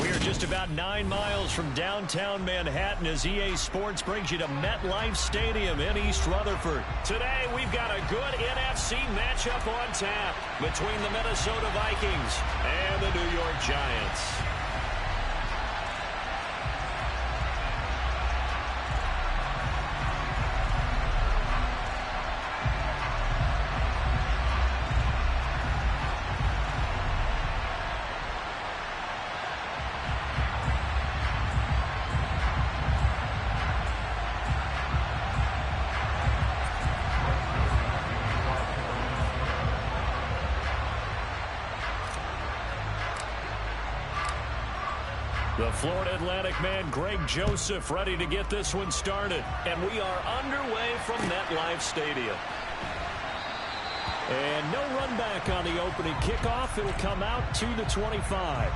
We are just about 9 miles from downtown Manhattan as EA Sports brings you to MetLife Stadium in East Rutherford. Today, we've got a good NFC matchup on tap between the Minnesota Vikings and the New York Giants. The Florida Atlantic man, Greg Joseph, ready to get this one started. And we are underway from MetLife Stadium. And no run back on the opening kickoff. It'll come out to the 25.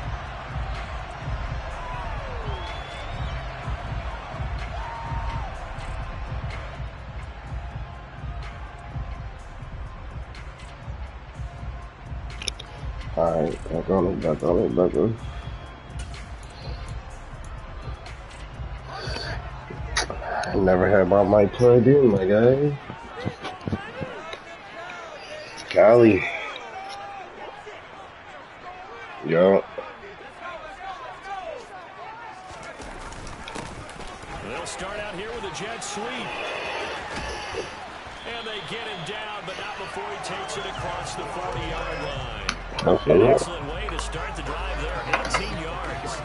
All right, back on it. Never had my mic plugged in, my guy. Cali. Yo. They'll start out here with a jet sweep. And they get him down, but not before he takes it across the 40-yard line. An excellent way to start the drive there, 18 yards.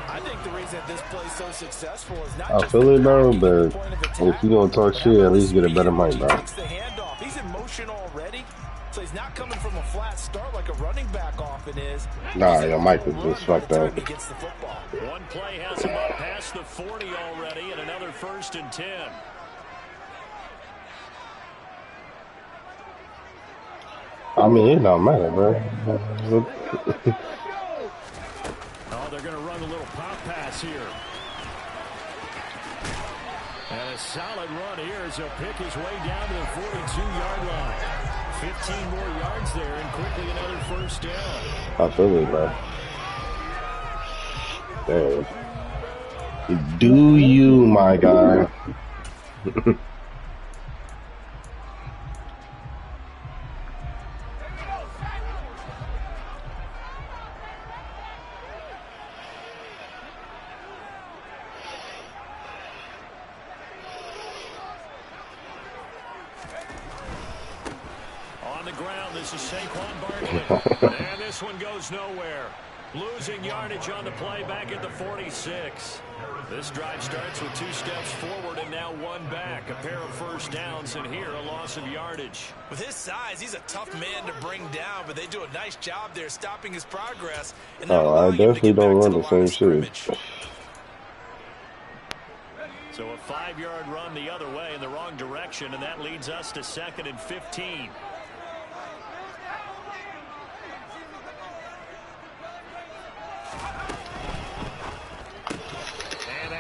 I think the reason this play's so successful is not I feel it, bro, but if you don't talk shit, at least get a better mic, bro. He's in motion already, so he's not coming from a flat start like a running back often is. Nah, your mic is just fucked up. One play has him up past the 40 already, and another 1st and 10. I mean, it don't matter, bro. They're going to run a little pop pass here. And a solid run here as he'll pick his way down to the 42-yard line. 15 more yards there and quickly another 1st down. I feel it, bro. Damn. Do you, my guy? And this one goes nowhere. Losing yardage on the play back at the 46. This drive starts with 2 steps forward and now 1 back. A pair of 1st downs, and here a loss of yardage. With his size, he's a tough man to bring down, but they do a nice job there stopping his progress. And I definitely don't run the same shit. So a 5-yard run the other way in the wrong direction, and that leads us to 2nd and 15.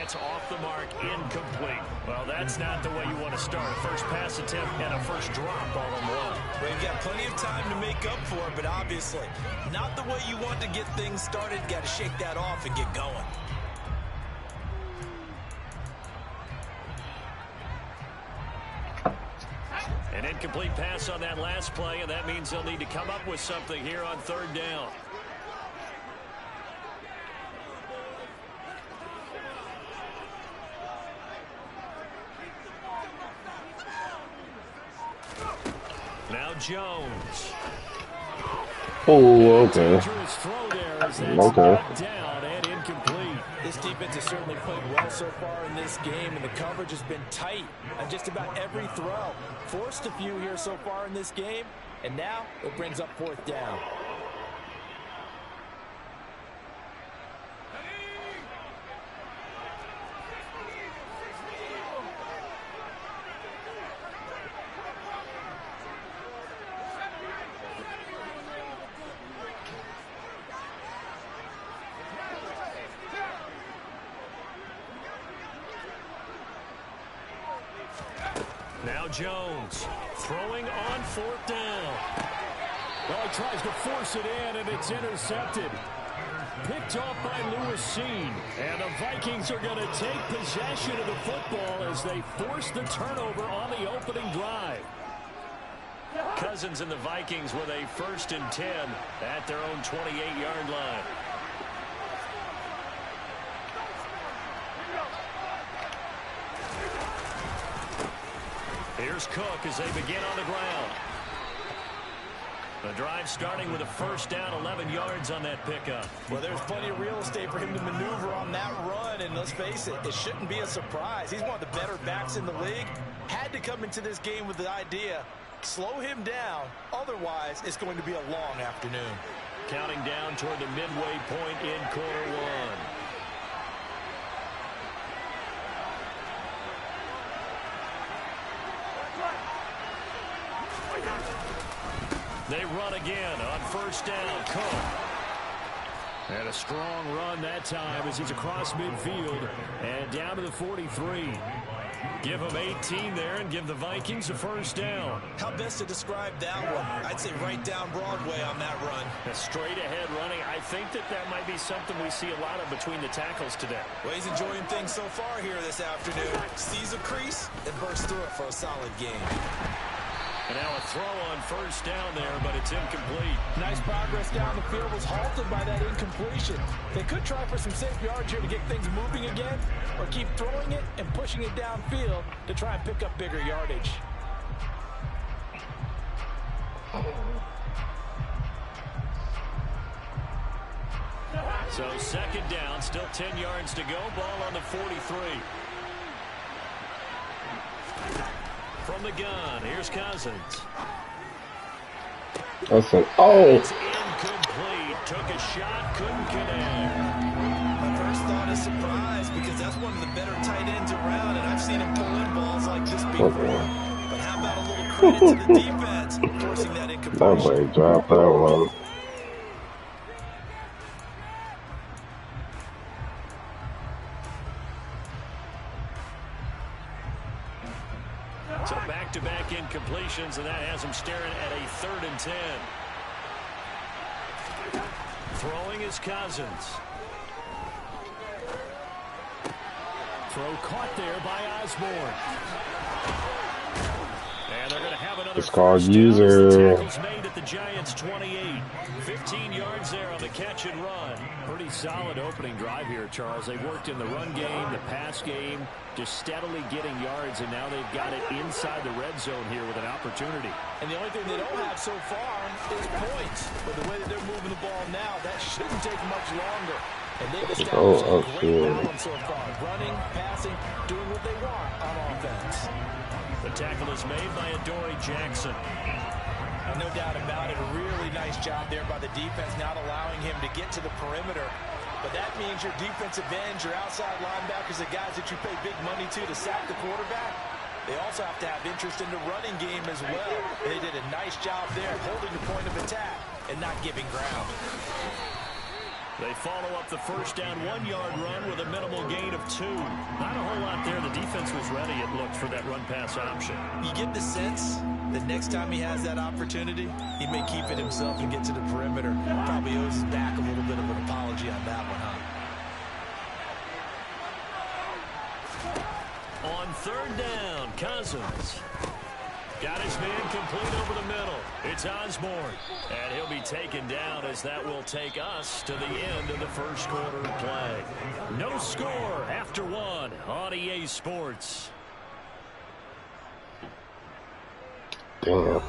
Off the mark, incomplete. Well, that's not the way you want to start. First pass attempt and a first drop all in one. Well, you've got plenty of time to make up for it, but obviously not the way you want to get things started. Got to shake that off and get going. An incomplete pass on that last play, and that means they'll need to come up with something here on 3rd down. Now Jones. Oh, okay. Okay. Down and incomplete. This defense has certainly played well so far in this game, and the coverage has been tight on just about every throw. Forced a few here so far in this game, and now it brings up 4th down. Now Jones throwing on 4th down. Well, he tries to force it in, and it's intercepted. Picked off by Lewis. And the Vikings are going to take possession of the football as they force the turnover on the opening drive. Cousins and the Vikings with a 1st and 10 at their own 28-yard line. Here's Cook as they begin on the ground. The drive starting with a 1st down, 11 yards on that pickup. Well, there's plenty of real estate for him to maneuver on that run, and let's face it, it shouldn't be a surprise. He's one of the better backs in the league. Had to come into this game with the idea, slow him down, otherwise it's going to be a long afternoon. Counting down toward the midway point in quarter one. They run again on 1st down. Cook. And a strong run that time as he's across midfield and down to the 43. Give them 18 there and give the Vikings a 1st down. How best to describe that one? I'd say right down Broadway on that run. A straight ahead running. I think that might be something we see a lot of between the tackles today. Well, he's enjoying things so far here this afternoon. Sees a crease and bursts through it for a solid game. And now a throw on 1st down there, but it's incomplete. Nice progress down the field was halted by that incompletion. They could try for some safe yards here to get things moving again, or keep throwing it and pushing it downfield to try and pick up bigger yardage. So 2nd down, still 10 yards to go. Ball on the 43. From the gun, here's Cousins. That's an It's incomplete. Took a shot, couldn't connect. My first thought is surprise because that's one of the better tight ends around, and I've seen him pull in balls like this before. But how about a little credit to the defense forcing that incompletion? that way, drop that one. So back-to-back incompletions, and that has him staring at a 3rd and 10. Throwing is Cousins. Throw caught there by Osborne. And they're going to have another. It's called first user. down as the tackle's made at the Giants' 28. 15 yards there on the catch and run. Pretty solid opening drive here, Charles. They worked in the run game, the pass game, just steadily getting yards, and now they've got it inside the red zone here with an opportunity. And the only thing they don't have so far is points. But the way that they're moving the ball now, that shouldn't take much longer. And they've established a great balance so far. Running, passing, doing what they want on offense. The tackle is made by Adoree Jackson. No doubt about it. A really nice job there by the defense, not allowing him to get to the perimeter. But that means your defensive ends, your outside linebackers, the guys that you pay big money to sack the quarterback, they also have to have interest in the running game as well. And they did a nice job there holding the point of attack and not giving ground. They follow up the 1st down 1-yard run with a minimal gain of 2. Not a whole lot there. The defense was ready, it looked, for that run-pass option. You get the sense that next time he has that opportunity, he may keep it himself and get to the perimeter. Probably owes his back a little bit of an apology on that one, huh? On 3rd down, Cousins. Got his man complete over the middle. It's Osborne. And he'll be taken down as that will take us to the end of the 1st quarter of play. No score after 1 on EA Sports. Damn.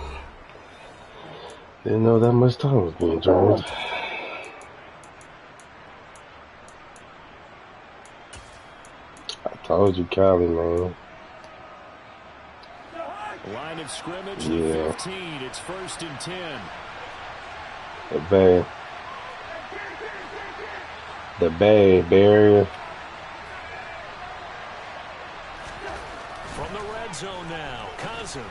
Didn't know that much time was being drained. I told you, Cali, man. Line of scrimmage, the 15. It's 1st and 10. The Bay barrier. From the red zone now, Cousins.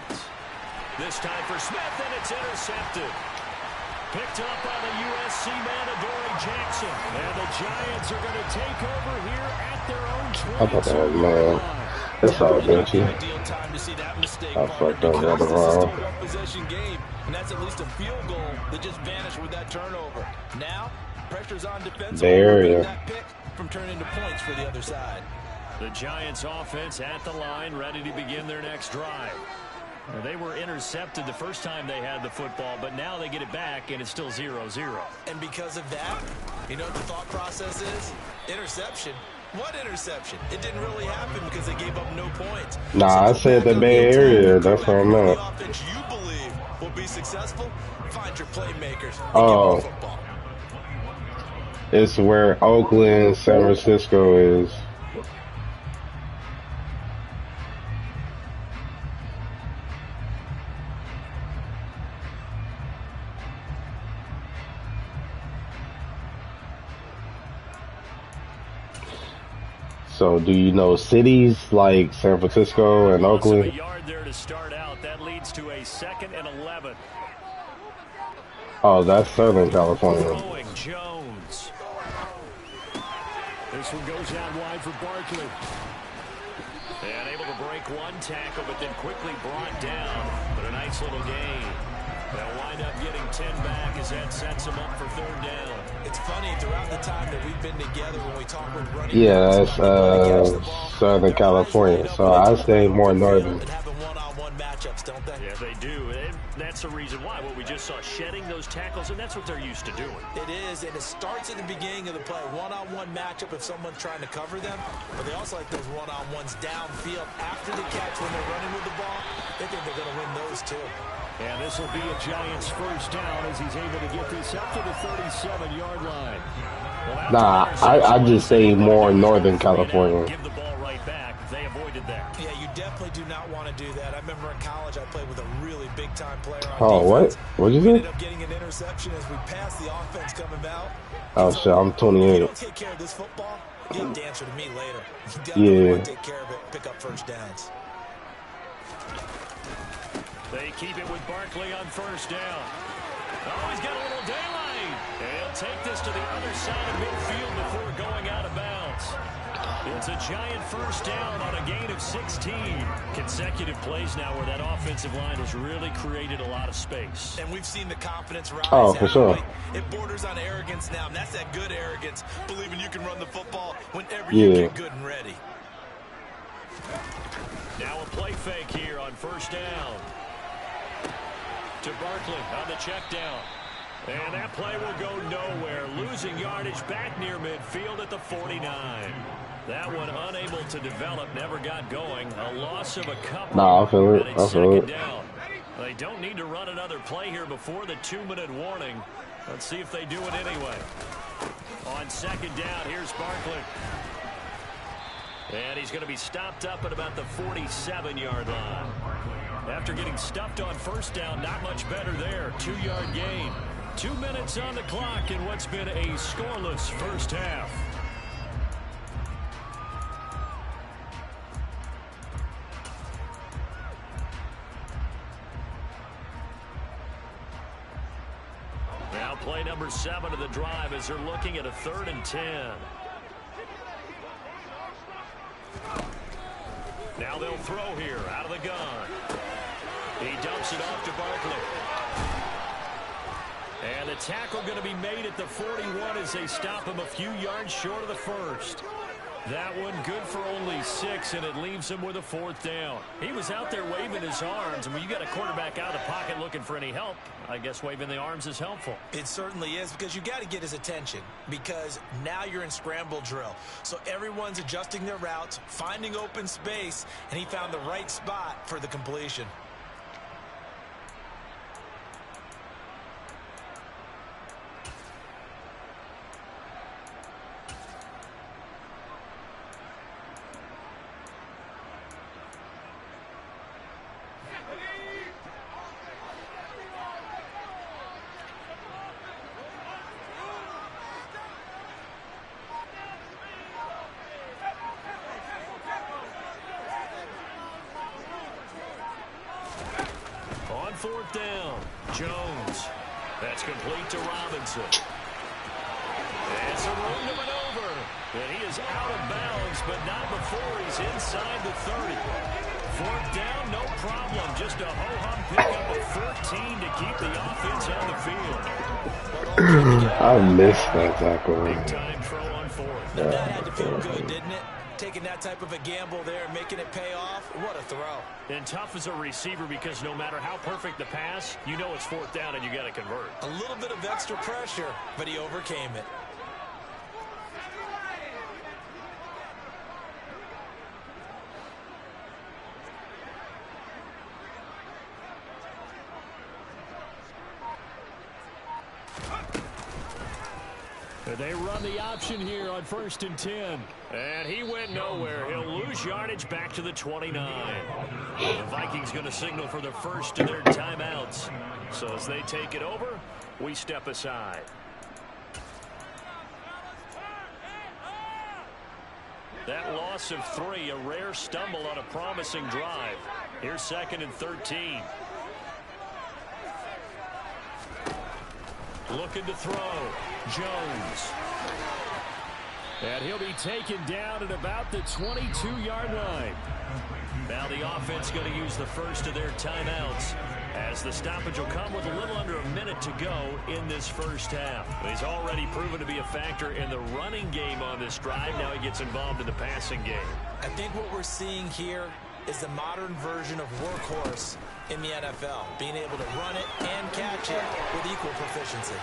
This time for Smith, and it's intercepted. Picked up by the USC man, Adoree Jackson. And the Giants are going to take over here at their own 22-yard line. It's all good, Not the too. ideal time to see that mistake, I partner, fucked up right because this is still around. a one-possession game, and that's at least a field goal that just vanished with that turnover. Now, pressure's on defensively, There preventing you that pick from turning into points for the other side. The Giants offense at the line, ready to begin their next drive. Now, they were intercepted the first time they had the football, but now they get it back, and it's still 0-0. And because of that, you know what the thought process is? Interception. What interception? It didn't really happen because they gave up no points. Nah, I So said the Bay Area. That's what I'm at. the offense you believe will be successful, find your playmakers and Oh. give them the football. It's where Oakland, San Francisco is. So, do you know cities like San Francisco and Loss of Oakland? a yard there to start out. That leads to a 2nd and 11. Oh, that's Southern California. Throwing Jones. This one goes out wide for Barkley. And able to break one tackle, but then quickly brought down. But a nice little gain. They'll wind up getting 10 back as that sets them up for 3rd down. It's funny, throughout the time that we've been together when we talk with running Yeah, backs, that's Southern California. So I stay more northern. and having one-on-one matchups, don't they? Yeah, they do. And that's the reason why. What we just saw, shedding those tackles, and that's what they're used to doing. It is, and it starts at the beginning of the play. One-on-one matchup if someone's trying to cover them, but they also like those one-on-ones downfield after the catch when they're running with the ball. They think they're going to win those too. And this will be a Giants 1st down as he's able to get this up to the 37-yard line. Well, Nah, I just say more Northern California. Give the ball right back. They avoided that. Yeah, you definitely do not want to do that. I remember in college I played with a really big-time player on Oh, defense. what? What'd you We say? ended up getting an interception as we passed the offense coming out. Oh, shit, I'm If you 28. don't take care of this football, you'll have to answer to me later. You definitely Yeah. want to take care of it, pick up 1st downs. They keep it with Barkley on 1st down. Oh, he's got a little daylight. And he'll take this to the other side of midfield before going out of bounds. It's a Giant 1st down on a gain of 16. Consecutive plays now where that offensive line has really created a lot of space. And we've seen the confidence rise. Oh, for sure. It borders on arrogance now, and that's that good arrogance, believing you can run the football whenever Yeah. you get good and ready. Now a play fake here on 1st down. To Barkley on the check down. And that play will go nowhere. Losing yardage back near midfield at the 49. That one unable to develop, never got going. A loss of a couple. Nah, I feel it. And it's I feel 2nd it. down. They don't need to run another play here before the 2-minute warning. Let's see if they do it anyway. On 2nd down, here's Barkley. And he's going to be stopped up at about the 47-yard line. After getting stuffed on 1st down, not much better there. 2-yard gain. 2 minutes on the clock in what's been a scoreless 1st half. Now play number 7 of the drive as they're looking at a 3rd and 10. Now they'll throw here out of the gun. He dumps it off to Barkley. And the tackle going to be made at the 41 as they stop him a few yards short of the 1st. That one good for only 6, and it leaves him with a 4th down. He was out there waving his arms, and when you got a quarterback out of the pocket looking for any help, I guess waving the arms is helpful. It certainly is, because you got to get his attention, because now you're in scramble drill. So everyone's adjusting their routes, finding open space, and he found the right spot for the completion. On 4th down, Jones. That's complete to Robinson. And some room to maneuver. And he is out of bounds but not before he's inside the 30. Fourth down, no problem. Just a ho-hum pickup of 14 to keep the offense on the field. I missed that tackle. Big time throw on fourth. Now that had to feel good, didn't it? Taking that type of a gamble there and making it pay off. What a throw. And tough as a receiver because no matter how perfect the pass, you know it's fourth down and you got to convert. A little bit of extra pressure, but he overcame it. They run the option here on 1st and 10. And he went nowhere. He'll lose yardage back to the 29. The Vikings going to signal for the first of their timeouts. So as they take it over, we step aside. That loss of 3, a rare stumble on a promising drive. Here's 2nd and 13. Looking to throw. Jones. And he'll be taken down at about the 22-yard line. Now the offense going to use the first of their timeouts as the stoppage will come with a little under a minute to go in this first half. He's already proven to be a factor in the running game on this drive. Now he gets involved in the passing game. I think what we're seeing here is the modern version of workhorse in the NFL, being able to run it and catch it with equal proficiency.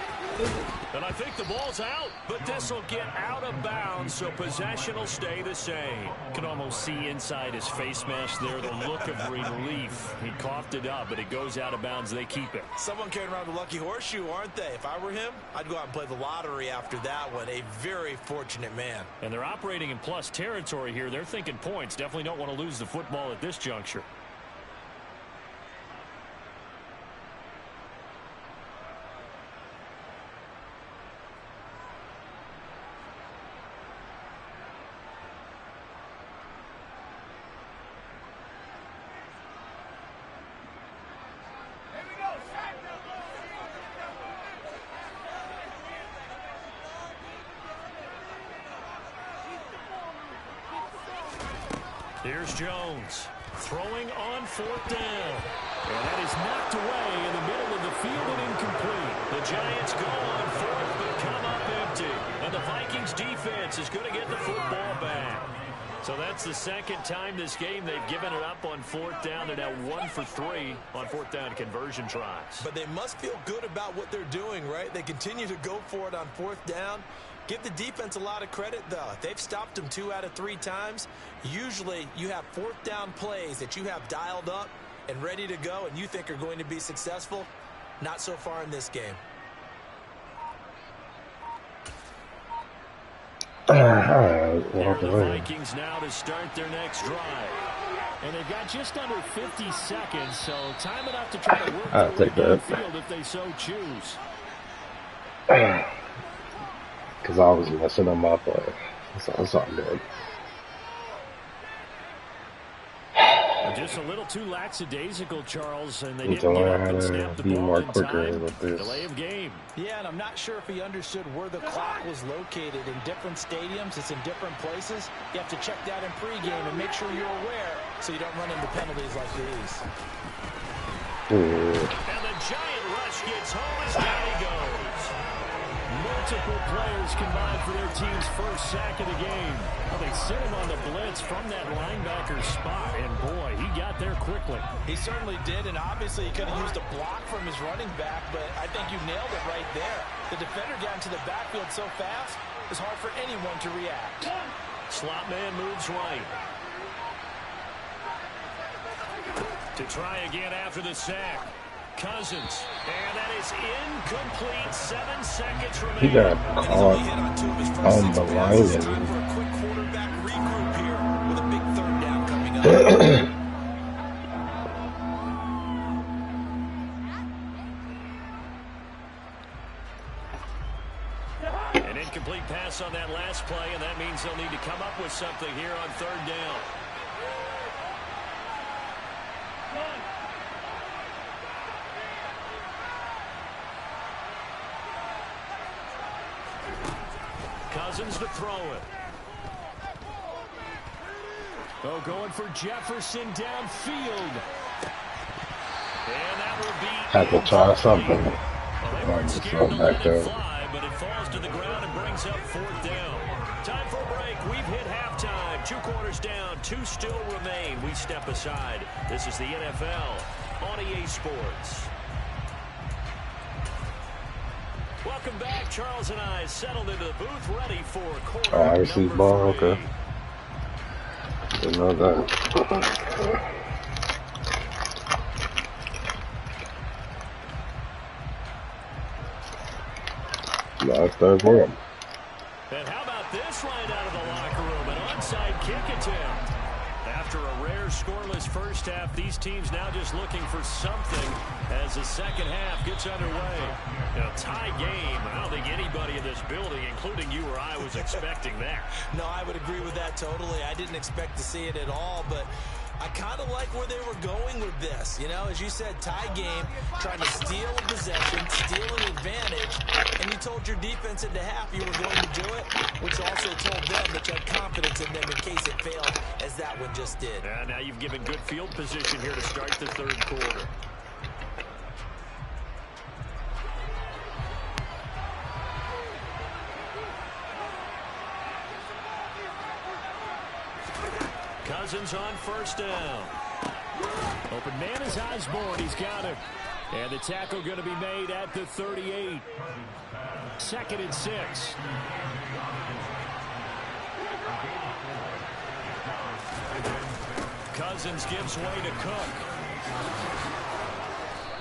And I think the ball's out, but this will get out of bounds, so possession will stay the same. Can almost see inside his face mask there the look of relief. He coughed it up, but it goes out of bounds. They keep it. Someone carrying around the lucky horseshoe, aren't they? If I were him, I'd go out and play the lottery after that one. A very fortunate man. And they're operating in plus territory here. They're thinking points. Definitely don't want to lose the football at this juncture. Here's Jones throwing on 4th down. And that is knocked away in the middle of the field and incomplete. The Giants go on 4th but come up empty. And the Vikings defense is going to get the football back. So that's the second time this game they've given it up on 4th down. They're now 1 for 3 on 4th down conversion tries. But they must feel good about what they're doing, right? They continue to go for it on 4th down. Give the defense a lot of credit, though. They've stopped them 2 out of 3 times. Usually, you have 4th down plays that you have dialed up and ready to go and you think are going to be successful. Not so far in this game. The Vikings now to start their next drive. And they've got just under 50 seconds, so time enough to try to work their way downfield if they so choose. Because I was messing them up. It's all good. Just a little too lackadaisical, Charles, and they didn't get up and snap the ball in time. Delay of game. Yeah, and I'm not sure if he understood where the clock was located. In different stadiums, it's in different places. You have to check that in pregame and make sure you're aware so you don't run into penalties like these. And the giant rush gets home as down he goes. Multiple players combined for their team's first sack of the game. Well, they sent him on the blitz from that linebacker spot, and boy, he got there quickly. He certainly did, and obviously he could have used a block from his running back, but I think you nailed it right there. The defender got into the backfield so fast, it's hard for anyone to react. Slot man moves right. To try again after the sack. Cousins, and that is incomplete. 7 seconds remaining. He got caught on the line. For a quick quarterback regroup here with a big 3rd down coming up. An incomplete pass on that last play, and that means they'll need to come up with something here on 3rd down. Cousins to throw it. Oh, going for Jefferson downfield. And that will be... Had to try something. Well, they weren't scared to let it fly, but it falls to the ground and brings up 4th down. Time for a break. We've hit halftime. 2 quarters down. 2 still remain. We step aside. This is the NFL on EA Sports. Welcome back. Charles and I settled into the booth, ready for quarter I see ball. number 3. Okay. Didn't know that. Last 3rd quarter. And how about this right out of the locker room? An onside kick attempt. After a rare scoreless first half, these teams now just looking for something as the second half gets underway. Now, tie game. I don't think anybody in this building, including you or I, was expecting that. No, I would agree with that totally. I didn't expect to see it at all, but I kind of like where they were going with this. You know, as you said, tie game, trying to steal a possession, steal an advantage, and you told your defense at the half you were going to do it, which also told them that you had confidence in them in case it failed, as that one just did. And now you've given good field position here to start the 3rd quarter. Cousins on 1st down. Open man is Osborne. He's got it. And the tackle going to be made at the 38. 2nd and 6. Cousins gives way to Cook.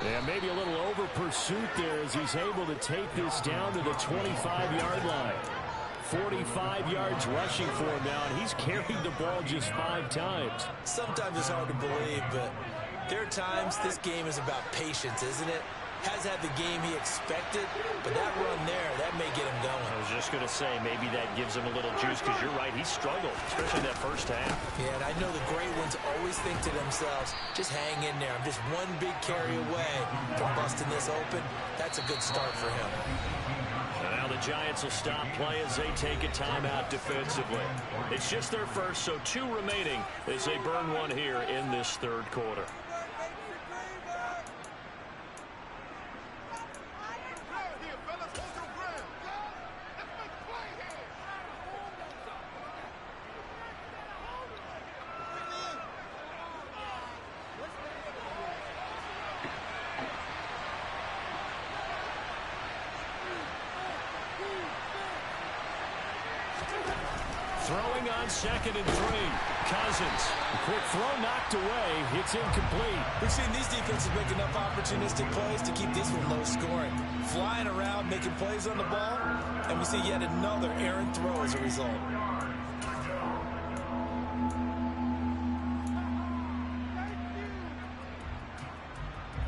And maybe a little over pursuit there as he's able to take this down to the 25-yard line. 45 yards rushing for him now, and he's carried the ball just 5 times. Sometimes it's hard to believe, but there are times this game is about patience, isn't it? Has had the game he expected, but that run there, that may get him going. I was just going to say, maybe that gives him a little juice, because you're right, he struggled, especially that first half. Yeah, and I know the great ones always think to themselves, just hang in there. I'm just one big carry away from busting this open. That's a good start for him. And now the Giants will stop play as they take a timeout defensively. It's just their first, so 2 remaining as they burn one here in this 3rd quarter. Throwing on 2nd and 3. Cousins. A quick throw knocked away. It's incomplete. We've seen these defenses make enough opportunistic plays to keep this one low scoring. Flying around, making plays on the ball, and we see yet another errant throw as a result.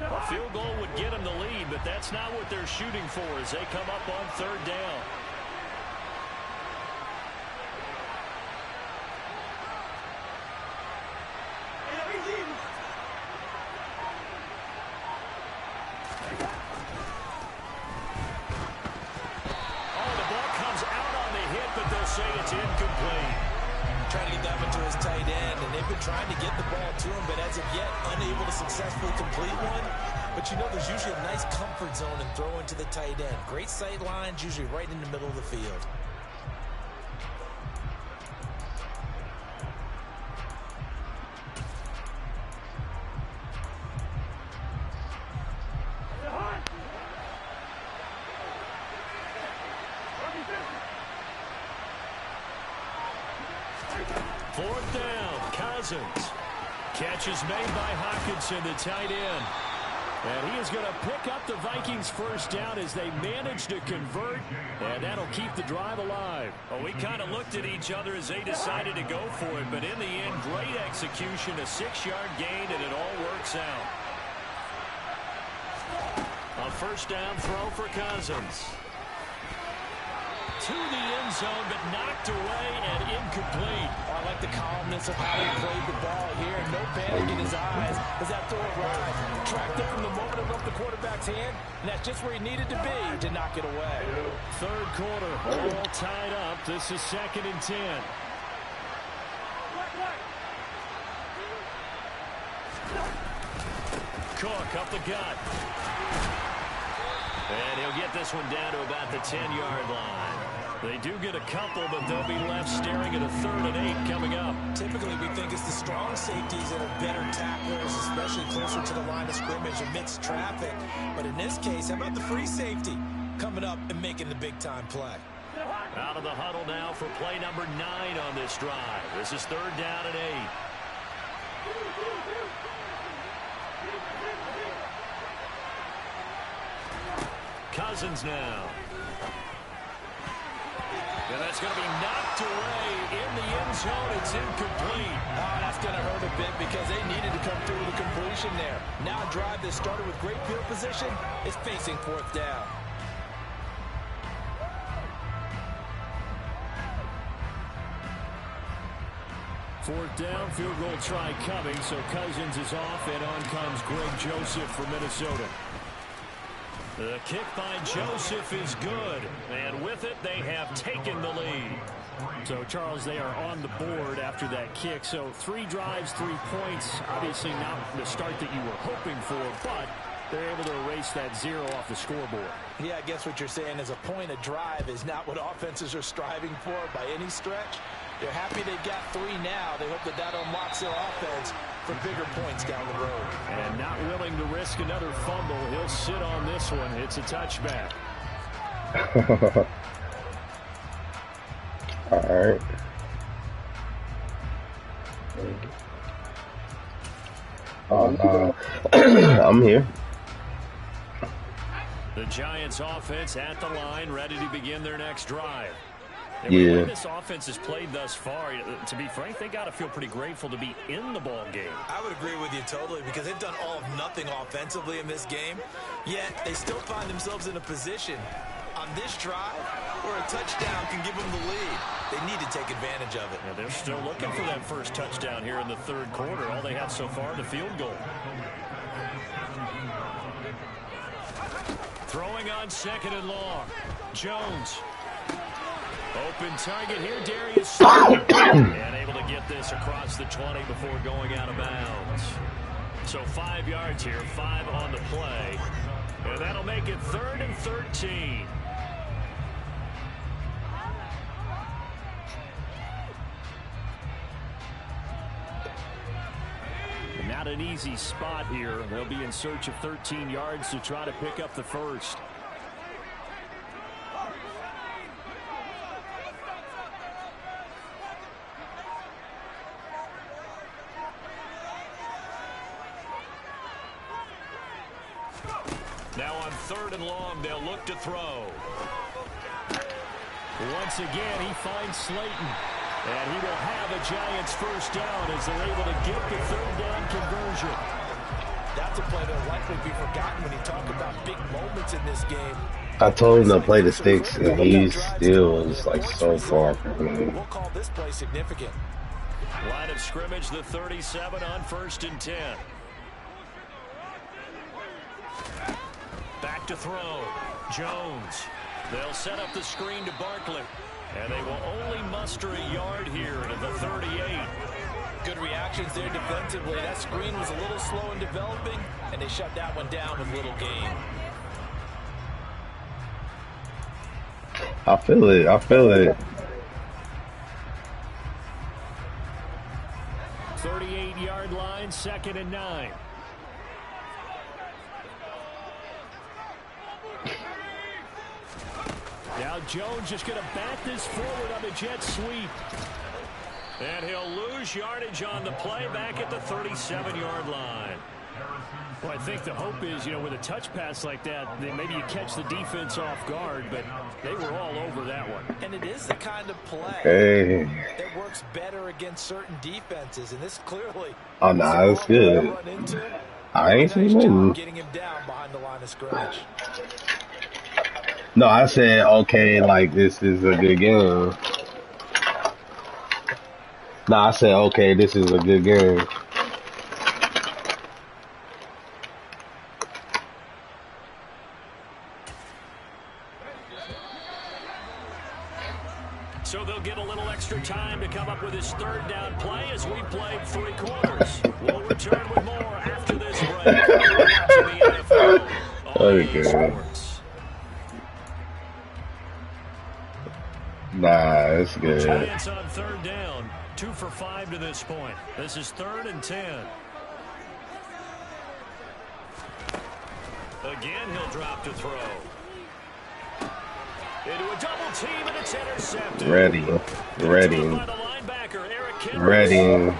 A field goal would get them the lead, but that's not what they're shooting for as they come up on 3rd down. Say it's incomplete. Trying to get that one to his tight end, and they've been trying to get the ball to him, but as of yet, unable to successfully complete one. But you know there's usually a nice comfort zone in throwing to the tight end. Great sight lines, usually right in the middle of the field. Fourth down, Cousins. Catch is made by Hockenson, the tight end. And he is going to pick up the Vikings' first down as they manage to convert, and that'll keep the drive alive. Well, we kind of looked at each other as they decided to go for it, but in the end, great execution, a 6-yard gain, and it all works out. A first down throw for Cousins. To the end zone, but knocked away and incomplete. I like the calmness of how he played the ball here. No panic in his eyes as that throw arrived. Tracked it from the moment it left the quarterback's hand, and that's just where he needed to be to knock it away. 3rd quarter, all tied up. This is 2nd and 10. Cook up the gut. And he'll get this one down to about the 10-yard line. They do get a couple, but they'll be left staring at a 3rd and 8 coming up. Typically, we think it's the strong safeties that are better tacklers, especially closer to the line of scrimmage amidst traffic. But in this case, how about the free safety coming up and making the big-time play? Out of the huddle now for play number 9 on this drive. This is 3rd down and 8. Cousins now. And that's going to be knocked away in the end zone. It's incomplete. Oh, that's going to hurt a bit because they needed to come through with a completion there. Now a drive that started with great field position is facing 4th down. Fourth down, field goal try coming, so Cousins is off, and on comes Greg Joseph for Minnesota. The kick by Joseph is good, and with it, they have taken the lead. So, Charles, they are on the board after that kick. So 3 drives, 3 points. Obviously not the start that you were hoping for, but they're able to erase that 0 off the scoreboard. Yeah, I guess what you're saying is a point a drive is not what offenses are striving for by any stretch. They're happy they've got 3 now. They hope that unlocks their offense for bigger points down the road. And not willing to risk another fumble. He'll sit on this one. It's a touchback. All right. I'm here. The Giants offense at the line, ready to begin their next drive. And Yeah. the way this offense has played thus far, to be frank, they got to feel pretty grateful to be in the ball game. I would agree with you totally because they've done all of nothing offensively in this game, yet they still find themselves in a position on this drive where a touchdown can give them the lead. They need to take advantage of it. Yeah, they're still looking for that first touchdown here in the 3rd quarter. All they have so far, the field goal. Throwing on 2nd and long. Jones. Open target here, Darius. And able to get this across the 20 before going out of bounds. So 5 yards here, 5 on the play. And that'll make it 3rd and 13. Not an easy spot here. They'll be in search of 13 yards to try to pick up the first. Now on 3rd and long, they'll look to throw. Once again, he finds Slayton. And he will have a Giants first down as they're able to get the 3rd down conversion. That's a play that'll likely be forgotten when you talk about big moments in this game. I told him to play the sticks, and he still was like so far from me. We'll call this play significant. Line of scrimmage, the 37 on 1st and 10. Back to throw. Jones. They'll set up the screen to Barkley. And they will only muster a yard here to the 38. Good reactions there defensively. That screen was a little slow in developing, and they shut that one down with little gain. I feel it. I feel it. 38-yard line, 2nd and 9. Now Jones just going to bat this forward on a jet sweep. And he'll lose yardage on the play back at the 37-yard line. Well, I think the hope is, with a touch pass like that, maybe you catch the defense off guard, but they were all over that one. And it is the kind of play that works better against certain defenses, and this clearly. Oh, nah, it's good. I ain't seen nothing. Getting him down behind the line of scrimmage. No, I said, okay, like, this is a good game. No, I said, okay, this is a good game. So they'll get a little little extra time to come up with his third down play as we played 3 quarters. We'll return with more after this break. You're watching the NFL on EA Sports. Nah, it's good. Giants on 3rd down. 2 for 5 to this point. This is 3rd and 10. Again, he'll drop to throw. Into a double team, and it's intercepted. Ready. By the linebacker, Ready. And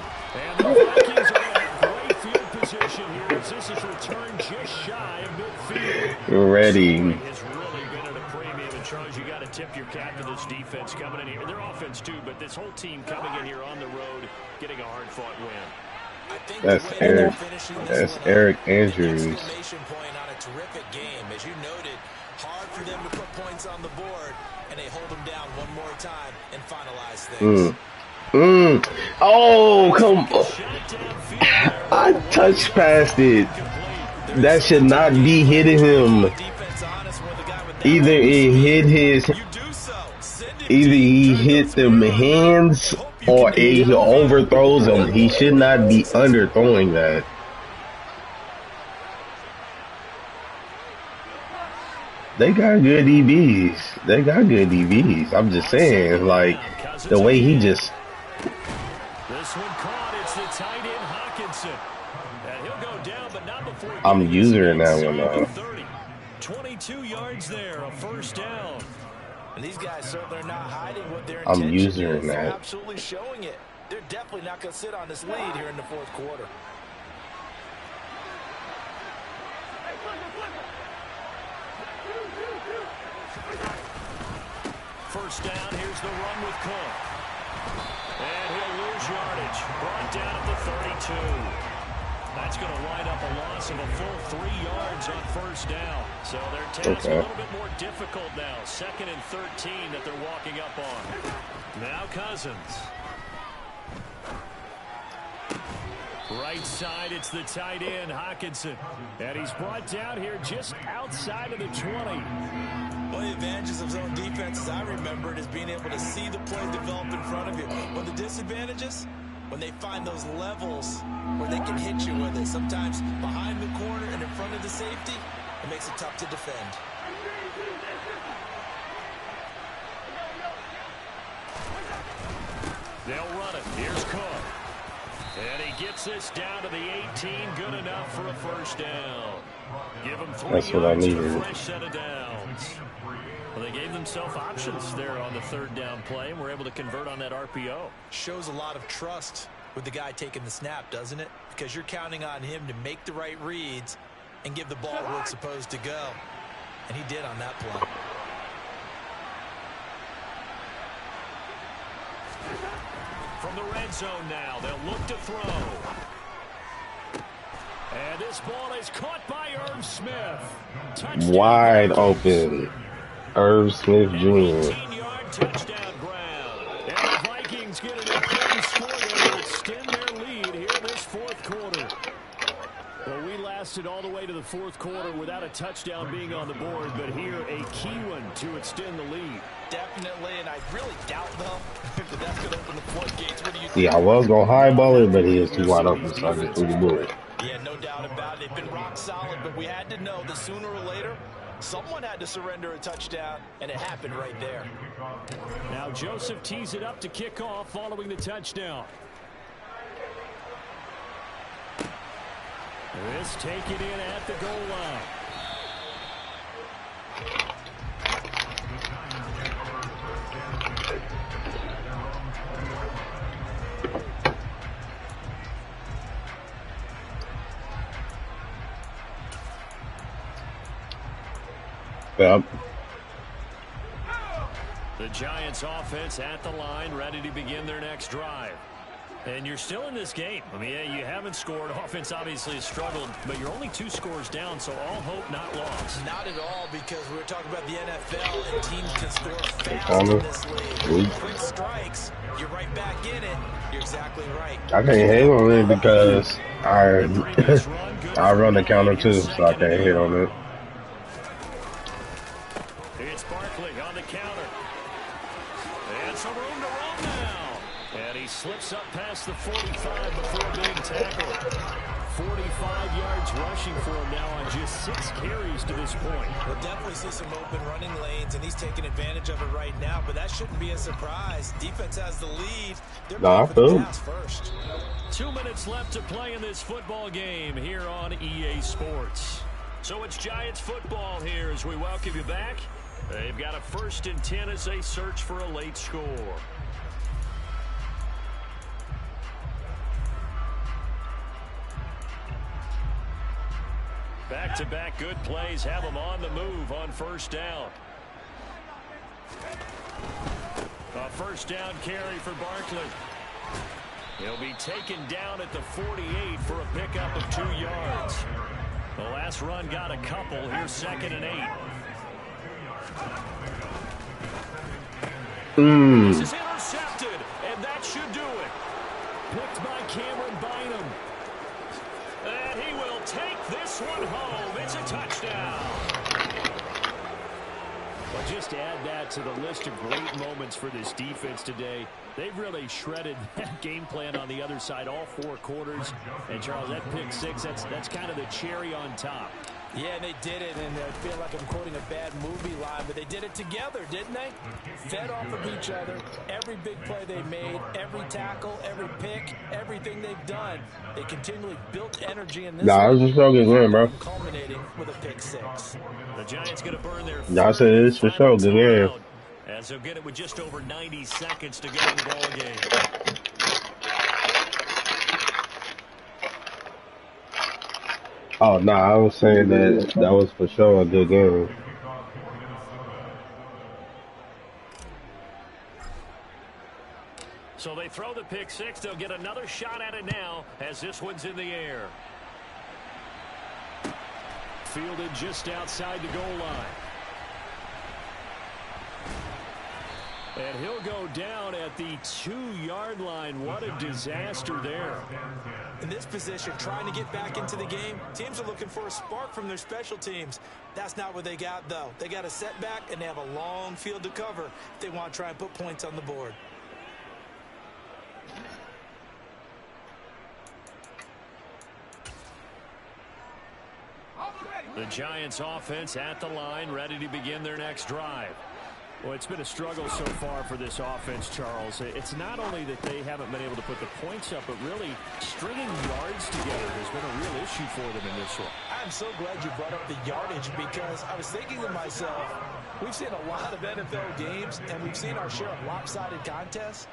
the Vikings are in great field position here as this is returned just shy of midfield. Ready. Has really been at a premium, and Charles, you got to tip your cap to this defense coming in here. Their offense too, but this whole team coming in here on the road, getting a hard-fought win. That's Eric. That's Eric Andrews. Point on a terrific game, as you noted. Hard for them to put points on the board, and they hold them down one more time and finalize things. Oh, come on. I touched past it. That should not be hitting him. Either it hit his, either he hit them hands or he overthrows him. He should not be underthrowing that. They got good DBs. They got good DBs. I'm just saying, like, the way he just... This one caught. It's the tight end Hawkinson. And he'll go down, but not before... I'm using that one, though. 22 yards there, a 1st down. And these guys certainly are not hiding what their I'm intention using is. They're that. absolutely showing it. They're definitely not going to sit on this lead here in the 4th quarter. First down, here's the run with Cook. And he'll lose yardage. Brought down at the 32. That's going to wind up a loss of a full 3 yards on 1st down. So their task a little bit more difficult now. 2nd and 13 that they're walking up on. Now Cousins. Right side, it's the tight end, Hawkinson. And he's brought down here just outside of the 20. One of the advantages of zone defense, as I remember it, is being able to see the play develop in front of you. One of the disadvantages, when they find those levels where they can hit you with it, sometimes behind the corner and in front of the safety, it makes it tough to defend. They'll run it. Here's Cook. And he gets this down to the 18. Good enough for a 1st down. Give him 3 That's what I yards for needed. a fresh set of downs. Well, they gave themselves options there on the 3rd down play and were able to convert on that RPO. Shows a lot of trust with the guy taking the snap, doesn't it? Because you're counting on him to make the right reads and give the ball where it's supposed to go. And he did on that play. From the red zone now, they'll look to throw. And this ball is caught by Irv Smith. Touchdown. Wide open. Irv Smith Jr. 18-yard touchdown grab. And the Vikings get an important score there to extend their lead here in this 4th quarter. Well, we lasted all the way to the 4th quarter without a touchdown being on the board, but here a key one to extend the lead. Definitely, and I really doubt, though, if that's going to open the floodgates. What do you think? Yeah, I was going to highball it, but he was too wide open, so I just threw the bullet. Yeah, no doubt about it. They've been rock solid, but we had to know that sooner or later, someone had to surrender a touchdown, and it happened right there. Now Joseph tees it up to kick off following the touchdown. This taken in at the goal line. Yep. The Giants offense at the line, ready to begin their next drive. And you're still in this game. I mean, yeah, you haven't scored. Offense obviously has struggled, but you're only 2 scores down, so all hope not lost. Not at all, because we were talking about the NFL, and teams can score fast in this league. Quick strikes, you're right back in it. You're exactly right. I can't hit on it because I run the counter too, so I can't hit on it. It's Barkley on the counter. And some room to run now. he slips up past the 45 before being tackled. 45 yards rushing for him now on just 6 carries to this point. We'll definitely see some open running lanes, and he's taking advantage of it right now, but that shouldn't be a surprise. Defense has the lead. They're going for the pass first. 2 minutes left to play in this football game here on EA Sports. So it's Giants football here as we welcome you back. They've got a 1st and 10 as they search for a late score. Back-to-back good plays have them on the move on 1st down. A 1st down carry for Barkley. He'll be taken down at the 48 for a pickup of 2 yards. The last run got a couple. Here's 2nd and 8. This is intercepted, and that should do it. Picked by Cameron Bynum. And he will take this one home. It's a touchdown. Well, just add that to the list of great moments for this defense today. They've really shredded that game plan on the other side all 4 quarters. And, Charles, that pick 6, that's kind of the cherry on top. Yeah, and they did it, and I feel like I'm quoting a bad movie line, but they did it together, didn't they? Fed off of each other. Every big play they made, every tackle, every pick, everything they've done, they continually built energy in this. Nah, it was just so good game, bro. Culminating with a pick 6. The Giants going to burn their Nah, I said it is for sure good game. As they'll get it with just over 90 seconds to go in the ball game. Oh, no, I was saying that was for sure a good game. So they throw the pick 6. They'll get another shot at it now as this one's in the air. Fielded just outside the goal line. And he'll go down at the 2-yard line. What a disaster there. In this position, trying to get back into the game, teams are looking for a spark from their special teams. That's not what they got, though. They got a setback, and they have a long field to cover if they want to try and put points on the board. The Giants offense at the line, ready to begin their next drive. Well, it's been a struggle so far for this offense, Charles. It's not only that they haven't been able to put the points up, but really stringing yards together has been a real issue for them in this one. I'm so glad you brought up the yardage because I was thinking to myself, we've seen a lot of NFL games and we've seen our share of lopsided contests,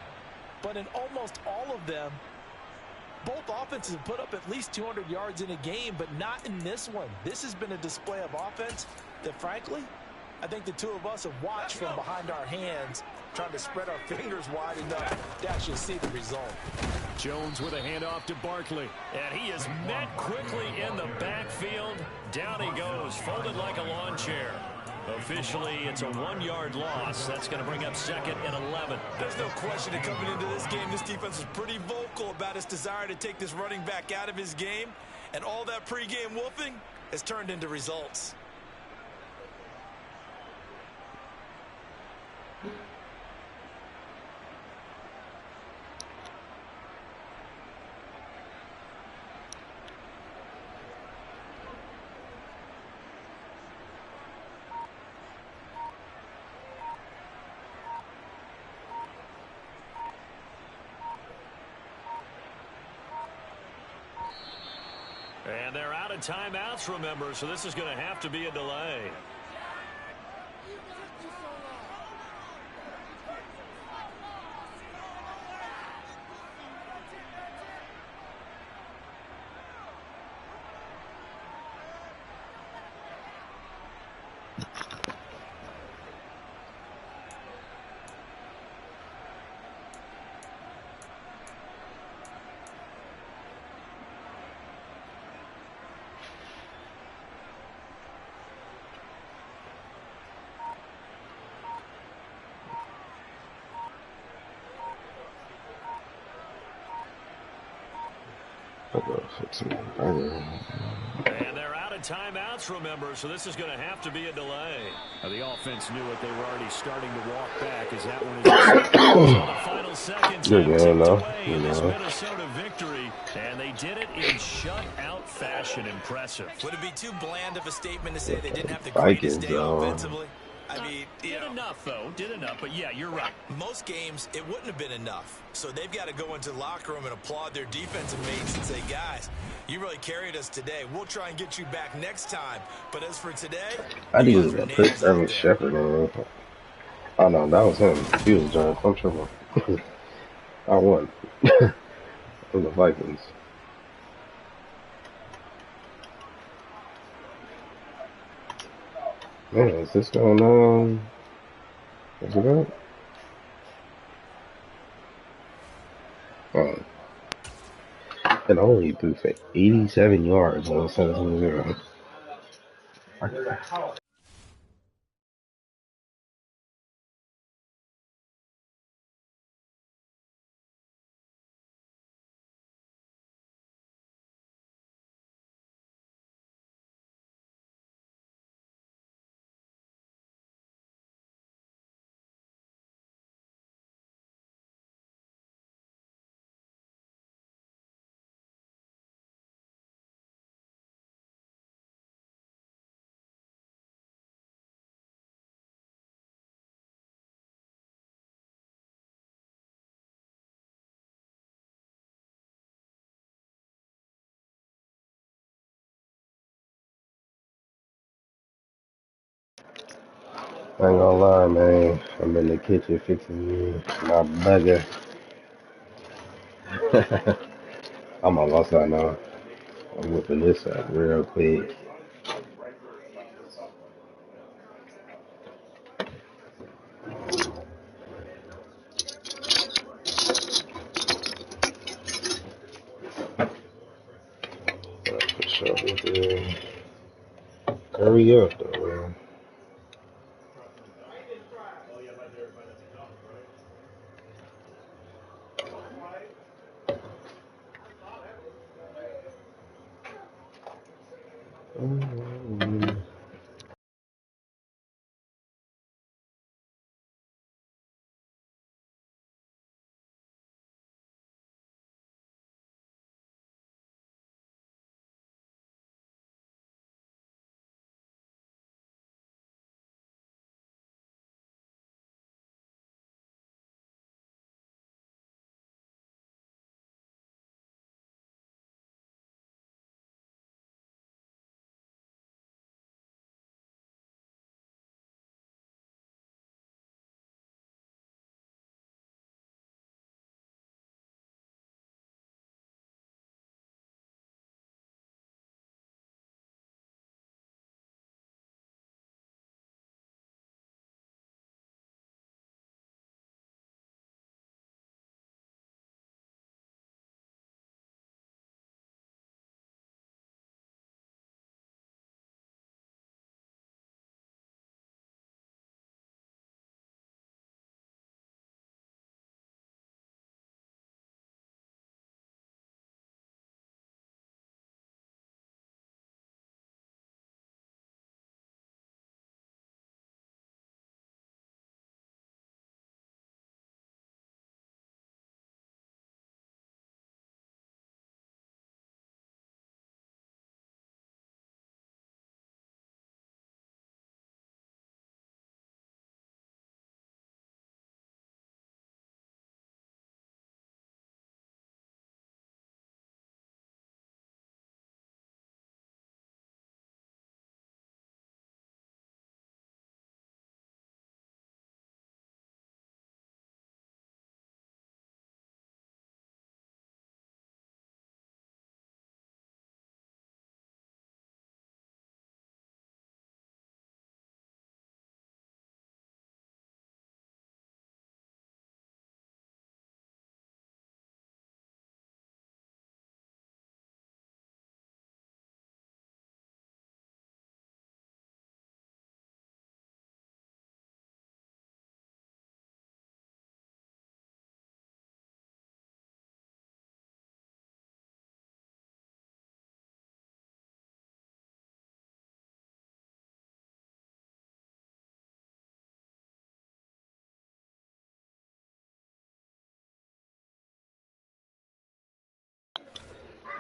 but in almost all of them, both offenses have put up at least 200 yards in a game, but not in this one. This has been a display of offense that, frankly, I think the two of us have watched from behind our hands, trying to spread our fingers wide enough to actually see the result. Jones with a handoff to Barkley. And he is met quickly in the backfield. Down he goes, folded like a lawn chair. Officially, it's a 1-yard loss. That's going to bring up 2nd and 11. There's no question that coming into this game, this defense was pretty vocal about its desire to take this running back out of his game. And all that pregame wolfing has turned into results. And they're out of timeouts, remember, so this is going to have to be a delay. And they're out of timeouts, remember, so this is going to have to be a delay. The offense knew it. They were already starting to walk back as that one is. So the final seconds Good Attack game tipped though. away You in this know. Minnesota victory, and they did it in shutout fashion. Impressive. Would it be too bland of a statement to say they didn't have the greatest Vikings day though. offensively? I mean, Did enough, though. Did enough. But, yeah, you're right. most games, it wouldn't have been enough. So they've got to go into the locker room and applaud their defensive mates and say, guys, you really carried us today. We'll try and get you back next time. But as for today, I you think it guys was were gonna put nails out Sterling there. Shepard in. Oh no, that was him. He was Giants. I'm tripping. I won. From the Vikings. Man, is this going on? Is it up? Oh. And I only threw for 87 yards on 17-0. I ain't gonna lie, man. I'm in the kitchen fixing me my burger. I'm almost done now. I'm whipping this up real quick. For sure. Hurry up, though, man.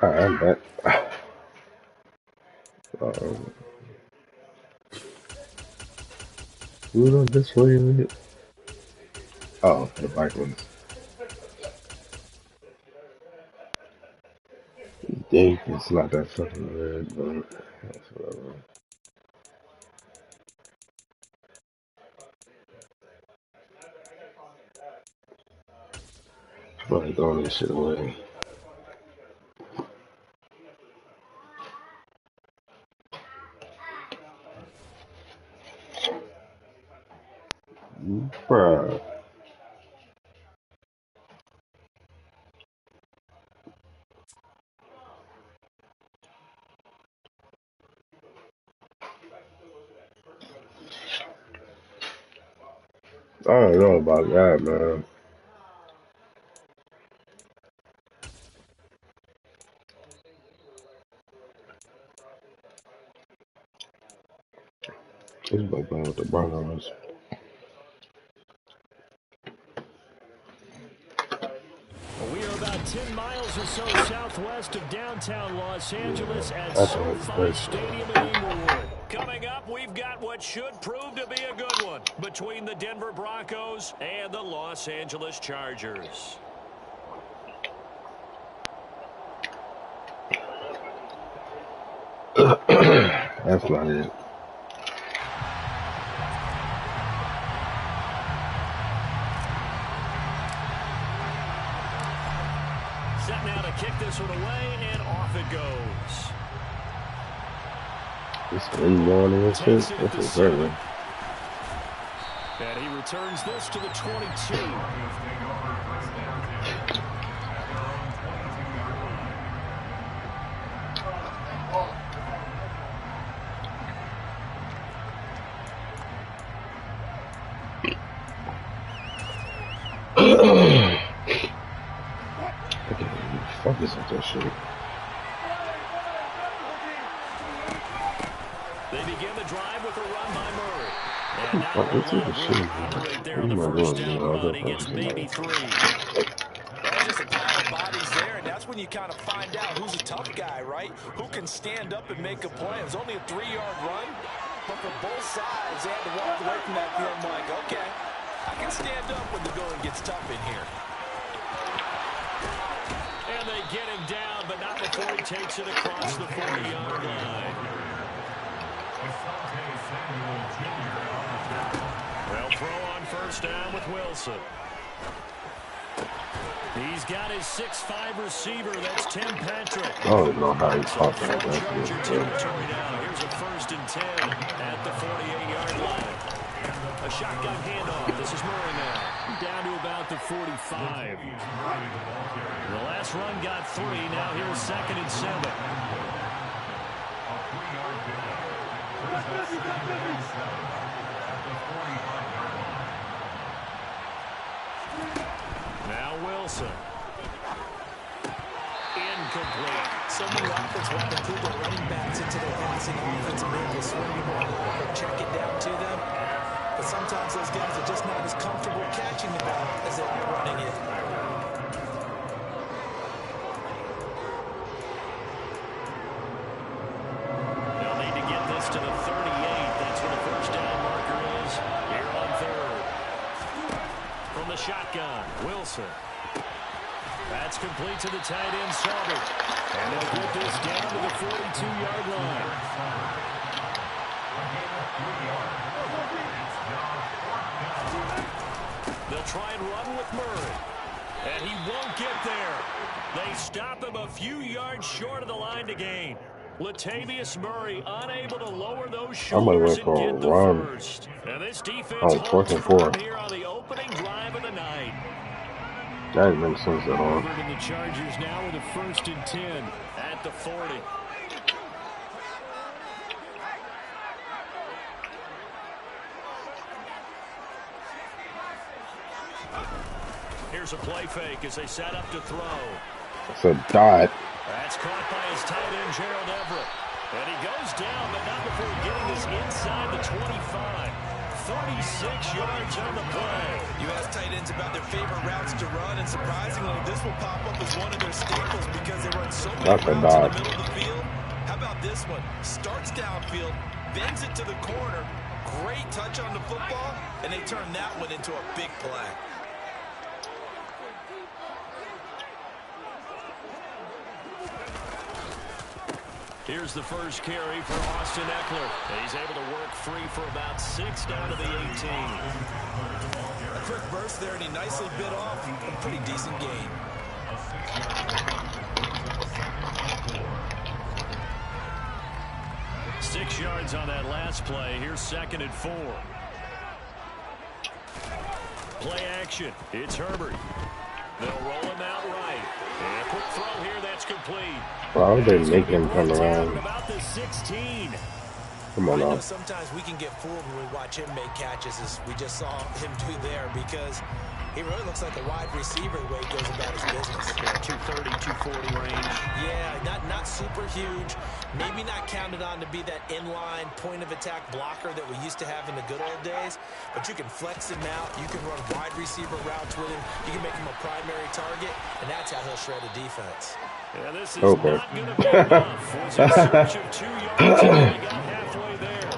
Alright, I'm back. Move on this way with it. Oh, the bike ones. You think it's not that fucking good, but that's whatever. I'm probably throwing this shit away. Bruh. I don't know about that, man. This boy playing with the Broncos. We are about 10 miles or so southwest of downtown Los Angeles at That's SoFi Stadium in Inglewood. Coming up, we've got what should prove to be a good one between the Denver Broncos and the Los Angeles Chargers. That's not it. Set now to kick this one away, and off it goes. This wind blowing in this shit. This is very. And he returns this to the 22. Fuck is that shit? They begin the drive with a run by Murray. And now Fuck, what's with the will shit? operate there What on the am I first doing, down man? run against maybe 3. There's just a pile of bodies there, and that's when you kind of find out who's a tough guy, right? Who can stand up and make a play. It was only a 3-yard run, but for both sides, they had to walk away from that field like, okay, I can stand up when the going gets tough in here. And they get him down, but not before he takes it across the 40-yard line. They'll throw on first down with Wilson. He's got his 6'5" receiver. That's Tim Patrick. I don't know how he caught that. That's Charger good. territory now. Here's a 1st and 10 at the 48-yard line. A shotgun handoff. This is Murray now. Down to about the 45. The last run got 3. Now here's 2nd and 7. Now Wilson. Incomplete. So many offense want to put their running backs into their passing offense and be able to swing the ball or check it down to them. But sometimes those guys are just not as comfortable catching the ball as they are running it. They'll need to get this to the 38. That's where the first down marker is. Here on 3rd. From the shotgun, Wilson. That's complete to the tight end, Sauber. And they'll get this down to the 42-yard line. They'll try and run with Murray. And he won't get there. They stop him a few yards short of the line to gain. Latavius Murray unable to lower those shoulders and get the first. And this defense holds firm here on the opening drive of the night. That didn't make sense at all. The Chargers now with a 1st and 10 at the 40. Here's a play fake as they set up to throw. It's a dot. That's caught by his tight end, Gerald Everett. And he goes down, but not before getting this inside the 25. 36 yards on the play. You ask tight ends about their favorite routes to run, and surprisingly, this will pop up as one of their staples because they run so many routes in the middle of the field. How about this one? Starts downfield, bends it to the corner, great touch on the football, and they turn that one into a big play. Here's the first carry for Austin Eckler. He's able to work free for about 6 down to the 18. A quick burst there, and he nicely bit off a pretty decent gain. Six yards on that last play. Here's 2nd and 4. Play action. It's Herbert. They'll roll him out right. And a quick throw here. That's complete. Why would they make him turn around? About the 16. Come on, now. Sometimes we can get fooled when we watch him make catches, as we just saw him do there, because he really looks like a wide receiver the way he goes about his business. Yeah, 230, 240 range. Yeah, not super huge. Maybe not counted on to be that inline point-of-attack blocker that we used to have in the good old days, but you can flex him out. You can run wide receiver routes with him. You can make him a primary target, and that's how he'll shred a defense. Yeah, this is not going to be enough. Was a search of 2 yards, and they got halfway there.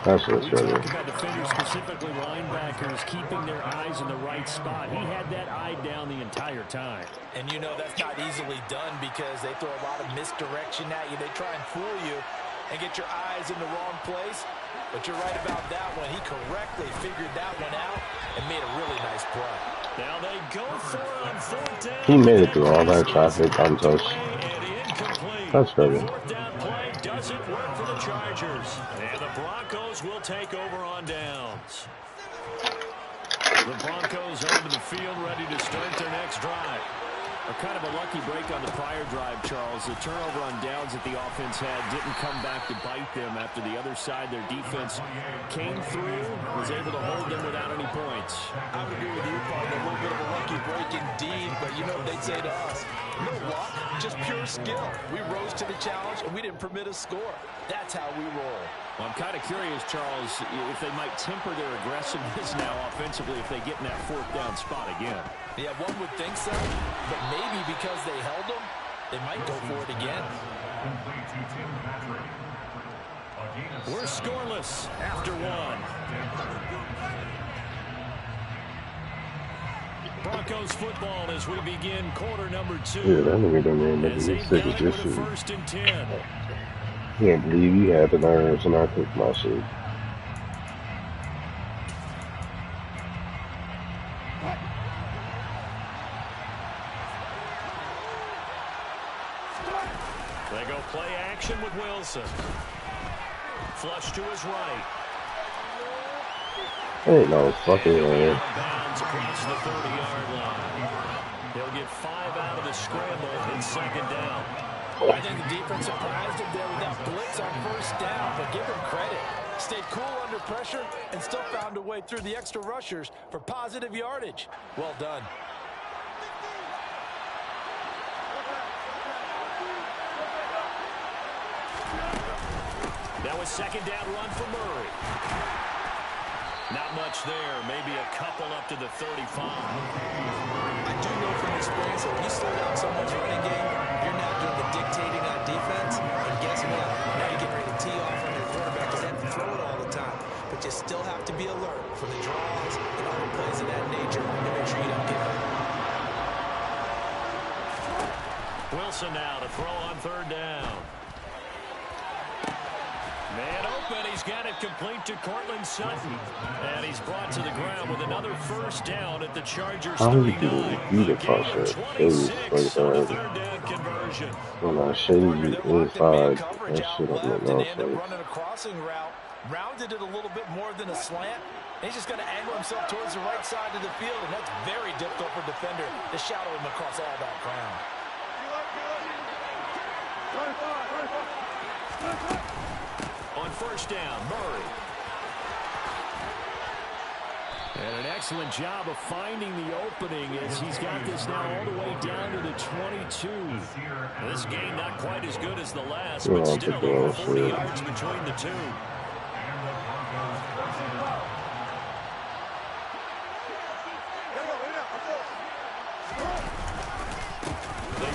That's what's we talk about defenders, specifically linebackers, keeping their eyes in the right spot. He had that eye down the entire time. And you know that's not easily done because they throw a lot of misdirection at you. They try and fool you and get your eyes in the wrong place. But you're right about that one. He correctly figured that one out and made a really nice play. Now they go for it on 4th down. He made it through all that traffic untouched. That's better. 4th down play doesn't work for the Chargers. And the Broncos will take over on downs. The Broncos onto the field, ready to start their next drive. Kind of a lucky break on the prior drive, Charles. The turnover on downs that the offense had didn't come back to bite them after the other side. Their defense came through, was able to hold them without any points. I would agree with you, partner. A little bit of a lucky break indeed, but you know what they'd say to us? No luck, just pure skill. We rose to the challenge, and we didn't permit a score. That's how we roll. Well, I'm kind of curious, Charles, if they might temper their aggressiveness now offensively if they get in that 4th down spot again. Yeah, one would think so, but maybe because they held them, they might go for it again. We're scoreless after 1. Broncos football as we begin quarter number 2. Yeah, that nigga done ran making me sick of this shit. 1st and 10. Can't believe he had the nerves and I took my shit. They go play action with Wilson. Flush to his right. Ain't no fucking way. Bounds across the 30-yard line. They'll get 5 out of the scramble in 2nd down. I think the defense surprised him there with that blitz on 1st down, but give him credit. Stayed cool under pressure and still found a way through the extra rushers for positive yardage. Well done. That was 2nd down run for Murray. Not much there. Maybe a couple up to the 35. I do know from experience that if you slow down someone's running game, you're now doing the dictating on defense. And guess what? Now you get ready to tee off on your quarterback because they have to throw it all the time. But you still have to be alert for the draws and other plays of that nature and make sure you don't get hurt. Wilson now to throw on 3rd down. Man open, he's got it complete to Cortland Sutton. And he's brought to the ground with another 1st down at the Chargers 39. You process. 26 on the 3rd down conversion. When I shade you inside, that shit don't make no sense. Running a crossing route, rounded it a little bit more than a slant. He's just going to angle himself towards the right side of the field, and that's very difficult for a defender to shadow him across all that ground. On 1st down, Murray. And an excellent job of finding the opening as he's got this now all the way down to the 22. This game not quite as good as the last, but still over 40 yards between the two.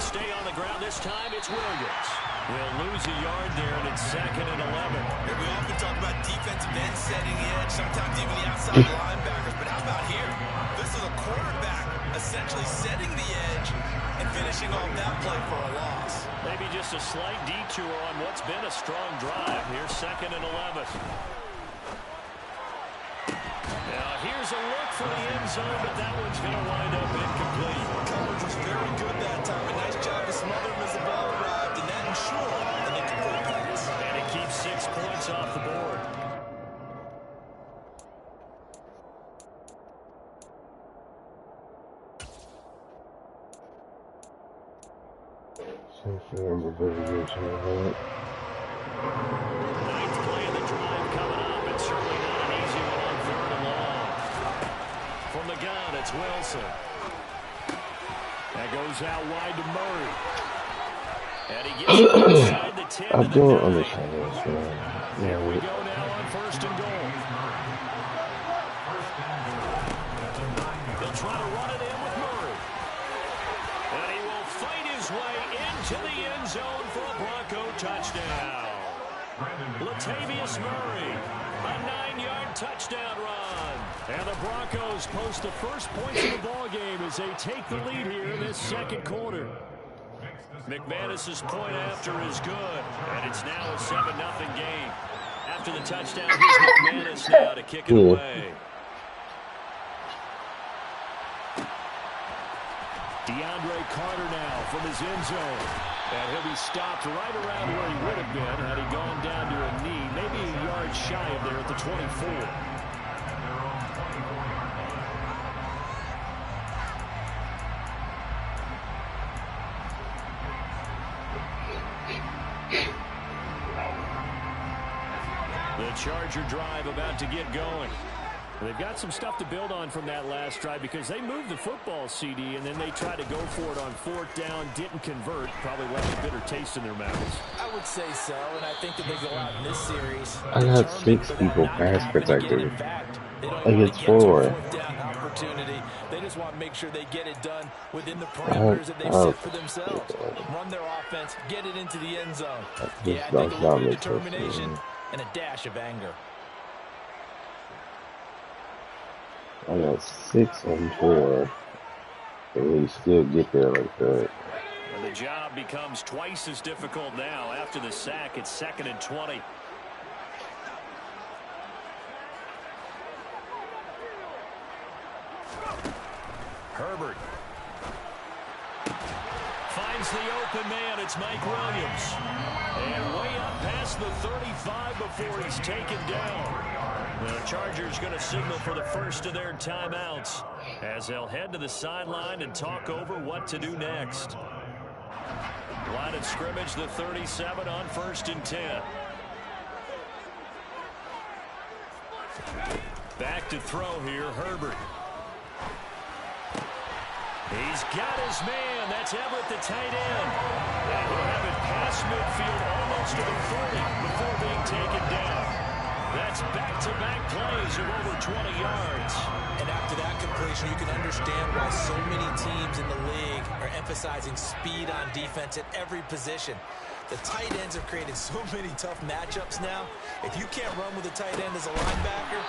stay on the ground. This time it's Williams. We'll lose a yard there, and it's 2nd and 11. We often talk about defensive ends setting the edge, sometimes even the outside linebackers. But how about here? This is a quarterback essentially setting the edge and finishing off that play for a loss. Maybe just a slight detour on what's been a strong drive. Here's 2nd and 11. Now here's a look for the end zone, but that one's going to wind up incomplete. Coverage was very good that time. A nice job to smother him as the ball arrived, and that ensured an incomplete pass. And it keeps 6 points off the board. Ninth play of the drive coming up, and certainly not an easy one on 3rd and long. From the gun, it's Wilson. That goes out wide to Murray. And he gets it inside the 10. I don't understand this, man. Here we go now on 1st and goal. They'll try to run it in with Murray. And he will fight his way into the end zone for a Bronco touchdown. Latavius Murray, a 9-yard touchdown run. And the Broncos post the first points of the ball game as they take the lead here in this 2nd quarter. McManus's point after is good, and it's now a 7-0 game. After the touchdown, here's McManus now to kick it away. DeAndre Carter now from his end zone. And he'll be stopped right around where he would have been had he gone down to a knee, maybe a yard shy of there at the 24. The Charger drive about to get going. They've got some stuff to build on from that last drive because they moved the football, CD, and then they tried to go for it on 4th down, didn't convert, probably left a bitter taste in their mouths. I would say so, and I think that they go out in this series. I got 6 people pass protected against 4. They just want to make sure they get it done within the parameters that they've set for themselves. Run their offense, get it into the end zone. Yeah, I think a little bit of determination and a dash of anger. I got 6 on 4, and we still get there like that. And the job becomes twice as difficult now. After the sack, it's 2nd and 20. Herbert finds the open man. It's Mike Williams. And way up past the 35 before he's taken down. The Chargers going to signal for the first of their timeouts as they'll head to the sideline and talk over what to do next. Line of scrimmage, the 37 on 1st and 10. Back to throw here, Herbert. He's got his man. That's Everett, the tight end. And he'll have it past midfield almost to the 40 before being taken down. That's back-to-back plays of over 20 yards. And after that completion, you can understand why so many teams in the league are emphasizing speed on defense at every position. The tight ends have created so many tough matchups now. If you can't run with a tight end as a linebacker,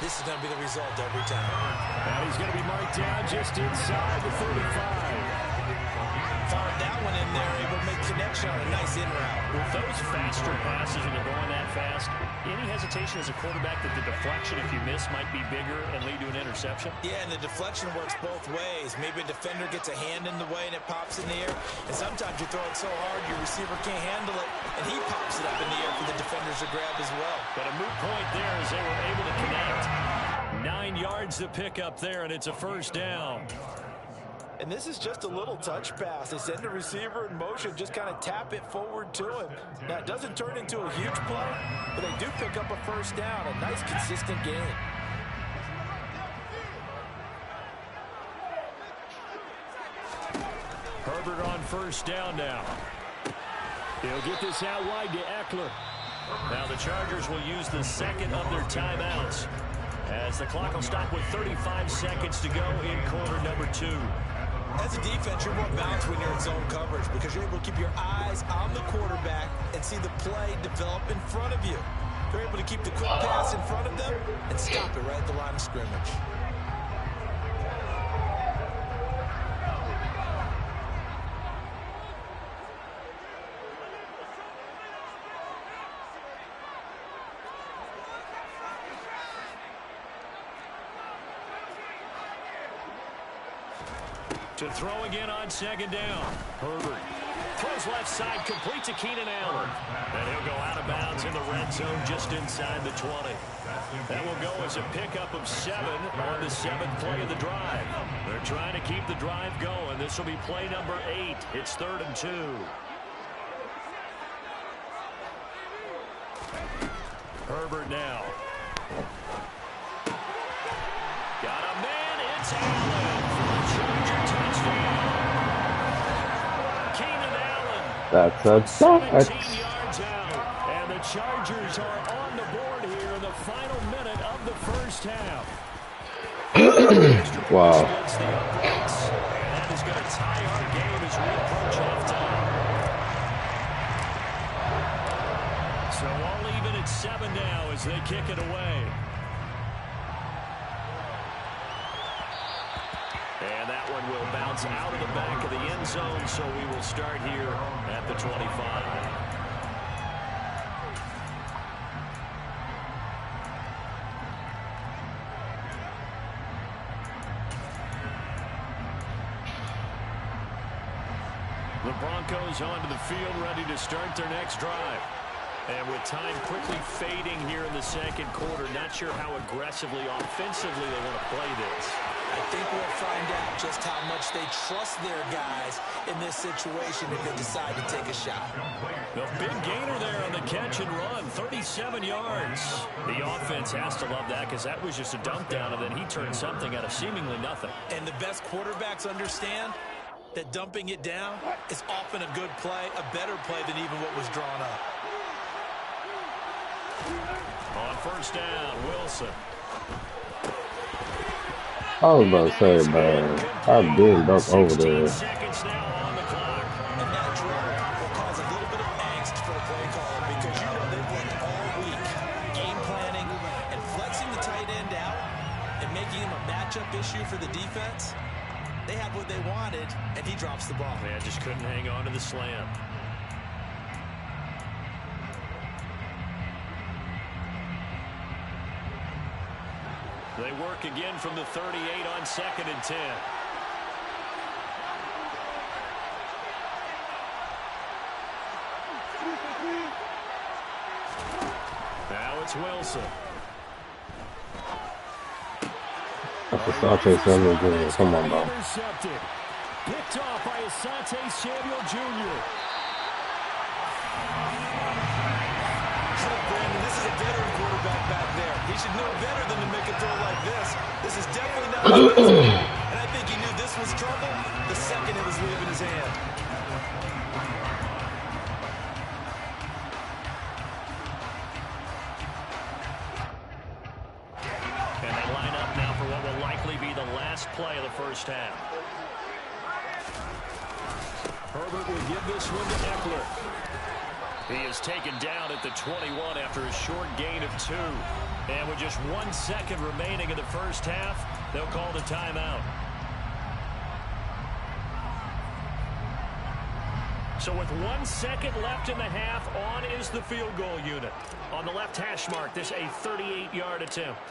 this is going to be the result every time. And he's going to be marked down just inside the 35. Found that one in there, able to make connection on a nice in route. With those faster passes when they're going that fast, any hesitation as a quarterback that the deflection, if you miss, might be bigger and lead to an interception? Yeah, and the deflection works both ways. Maybe a defender gets a hand in the way and it pops in the air. And sometimes you throw it so hard your receiver can't handle it, and he pops it up in the air for the defenders to grab as well. But a moot point there as they were able to connect. 9 yards to pick up there, and it's a first down. And this is just a little touch pass. They send the receiver in motion, just kind of tap it forward to him. Now, it doesn't turn into a huge play, but they do pick up a first down. A nice, consistent game. Herbert on first down now. He'll get this out wide to Eckler. Now the Chargers will use the second of their timeouts as the clock will stop with 35 seconds to go in quarter number 2. As a defense, you're more balanced when you're in zone coverage because you're able to keep your eyes on the quarterback and see the play develop in front of you. You're able to keep the quick pass in front of them and stop it right at the line of scrimmage. To throw again on second down. Herbert throws left side, complete to Keenan Allen. And he'll go out of bounds in the red zone just inside the 20. That will go as a pickup of 7 on the 7th play of the drive. They're trying to keep the drive going. This will be play number 8. It's 3rd and 2. Herbert now. Got a man. It's Allen. That's a touch. 17 yards out, and the Chargers are on the board here in the final minute of the first half. Wow. And that is going to tie our game as we approach halftime. So all even at 7 now as they kick it away. And that one will bounce out of the back of the end zone, so we will start here at the 25. The Broncos onto the field, ready to start their next drive. And with time quickly fading here in the second quarter, not sure how aggressively, offensively they want to play this. I think we'll find out just how much they trust their guys in this situation if they decide to take a shot. The big gainer there on the catch and run, 37 yards. The offense has to love that because that was just a dump down, and then he turned something out of seemingly nothing. And the best quarterbacks understand that dumping it down is often a good play, a better play than even what was drawn up. On first down, Wilson. I was about to say, man, I did dunk over there. Seconds now on the clock. And that drill will cause a little bit of angst for the play caller because you know they've worked all week game planning and flexing the tight end out and making him a matchup issue for the defense. They had what they wanted, and he drops the ball. Man, just couldn't hang on to the slam. They work again from the 38 on 2nd and 10. Now it's Wilson. That's Asante Samuel Jr. Come on, bro. Intercepted. Picked off by Asante Samuel Jr. Brandon, this is a veteran quarterback back there. He should know better than to make a throw like this. This is definitely not his best play. And I think he knew this was trouble the second it was leaving his hand. And they line up now for what will likely be the last play of the first half. Herbert will give this one to Eckler. He is taken down at the 21 after a short gain of 2. And with just 1 second remaining in the first half, they'll call the timeout. So with 1 second left in the half, on is the field goal unit. On the left hash mark, this a 38-yard attempt.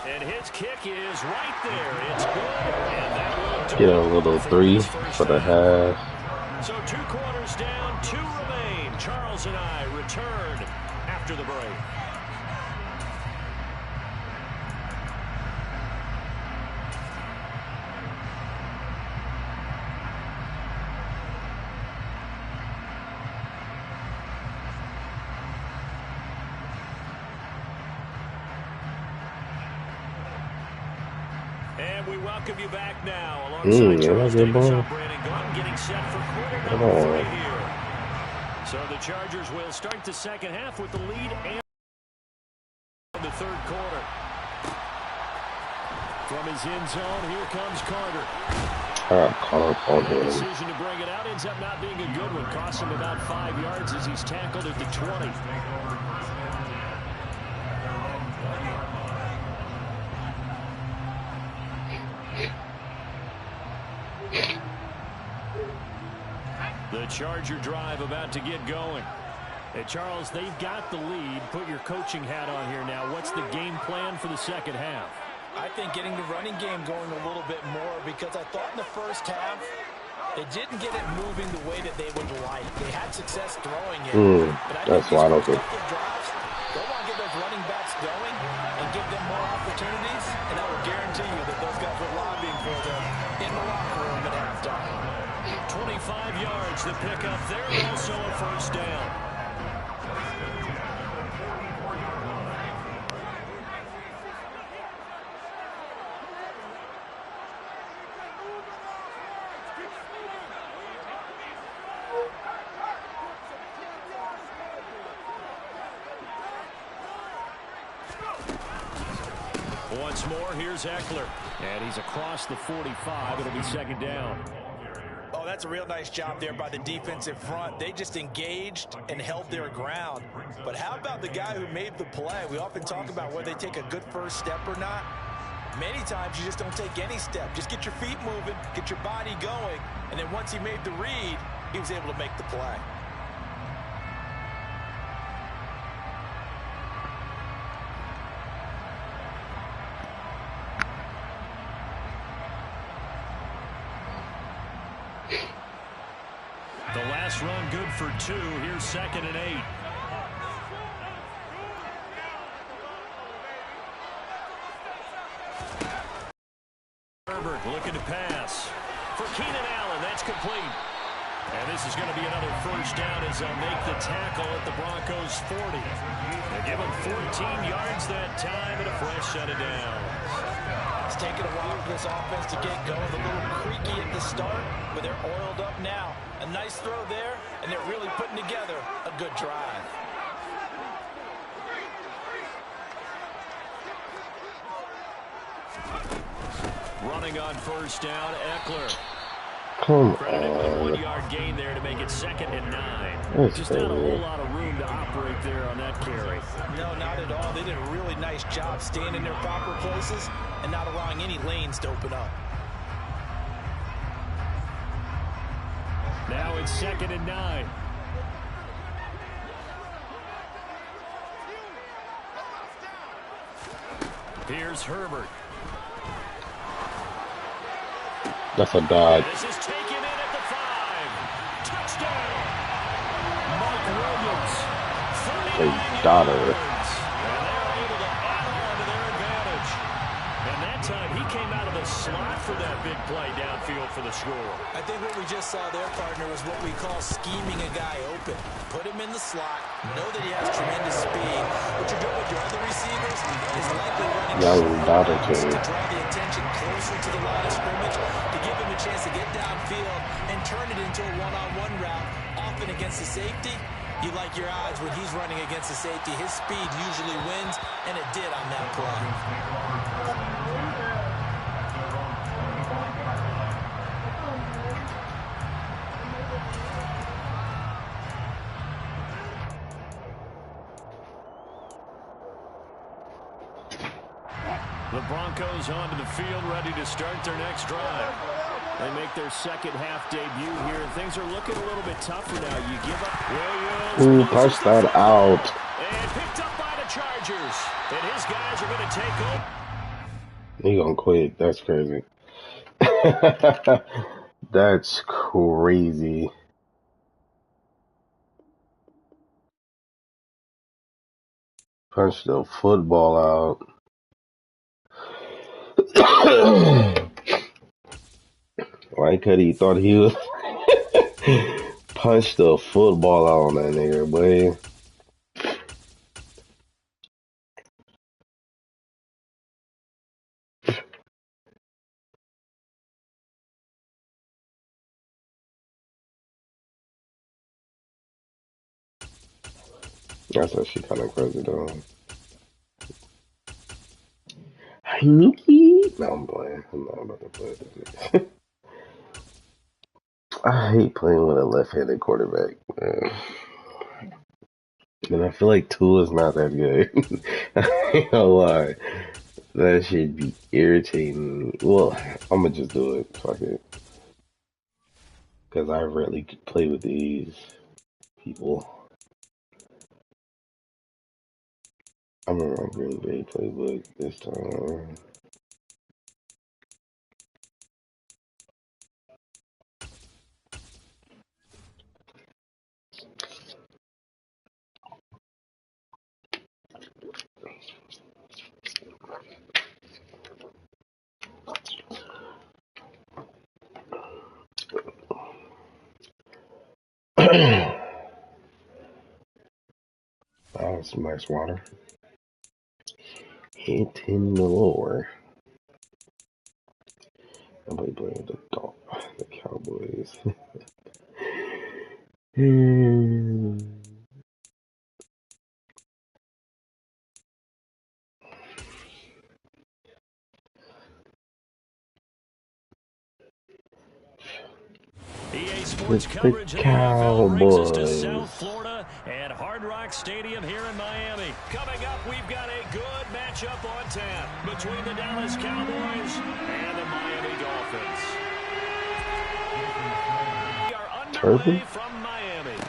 And his kick is right there. It's good. And that will do Get a little 3 for the half. So 2 quarters down, 2 remain. Charles and I return after the break. And we welcome you back now alongside Charles Davis on Brandon Glenn getting set for quarter number 3 here. So the Chargers will start the second half with the lead and the third quarter. From his end zone, here comes Carter. Caught up on him. Decision to bring it out ends up not being a good one. Costs him about 5 yards as he's tackled at the 20. The Charger drive about to get going. Hey, Charles, they've got the lead. Put your coaching hat on here now. What's the game plan for the second half? I think getting the running game going a little bit more, because I thought in the first half they didn't get it moving the way that they would like. They had success throwing it. But I That's think wide open. drives, they want to get those running backs going and give them more opportunities, and I will guarantee you that those guys were lobbying for them in the locker room at halftime. 25 yards, the pickup there, also a first down. Once more, here's Eckler. And he's across the 45. It'll be second down. Oh, that's a real nice job there by the defensive front. They just engaged and held their ground. But how about the guy who made the play? We often talk about whether they take a good first step or not. Many times you just don't take any step. Just get your feet moving, get your body going, and then once he made the read, he was able to make the play. The last run good for 2. Here's 2nd and 8. Herbert looking to pass. For Keenan Allen, that's complete. And this is going to be another first down as they'll make the tackle at the Broncos' 40. They give him 14 yards that time and a fresh set of downs. It's taken a while for this offense to get going. A little creaky at the start, but they're oiled up now. A nice throw there, and they're really putting together a good drive. Running on first down, Eckler. Come Credited with a on. 1-yard gain there to make it 2nd and 9. That's Just not a crazy. whole lot of room to operate there on that carry. No, not at all. They did a really nice job staying in their proper places and not allowing any lanes to open up. Now it's 2nd and 9. Here's Herbert. That's a dodge. This is taken in at the 5. Touchdown. Mark Williams. A daughter. And they're able to add on to their advantage. And that time he came out of the slot for that big play downfield for the score. I think what we just saw there, partner, was what we call scheming a guy open. Put him in the slot, know that he has tremendous speed. What you're doing with your other receivers is likely running Young daughter to too. draw the attention closer to the line of scrimmage, to give him a chance to get downfield and turn it into a one-on-one route, often against the safety. You like your odds when he's running against the safety. His speed usually wins, and it did on that play. The Broncos onto the field, ready to start their next drive. They make their second half debut here, and things are looking a little bit tougher now. You give up Williams. Ooh, punch that out. And picked up by the Chargers. And his guys are going to take over. He gonna quit. That's crazy. That's crazy. Punch the football out. Like he thought he was punch the football out on that nigga, boy. That's actually kind of crazy though. Hi, Nikki. No, I'm playing. I'm not about to play this. I hate playing with a left-handed quarterback, man. And I feel like Tua is not that good. I ain't gonna lie. That should be irritating me. Well, I'm gonna just do it. Fuck it. Because I rarely play with these people. I remember my Green Bay playbook this time. Oh, some nice water. Hitting the lower. Nobody playing with the Cowboys. EA Sports With coverage the of the NFL brings us to Cowboys. South Florida and Hard Rock Stadium here in Miami. Coming up, we've got a good matchup on tap between the Dallas Cowboys and the Miami Dolphins. We are underway from Miami.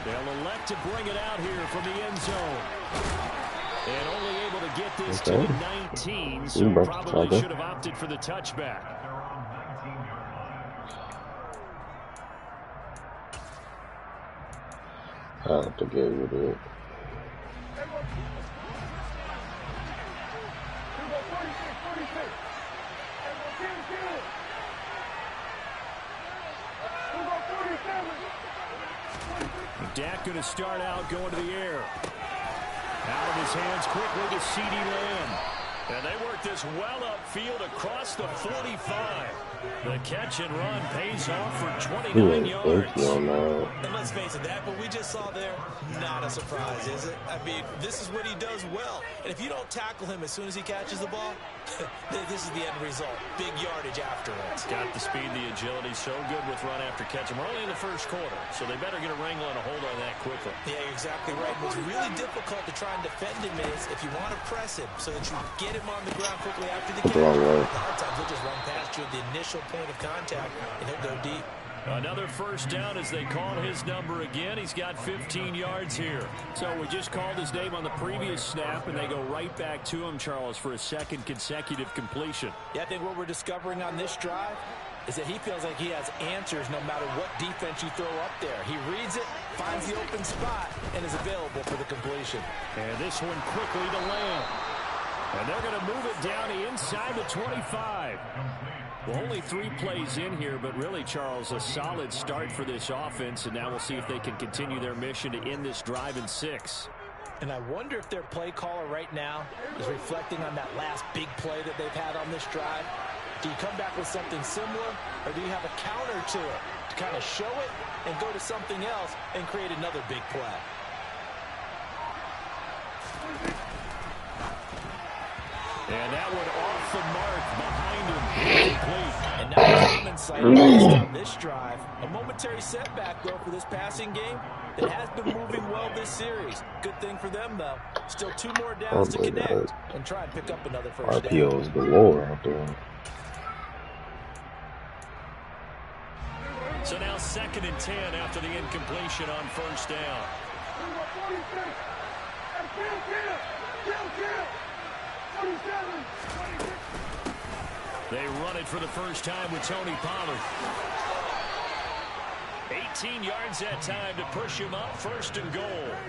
They'll elect to bring it out here from the end zone. And only able to get this to the 19, so probably should have opted for the touchback. I'll have to get with it. Dak going to start out going to the air. Out of his hands quickly to CeeDee Lamb. And they work this well upfield across the 45. The catch and run pays off for 29 yards. And let's face it, that what we just saw there, not a surprise, is it? I mean, this is what he does well. And if you don't tackle him as soon as he catches the ball, this is the end result. Big yardage afterwards. Got the speed, the agility, so good with run after catch. And we're only in the first quarter, so they better get a wrangle and a hold on that quickly. Yeah, exactly right. What's really difficult to try and defend him is if you want to press him so that you get him on the ground quickly after the catch. A lot of times he'll just run past you at the initial point of contact, and he'll go deep. Another first down as they call his number again. He's got 15 yards here. So we just called his name on the previous snap, and they go right back to him, Charles, for a second consecutive completion. Yeah, I think what we're discovering on this drive is that he feels like he has answers no matter what defense you throw up there. He reads it, finds the open spot, and is available for the completion. And this one quickly to Lamb. And they're going to move it down inside the 25. Well, only 3 plays in here, but really, Charles, a solid start for this offense, and now we'll see if they can continue their mission to end this drive in 6. And I wonder if their play caller right now is reflecting on that last big play that they've had on this drive. Do you come back with something similar, or do you have a counter to it to kind of show it and go to something else and create another big play? And that one off the mark behind him. And now he's in sight on this drive. A momentary setback, though, for this passing game that has been moving well this series. Good thing for them, though. Still 2 more downs to connect and try and pick up another first down. RPOs galore out there. So now 2nd and 10 after the incompletion on first down. They run it for the first time with Tony Pollard. 18 yards that time to push him up, 1st and goal.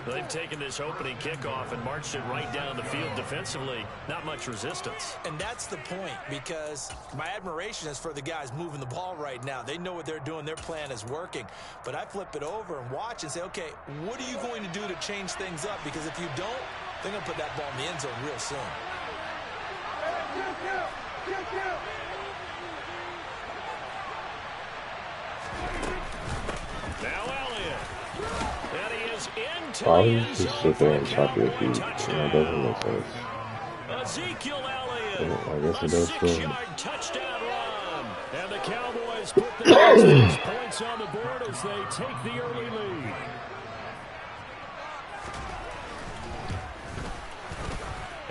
They've taken this opening kickoff and marched it right down the field defensively. Not much resistance. And that's the point, because my admiration is for the guys moving the ball right now. They know what they're doing. Their plan is working. But I flip it over and watch and say, okay, what are you going to do to change things up? Because if you don't, they're going to put that ball in the end zone real soon. Now Elliott. And he is into Why the would you end just zone sit for there a and chop your Cowboy feet? touchdown. That doesn't make sense. Ezekiel Elliott in. I guess A it does too. 6-yard touchdown run. And the Cowboys put the first points on the board as they take the early lead.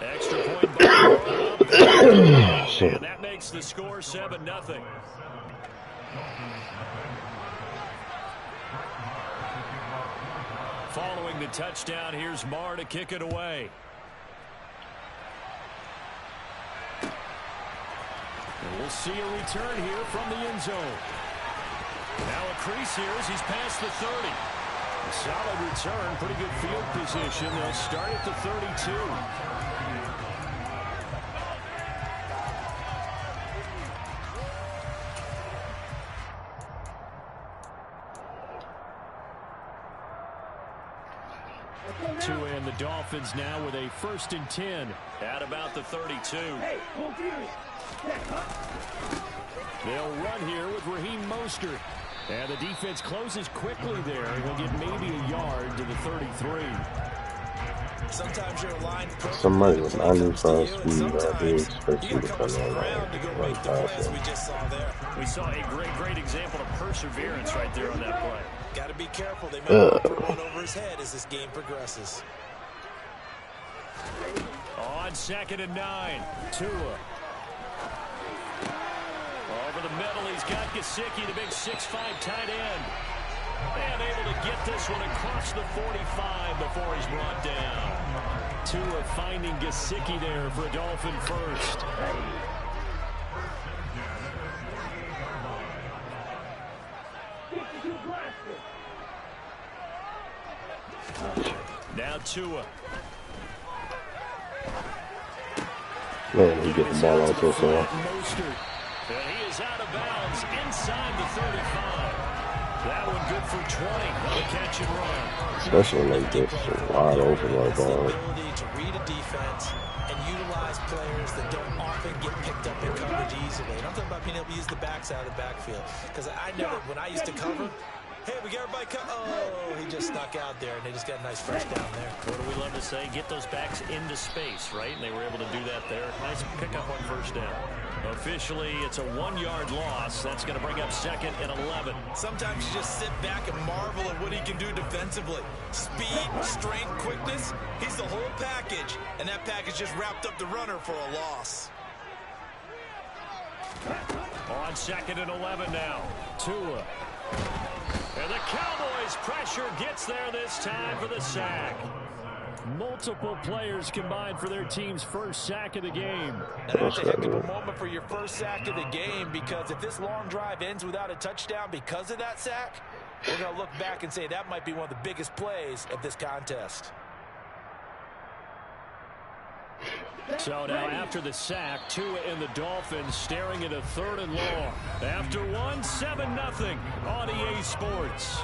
Extra point by Shit. and that makes the score 7-0. Following the touchdown, here's Marr to kick it away. And we'll see a return here from the end zone. Now a crease here as he's past the 30. A solid return, pretty good field position. They'll start at the 32. Tua and the Dolphins now with a 1st and 10 at about the 32. They'll run here with Raheem Mostert. And the defense closes quickly there. He'll get maybe a yard to the 33. Sometimes you're aligned perfectly. Somebody with 95 speed, I do expect you to come right past we just saw there. We saw a great example of perseverance right there on that play. Got to be careful. They might put one over his head as this game progresses. On 2nd and 9, Tua. Over the middle, he's got Gesicki, the big 6'5" tight end. And able to get this one across the 45 before he's brought down. Tua finding Gesicki there for a Dolphin first. Now Tua. Man, he gets the ball out so far. And he is out of bounds inside the 35. That one good for 20 on the catch and run. Especially like this, wide open like The that. ability to read a defense and utilize players that don't often get picked up in coverage easily. And I'm talking about being able to use the backside of the backfield. Because I know that when I used to cover, hey, we got everybody oh, he just snuck out there, and they just got a nice first down there. What do we love to say? Get those backs into space, right? And they were able to do that there. Nice pickup on first down. Officially, it's a 1-yard loss. That's going to bring up 2nd and 11. Sometimes you just sit back and marvel at what he can do defensively. Speed, strength, quickness, he's the whole package. And that package just wrapped up the runner for a loss. On 2nd and 11 now, Tua. And the Cowboys pressure gets there this time for the sack. Multiple players combined for their team's first sack of the game. And that's a heck of a moment for your first sack of the game, because if this long drive ends without a touchdown because of that sack, we're going to look back and say that might be one of the biggest plays of this contest. So now after the sack, Tua and the Dolphins staring at a 3rd and long. After one, 7-0 on EA Sports.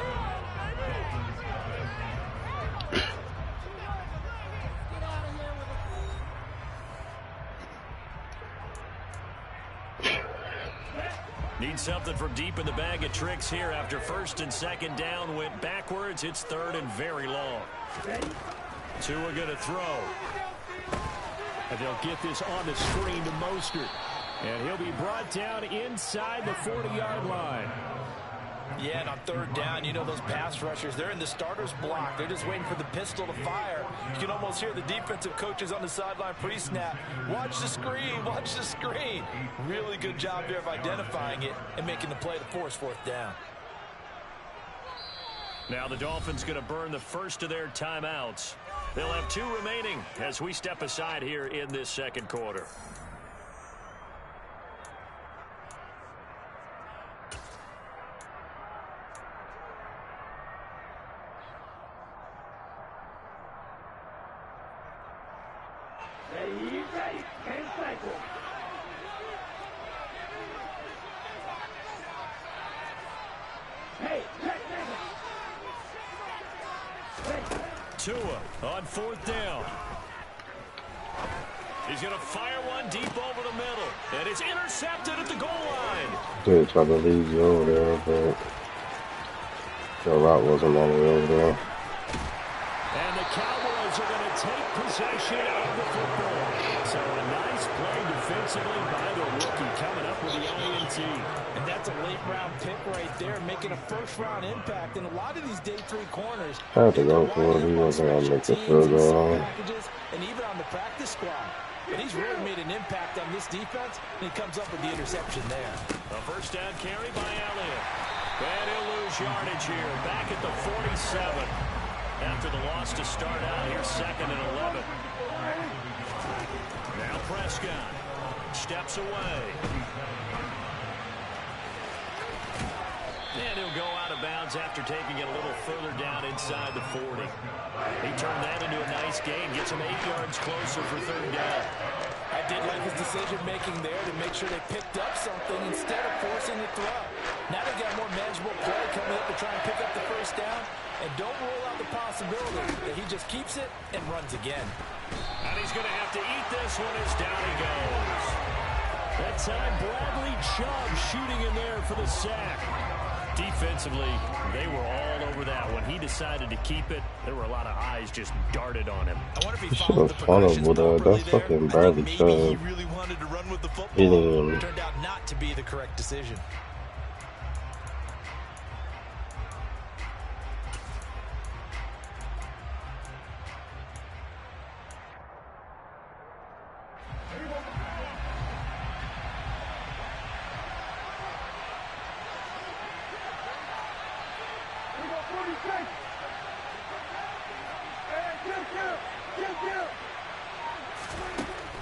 Need something from deep in the bag of tricks here. After 1st and 2nd down went backwards, it's 3rd and very long. Tua going to throw. And they'll get this on the screen to Mostert. And he'll be brought down inside the 40-yard line. Yeah, and on 3rd down, you know those pass rushers, they're in the starter's block. They're just waiting for the pistol to fire. You can almost hear the defensive coaches on the sideline pre-snap. Watch the screen, watch the screen. Really good job there of identifying it and making the play to force 4th down. Now the Dolphins going to burn the first of their timeouts. They'll have 2 remaining as we step aside here in this 2nd quarter. Tua on 4th down. He's going to fire one deep over the middle. And it's intercepted at the goal line. Dude, tried to leave you over there, but the route wasn't all the way over there. And the Cowboys are going to take possession of the football. So a nice play defensively. defensively by the rookie, coming up with the INT. And that's a late-round pick right there, making a first-round impact. And a lot of these day 3 corners, I have to go for it. He wasn't going to make the field goal. and even on the practice squad. But he's really made an impact on this defense, and he comes up with the interception there. A first down carry by Elliott. And he'll lose yardage here, back at the 47. After the loss to start out here, 2nd and 11. Now Prescott steps away. And he'll go out of bounds after taking it a little further down inside the 40. He turned that into a nice gain, gets him 8 yards closer for 3rd down. I did like his decision-making there to make sure they picked up something instead of forcing the throw. Now they got more manageable play coming up to try and pick up the first down. And don't rule out the possibility that he just keeps it and runs again. And he's going to have to eat this one as down he goes. That time, Bradley Chubb shooting in there for the sack. Defensively, they were all over that. When he decided to keep it, there were a lot of eyes just darted on him. I wonder if he should have followed with that's fucking Bradley Chubb. He really wanted to run with the football. It turned out not to be the correct decision.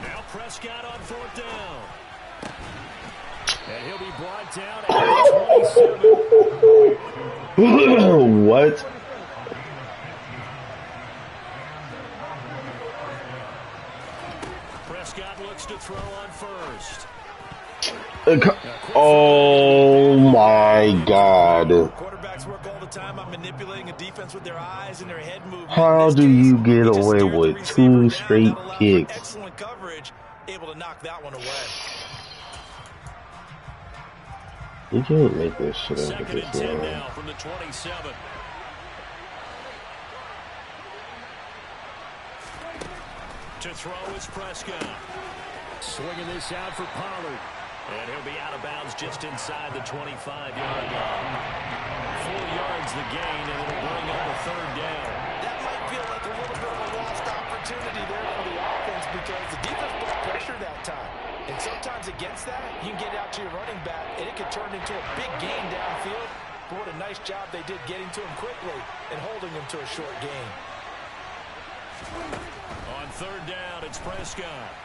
Now Prescott on 4th down. And he'll be brought down at the 27. What? Prescott looks to throw on 1st. Oh my God. Quarterbacks work all the time on manipulating a defense with their eyes and their head movement. How do you get away with 2 straight kicks? Excellent coverage, able to knock that one away. You can't make this shit up with 2nd and this 10 man. now from the 27. To throw is Prescott. Swinging this out for Pollard. And he'll be out of bounds just inside the 25-yard line. 4 yards the gain, and it'll bring up a 3rd down. That might feel like a little bit of a lost opportunity there for the offense because the defense put pressure that time. And sometimes against that, you can get out to your running back, and it could turn into a big gain downfield. But what a nice job they did getting to him quickly and holding him to a short gain. On 3rd down, it's Prescott.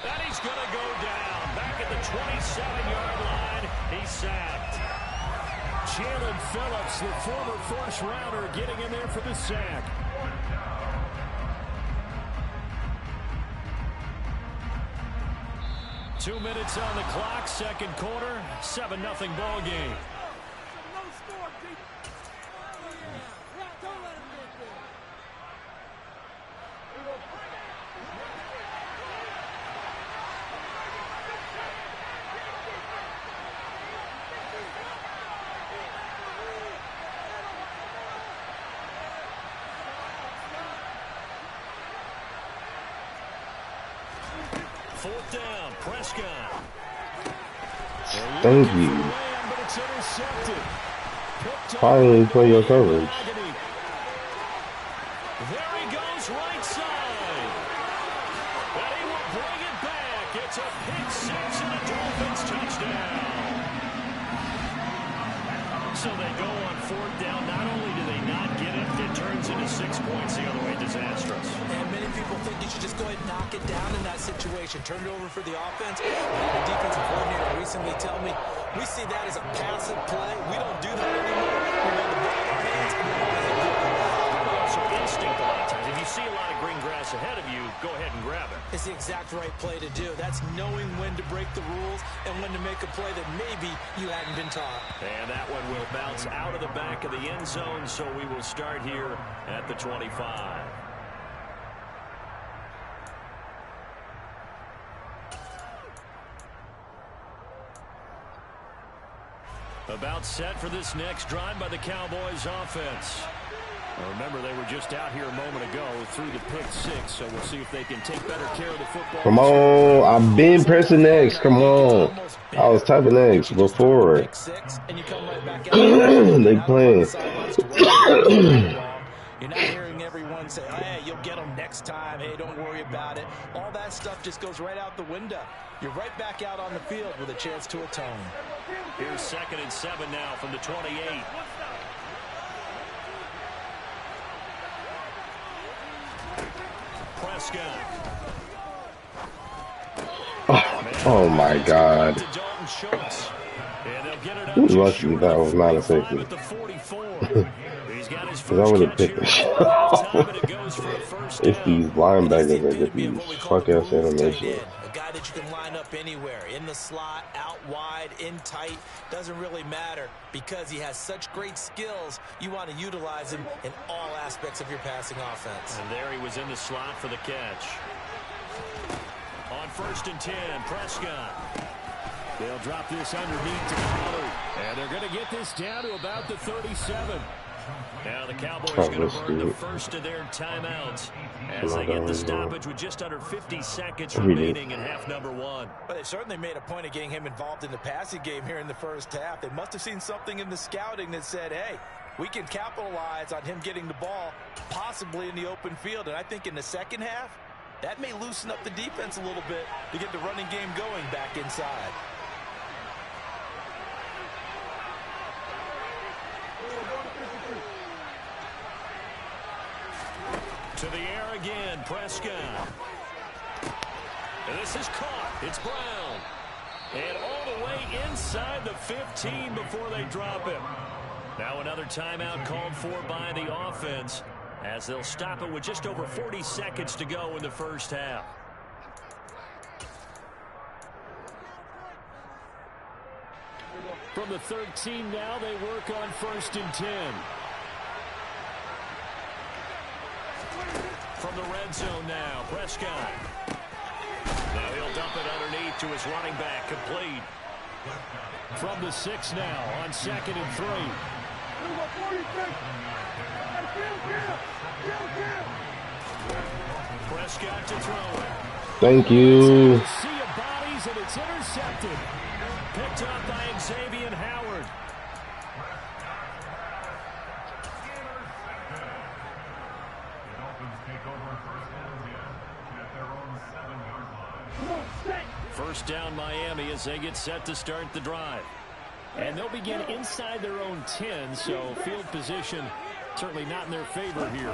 And he's going to go down. Back at the 27-yard line, he's sacked. Jalen Phillips, the former first-rounder, getting in there for the sack. Two minutes on the clock, 2nd quarter, 7-0 ball game. Fourth down, Prescott. Thank you. Finally play your coverage. There he goes, right side. And he will bring it back. It's a pick 6 and a Dolphins touchdown. So they go on 4th down. Not only do they not get it, it turns into 6 points the other way. Disastrous. And many people think you should just go ahead and knock it down in that situation. Turn it over for the offense. The defensive coordinator recently told me we see that as a passive play. We don't do that anymore. We want the ball in our hands and we want to hit it. Also instinct a lot of times. If you see a lot of green grass ahead of you, go ahead and grab it. It's the exact right play to do. That's knowing when to break the rules and when to make a play that maybe you hadn't been taught. And that one will bounce out of the back of the end zone, so we will start here at the 25. About set for this next drive by the Cowboys offense. Well, remember, they were just out here a moment ago through the pick 6, so we'll see if they can take better care of the football. Come on, I've been pressing X. Come on, I was typing X before. They playing. You're not hearing everyone say, hey, you'll get them next time. Hey, don't worry about it. All that stuff just goes right out the window. You're right back out on the field with a chance to atone. Here's 2nd and 7 now from the 28. Prescott. Oh my God. Lucky that was not a safety. Because I would have picked the shot. It's these linebackers that get these fuck-ass animations. A guy that you can line up anywhere, in the slot, out wide, in tight, doesn't really matter because he has such great skills. You want to utilize him in all aspects of your passing offense. And there he was in the slot for the catch. On 1st and 10, Prescott. They'll drop this underneath to Pollard. And they're going to get this down to about the 37. Now the Cowboys are going to burn the first of their timeouts as they get the stoppage with just under 50 seconds remaining in half number 1. But they certainly made a point of getting him involved in the passing game here in the first half. They must have seen something in the scouting that said, hey, we can capitalize on him getting the ball possibly in the open field. And I think in the second half, that may loosen up the defense a little bit to get the running game going back inside. To the air again, Prescott. And this is caught. It's Brown. And all the way inside the 15 before they drop him. Now another timeout called for by the offense as they'll stop it with just over 40 seconds to go in the first half. From the 13 now, they work on 1st and 10. From the red zone now, Prescott. Now he'll dump it underneath to his running back, complete. From the 6 now on 2nd and 3. Prescott to throw it. Thank you. Sea of bodies, and it's intercepted. Picked up by Xavier Howard. First down Miami as they get set to start the drive. And they'll begin inside their own 10, so field position certainly not in their favor here.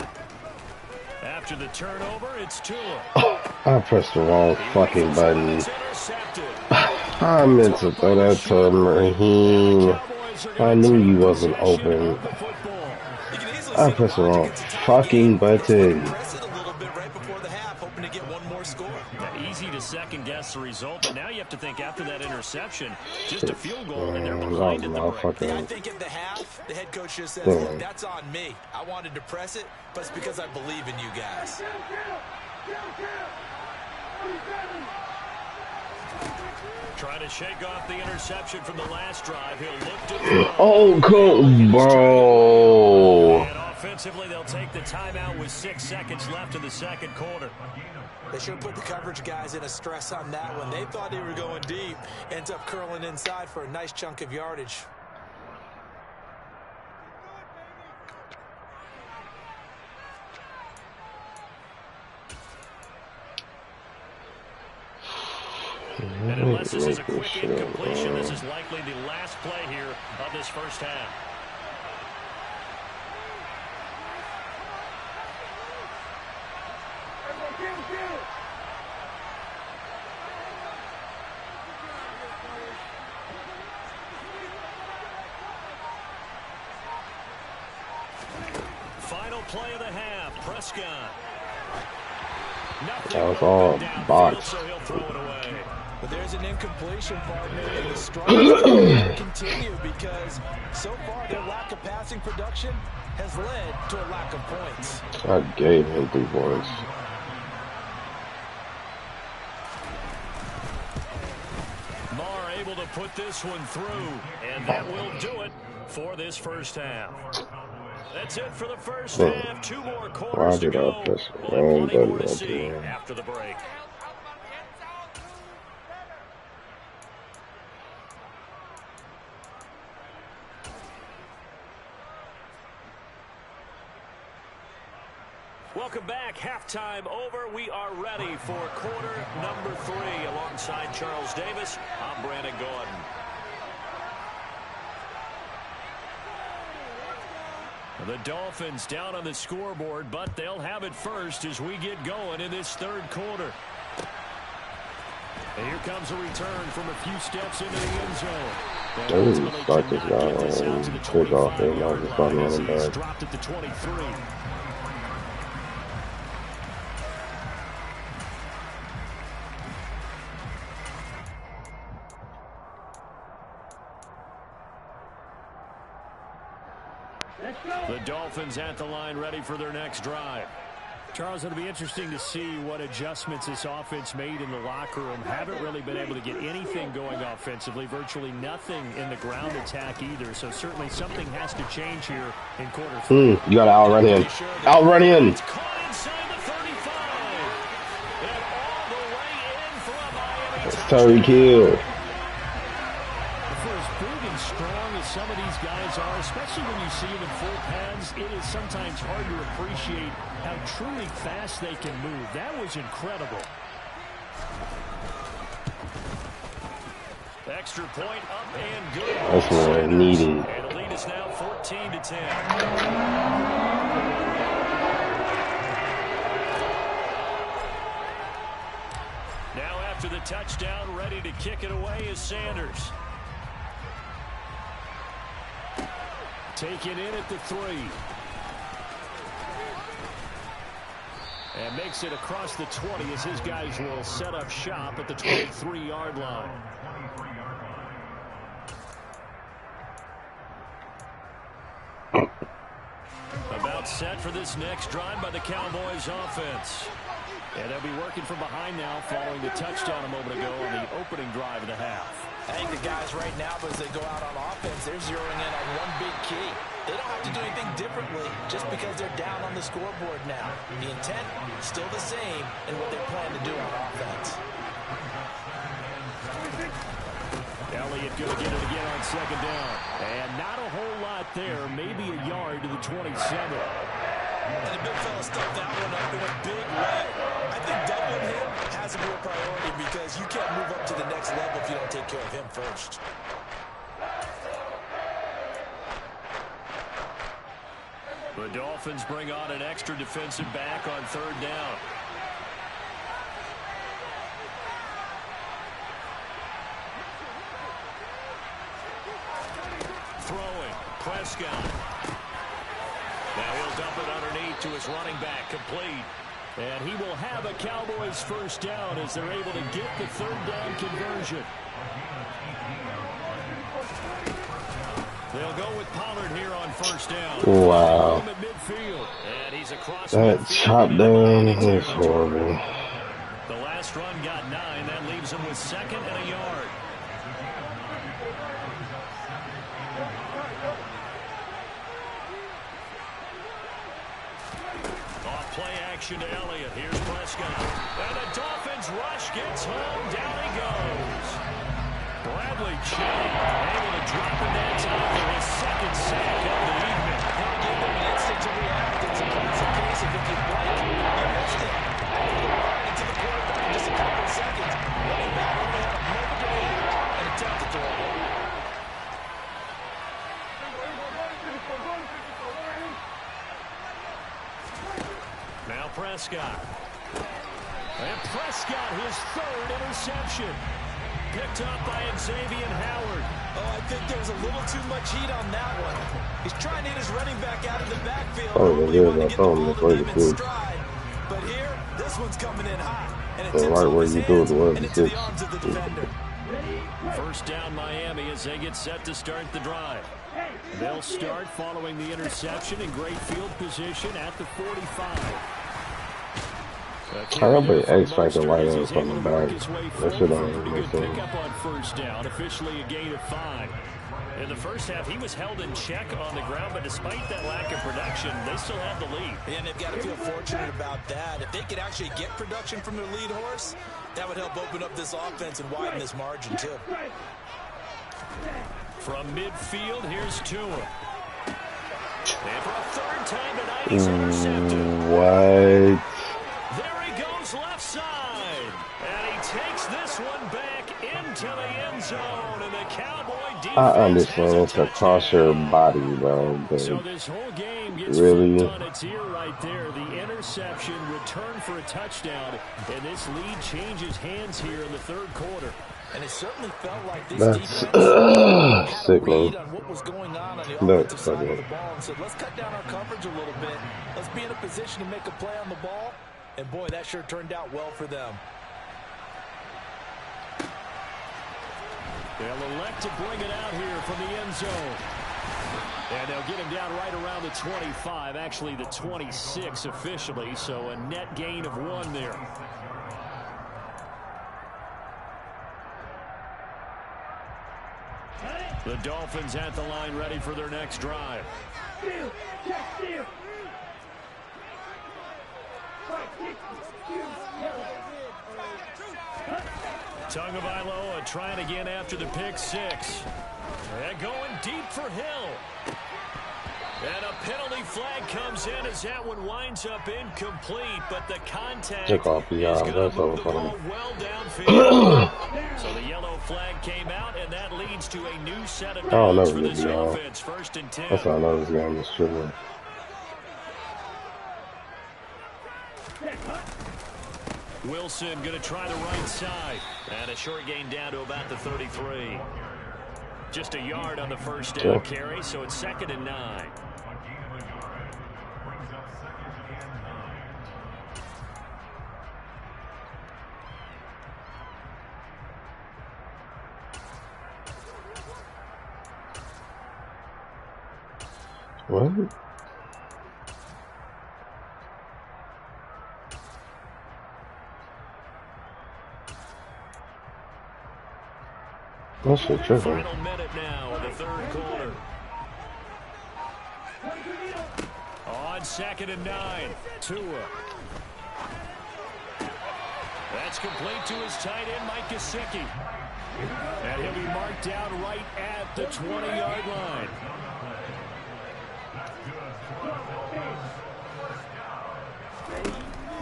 After the turnover, it's Tua. I pressed the wrong fucking button. I meant to throw that to Raheem. I knew you wasn't open. I pressed the wrong fucking button. Easy to second guess the result, but now you have to think after that interception, just a field goal and they're behind at the break. I think at the half, the head coach just says, look, that's on me. I wanted to press it, but it's because I believe in you guys. Trying to shake off the interception from the last drive. He'll look to throw. Oh, cool, bro. And offensively, they'll take the timeout with 6 seconds left in the second quarter. They should have put the coverage guys in a stress on that one. They thought they were going deep. Ends up curling inside for a nice chunk of yardage. And unless this is a quick incompletion, this is likely the last play here of this first half. Final play of the half, Prescott. That was all box. So he'll throw it away. But there's an incompletion, partner, and the struggles will continue because so far their lack of passing production has led to a lack of points. I gave him 3 points. Marr able to put this one through, and that will do it for this first half. That's it for the first half. 2 more quarters to go. We'll have plenty more to see after the break. Welcome back. Halftime over. We are ready for quarter number 3. Alongside Charles Davis, I'm Brandon Gordon. The Dolphins down on the scoreboard, but they'll have it first as we get going in this third quarter. And here comes a return from a few steps into the end zone. Ooh, start this guy on switch off there. Now just starting running back. Dropped at the 23. The Dolphins at the line ready for their next drive. Charles, it'll be interesting to see what adjustments this offense made in the locker room. Haven't really been able to get anything going offensively. Virtually nothing in the ground attack either. So certainly something has to change here in quarter 3. You got to outrun him. Outrun him. It's caught inside the 35. And all the way in for a Miami That's touchdown. Terry Kill. For as big and strong as some of these guys are, especially when you see them in full pads, it is sometimes hard to appreciate how truly fast they can move. That was incredible. Extra point up and good. That's what I needed. And the lead is now 14-10. Now after the touchdown, ready to kick it away is Sanders. Taken in at the 3. And makes it across the 20 as his guys will set up shop at the 23-yard line. About set for this next drive by the Cowboys offense. And they'll be working from behind now following the touchdown a moment ago on the opening drive of the half. I think the guys right now, as they go out on offense, they're zeroing in on one big key. They don't have to do anything differently just because they're down on the scoreboard now. The intent is still the same in what they're planning to do on offense. Elliott going to get it again on second down. And not a whole lot there, maybe a yard to the 27. And the big fella stuffed that one up in a big way. I think doubling him has to be a priority because you can't move up to the next level if you don't take care of him first. The Dolphins bring on an extra defensive back on third down. Throwing, Prescott. Now he'll dump it underneath to his running back, complete. And he will have a Cowboys first down as they're able to get the third down conversion. They'll go with Pollard here on first down. Wow. And he's across that chop down is horrible. The last run got 9. That leaves him with second and a yard. Off play action to Elliott. Here's Prescott. And the Dolphins rush gets home. Down he goes. Bradley Chubb able to drop in that time for his second sack of the evening. He'll give them an instant to react. It's a classic case of if you blink, you missed it. Into the quarterback in just a couple of seconds. Running back only had a moment to react and attempt to throw it. Now Prescott. And Prescott, his third interception. Picked up by Xavier Howard. Oh, I think there's a little too much heat on that one. He's trying to hit his running back out of the backfield. Oh, yeah, that's all. But here, this one's coming in hot. And it right where you do it, and into the arms of the defender. First down Miami as they get set to start the drive. They'll start following the interception in great field position at the 45. I remember X Factor white ass on the back. That shit don't even make sense. Pick up on first down, officially a gain of 5. In the first half, he was held in check on the ground, but despite that lack of production, they still have the lead. And they've got to feel fortunate about that. If they could actually get production from their lead horse, that would help open up this offense and widen this margin, too. From midfield, here's Tua. And for a third time tonight, he's intercepted. What? There he goes left side. And he takes this one back into the end zone. And the Cowboy defense I understand it's across your body, bro. But So this whole game gets really, flipped on its ear right there. The interception, return for a touchdown, and this lead changes hands here in the third quarter. And it certainly felt like this that's defense sick, read man. on what was going on the That's offensive side of sick. the ball and said, let's cut down our coverage a little bit. Let's be in a position to make a play on the ball. And, boy, that sure turned out well for them. They'll elect to bring it out here from the end zone. And they'll get him down right around the 25, actually the 26 officially, so a net gain of 1 there. The Dolphins at the line ready for their next drive. Tagovailoa trying again after the pick 6. And going deep for Hill. And a penalty flag comes in as that one winds up incomplete, but the contact Took off the is going that's to move over the for ball him. well downfield. So the yellow flag came out, and that leads to a new set of I'll downs never for get this the out. offense. 1st and 10. That's how I know this game is true. Wilson going to try the right side. And a short gain down to about the 33. Just a yard on the first down carry, so it's 2nd and 9. What? That shit tripping. Final minute now of the third quarter. On 2nd and 9, Tua. That's complete to his tight end, Mike Gesicki. And he'll be marked down right at the 20-yard line.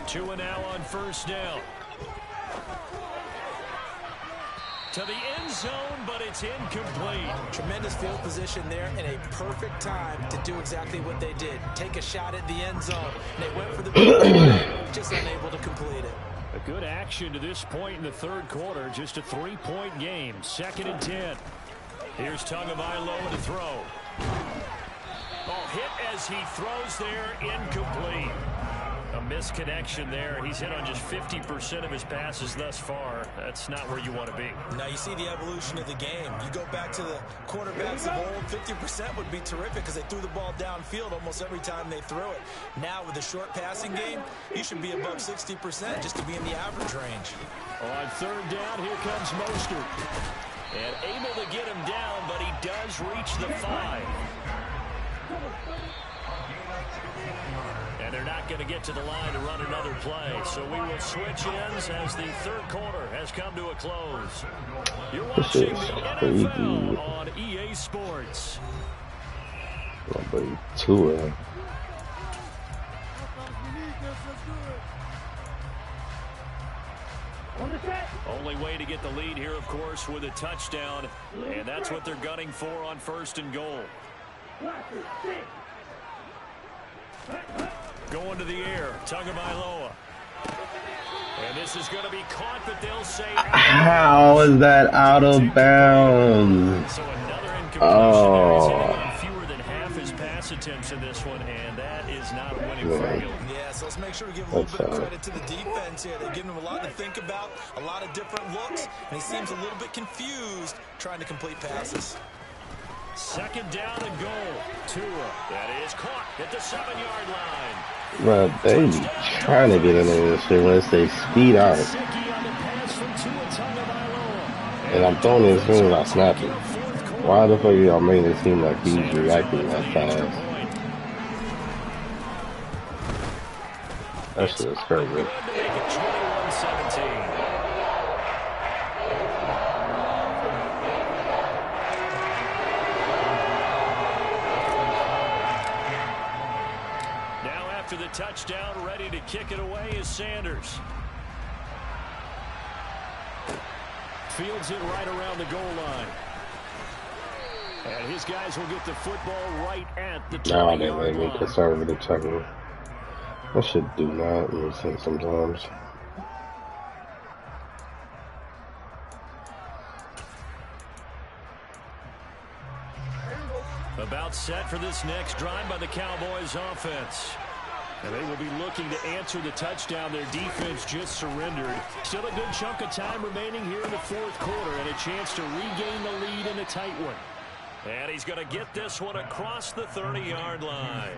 Tua now on first down. To the end zone, but it's incomplete. Tremendous field position there and a perfect time to do exactly what they did. Take a shot at the end zone. And they went for the big just unable to complete it. A good action to this point in the third quarter. Just a 3-point game. 2nd and 10. Here's Tagovailoa to throw. Oh, hit as he throws there, incomplete. A misconnection there. He's hit on just 50% of his passes thus far. That's not where you want to be. Now you see the evolution of the game. You go back to the quarterbacks of old, 50% would be terrific because they threw the ball downfield almost every time they threw it. Now with the short passing game, you should be above 60% just to be in the average range. On 3rd down, here comes Mostert. And able to get him down, but he does reach the 5. And they're not going to get to the line to run another play. So we will switch ends as the third quarter has come to a close. You're watching the NFL on EA Sports. Oh, buddy, Tua. Only way to get the lead here, of course, with a touchdown. And that's what they're gunning for on 1st and goal. Going to the air, Tagovailoa. And this is going to be caught, but they'll say... How is that out of bounds? So another incompletion there. He's hitting on fewer than half his pass attempts in this one, and that is not a winning formula. Yeah, so let's make sure to give a little bit of credit to the defense here. They're giving him a lot to think about, a lot of different looks, and he seems a little bit confused trying to complete passes. Second down and goal. Tua. That is caught at the 7-yard line. Bro, they trying to get in there this shit once they speed out. And I'm throwing it as soon as I snap it. Why the fuck y'all making it seem like he's reacting that fast? That shit is crazy. To the touchdown, ready to kick it away is Sanders. Fields it right around the goal line. And his guys will get the football right at the 20-yard line. Nah, they made me conservative tackle. That shit do not make sense sometimes. About set for this next drive by the Cowboys offense. And they will be looking to answer the touchdown their defense just surrendered. Still a good chunk of time remaining here in the fourth quarter and a chance to regain the lead in a tight one. And he's going to get this one across the 30-yard line.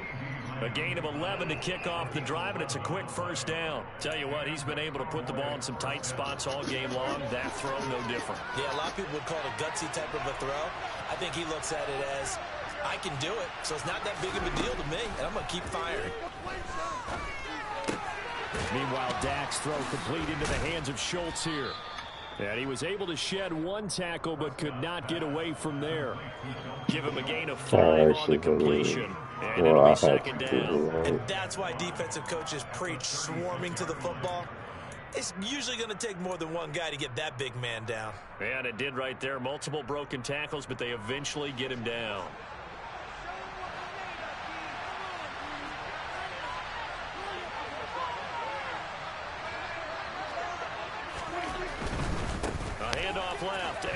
A gain of 11 to kick off the drive, and it's a quick first down. Tell you what, he's been able to put the ball in some tight spots all game long. That throw, no different. Yeah, a lot of people would call it a gutsy type of a throw. I think he looks at it as, I can do it, so it's not that big of a deal to me, and I'm going to keep firing. Meanwhile, Dak's throw complete into the hands of Schultz here. And he was able to shed one tackle, but could not get away from there. Give him a gain of 5 on the completion. And it'll be second down. And that's why defensive coaches preach swarming to the football. It's usually going to take more than one guy to get that big man down. And it did right there. Multiple broken tackles, but they eventually get him down. A handoff left to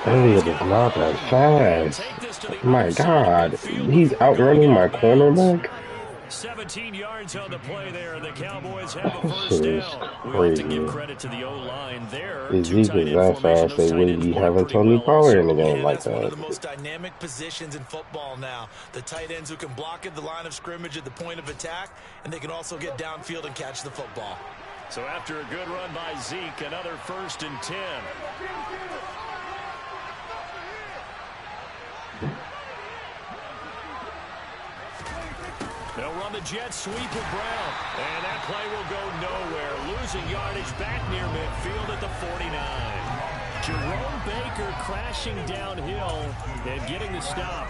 Elliott is not that fast. My God, he's outrunning my cornerback. 17 yards on the play there. The Cowboys have a first down. We have to give credit to the O-line there. If he was that fast, they wouldn't be having Tony Pollard in the game like that. One of the most dynamic positions in football now. The tight ends who can block at the line of scrimmage at the point of attack, and they can also get downfield and catch the football. So after a good run by Zeke, another 1st and 10. They'll run the jet sweep of Brown. And that play will go nowhere. Losing yardage back near midfield at the 49. Jerome Baker crashing downhill and getting the stop.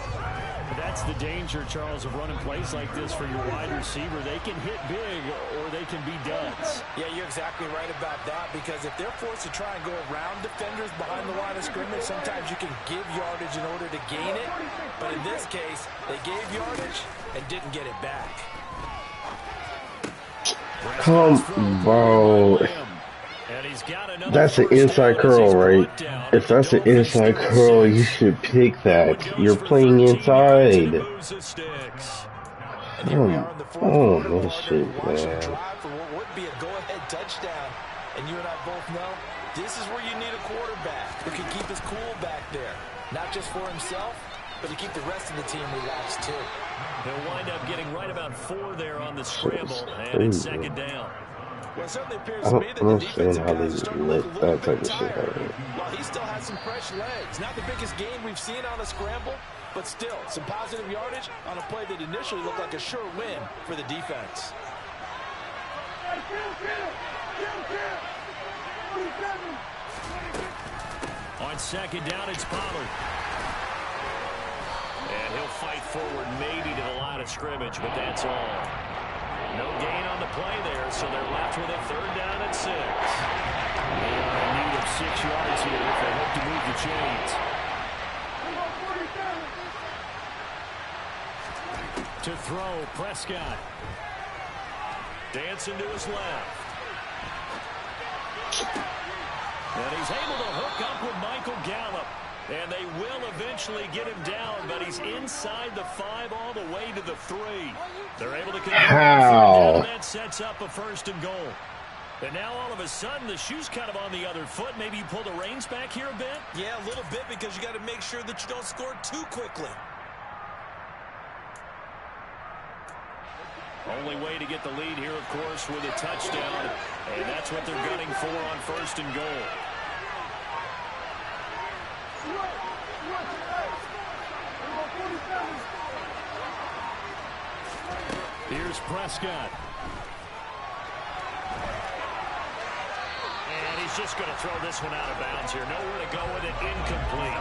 That's the danger, Charles, of running plays like this for your wide receiver. They can hit big or they can be duds. Yeah, you're exactly right about that, because if they're forced to try and go around defenders behind the line of scrimmage, sometimes you can give yardage in order to gain it. But in this case, they gave yardage and didn't get it back. Come, bro. That's an inside curl, right? If that's an inside curl, you should pick that. You're playing inside. Oh, no shit, man. For what would be a go-ahead touchdown, and you and I both know this is where you need a quarterback who can keep his cool back there, not just for himself, but to keep the rest of the team relaxed too. He'll wind up getting right about 4 there on the scramble, and it's second down. Well, it certainly appears to me that the defensive guys are starting to look a little bit tired. While he still has some fresh legs. Not the biggest gain we've seen on a scramble, but still some positive yardage on a play that initially looked like a sure win for the defense. On second down, it's Pollard. And he'll fight forward maybe to the line of scrimmage, but that's all. No gain on the play there, so they're left with a 3rd down and 6. They are in need of 6 yards here if they hope to move the chains. To throw, Prescott. Dancing to his left. And he's able to hook up with Michael Gallup. And they will eventually get him down, but he's inside the 5 all the way to the 3. They're able to convert. How? That sets up a 1st and goal. And now all of a sudden the shoe's kind of on the other foot. Maybe you pull the reins back here a bit? Yeah, a little bit, because you got to make sure that you don't score too quickly. Only way to get the lead here, of course, with a touchdown. And that's what they're gunning for on 1st and goal. Here's Prescott. And he's just going to throw this one out of bounds here. Nowhere to go with it. Incomplete.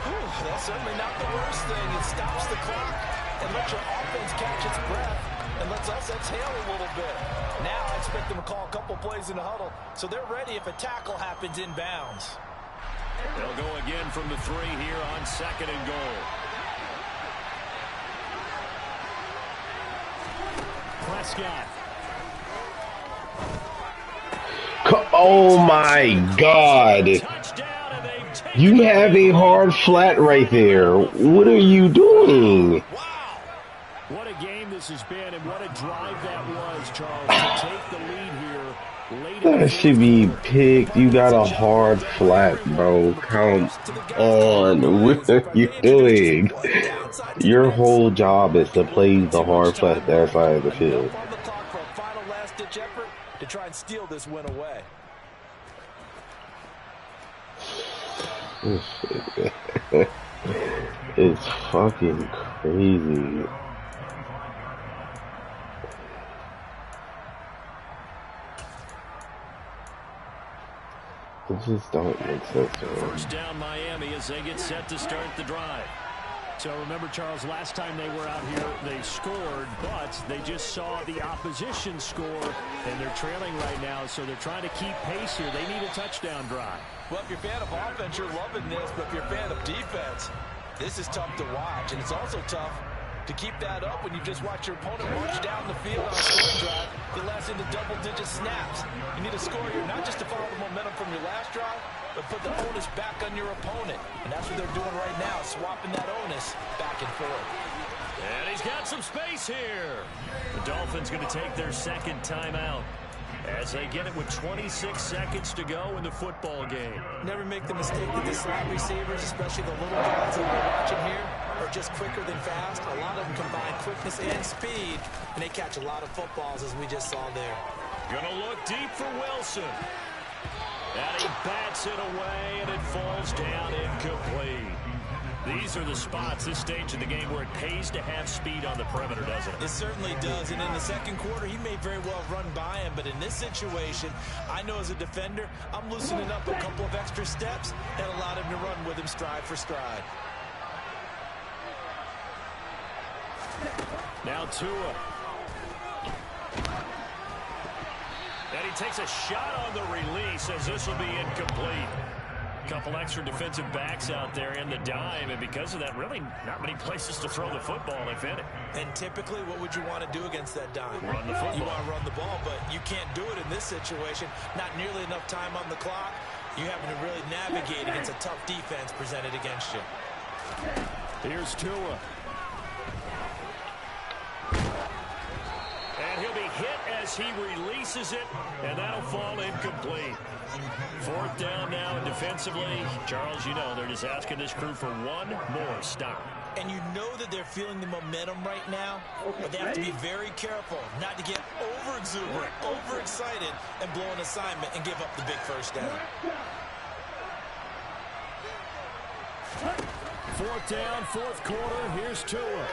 Whew, that's certainly not the worst thing. It stops the clock and lets your offense catch its breath and lets us exhale a little bit. Now I expect them to call a couple plays in the huddle, so they're ready if a tackle happens inbounds. They'll go again from the 3 here on 2nd and goal. Prescott. Oh my God. You have a hard flat right there. What are you doing? Wow. What a game this has been, and what a drive that was, Charles, to take the lead here late. That should be picked. You got a hard flat, bro. Come on. What are you doing? Your whole job is to play the hard flat that side of the field. On the clock for a final last-ditch effort to try and steal this win away. It's fucking crazy. It just don't make sense to me. First down Miami as they get set to start the drive. So remember, Charles, last time they were out here, they scored, but they just saw the opposition score, and they're trailing right now, so they're trying to keep pace here. They need a touchdown drive. Well, if you're a fan of offense, you're loving this, but if you're a fan of defense, this is tough to watch, and it's also tough to keep that up when you just watch your opponent march down the field on a scoring drive that lasts into double-digit snaps. You need a score here, not just to follow the momentum from your last drive, but put the onus back on your opponent. And that's what they're doing right now, swapping that onus back and forth. And he's got some space here. The Dolphins going to take their 2nd timeout as they get it with 26 seconds to go in the football game. Never make the mistake that the slot receivers, especially the little guys that we're watching here, are just quicker than fast. A lot of them combine quickness and speed, and they catch a lot of footballs, as we just saw there. Gonna look deep for Wilson. And he bats it away, and it falls down incomplete. These are the spots, this stage of the game, where it pays to have speed on the perimeter, doesn't it? It certainly does, and in the 2nd quarter, he may very well run by him, but in this situation, I know as a defender, I'm loosening up a couple of extra steps and allowed him to run with him stride for stride. Now Tua. And he takes a shot on the release as this will be incomplete. A couple extra defensive backs out there in the dime, and because of that, really not many places to throw the football, if any. And typically, what would you want to do against that dime? Run the football. You want to run the ball, but you can't do it in this situation. Not nearly enough time on the clock. You're having to really navigate against a tough defense presented against you. Here's Tua. And he'll be hit as he releases it, and that'll fall incomplete. 4th down now, and defensively, Charles, you know, they're just asking this crew for one more stop. And you know that they're feeling the momentum right now, but they have to be very careful not to get over-exuberant, over-excited, and blow an assignment and give up the big first down. 4th down, 4th quarter. Here's Tua.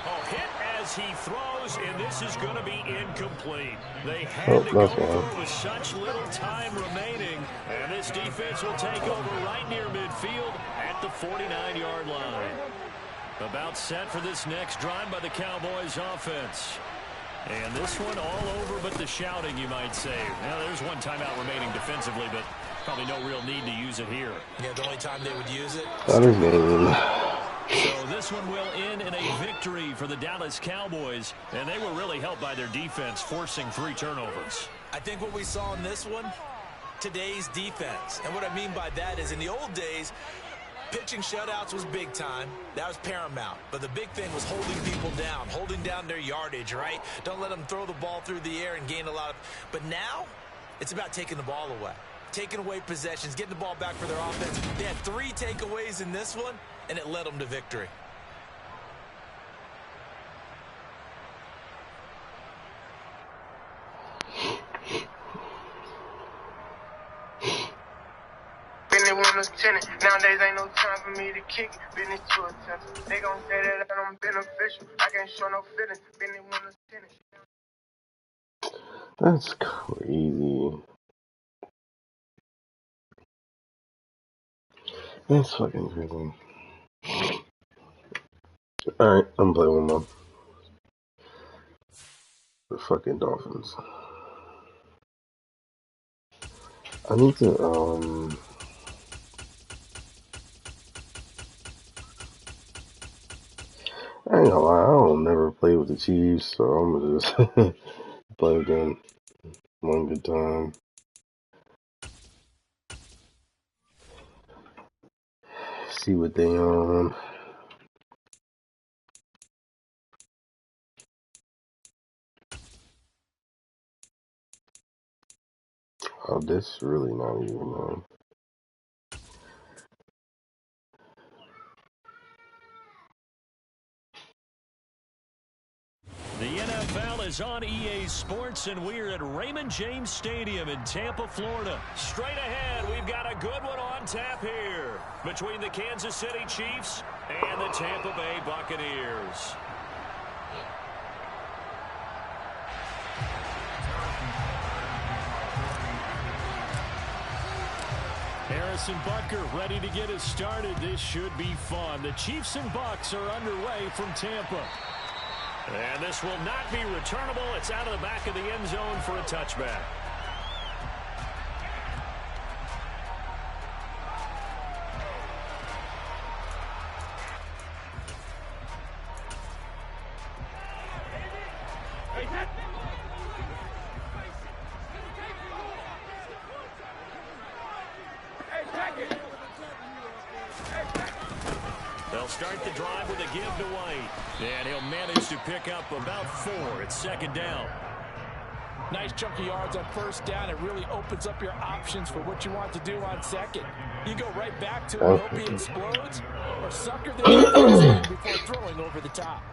Oh, hit as he throws, and this is going to be incomplete. They had to go through with such little time remaining, and this defense will take over right near midfield at the 49-yard line. About set for this next drive by the Cowboys offense. And this one all over but the shouting, you might say. Now, there's one timeout remaining defensively, but probably no real need to use it here. Yeah, the only time they would use it. So this one will end in a victory for the Dallas Cowboys, and they were really helped by their defense, forcing 3 turnovers. I think what we saw in this one, today's defense. And what I mean by that is in the old days, pitching shutouts was big time. That was paramount. But the big thing was holding people down, holding down their yardage, right? Don't let them throw the ball through the air and gain a lot of... But now, it's about taking the ball away. Taking away possessions, getting the ball back for their offense. They had 3 takeaways in this one, and it led them to victory. Nowadays ain't no time for me to kick it. Business to attention. They gon' say that I'm beneficial. I can't show no feelings. Business when it's tennis. That's crazy. That's fucking crazy. Alright, I'm playing one more. The fucking Dolphins. I need to, I ain't gonna lie, I don't never play with the Chiefs, so I'm gonna just play with them one good time. See what they on. Oh, this really not even on. The NFL is on EA Sports, and we're at Raymond James Stadium in Tampa, Florida. Straight ahead, we've got a good one on tap here between the Kansas City Chiefs and the Tampa Bay Buccaneers. Harrison Butker ready to get us started. This should be fun. The Chiefs and Bucs are underway from Tampa. And this will not be returnable. It's out of the back of the end zone for a touchback. They'll start the drive with a give to White. And he'll manage to pick up about 4 at second down. Nice chunk of yards on first down. It really opens up your options for what you want to do on second. You go right back to it, hope he explodes, or sucker the defense in before throwing over the top.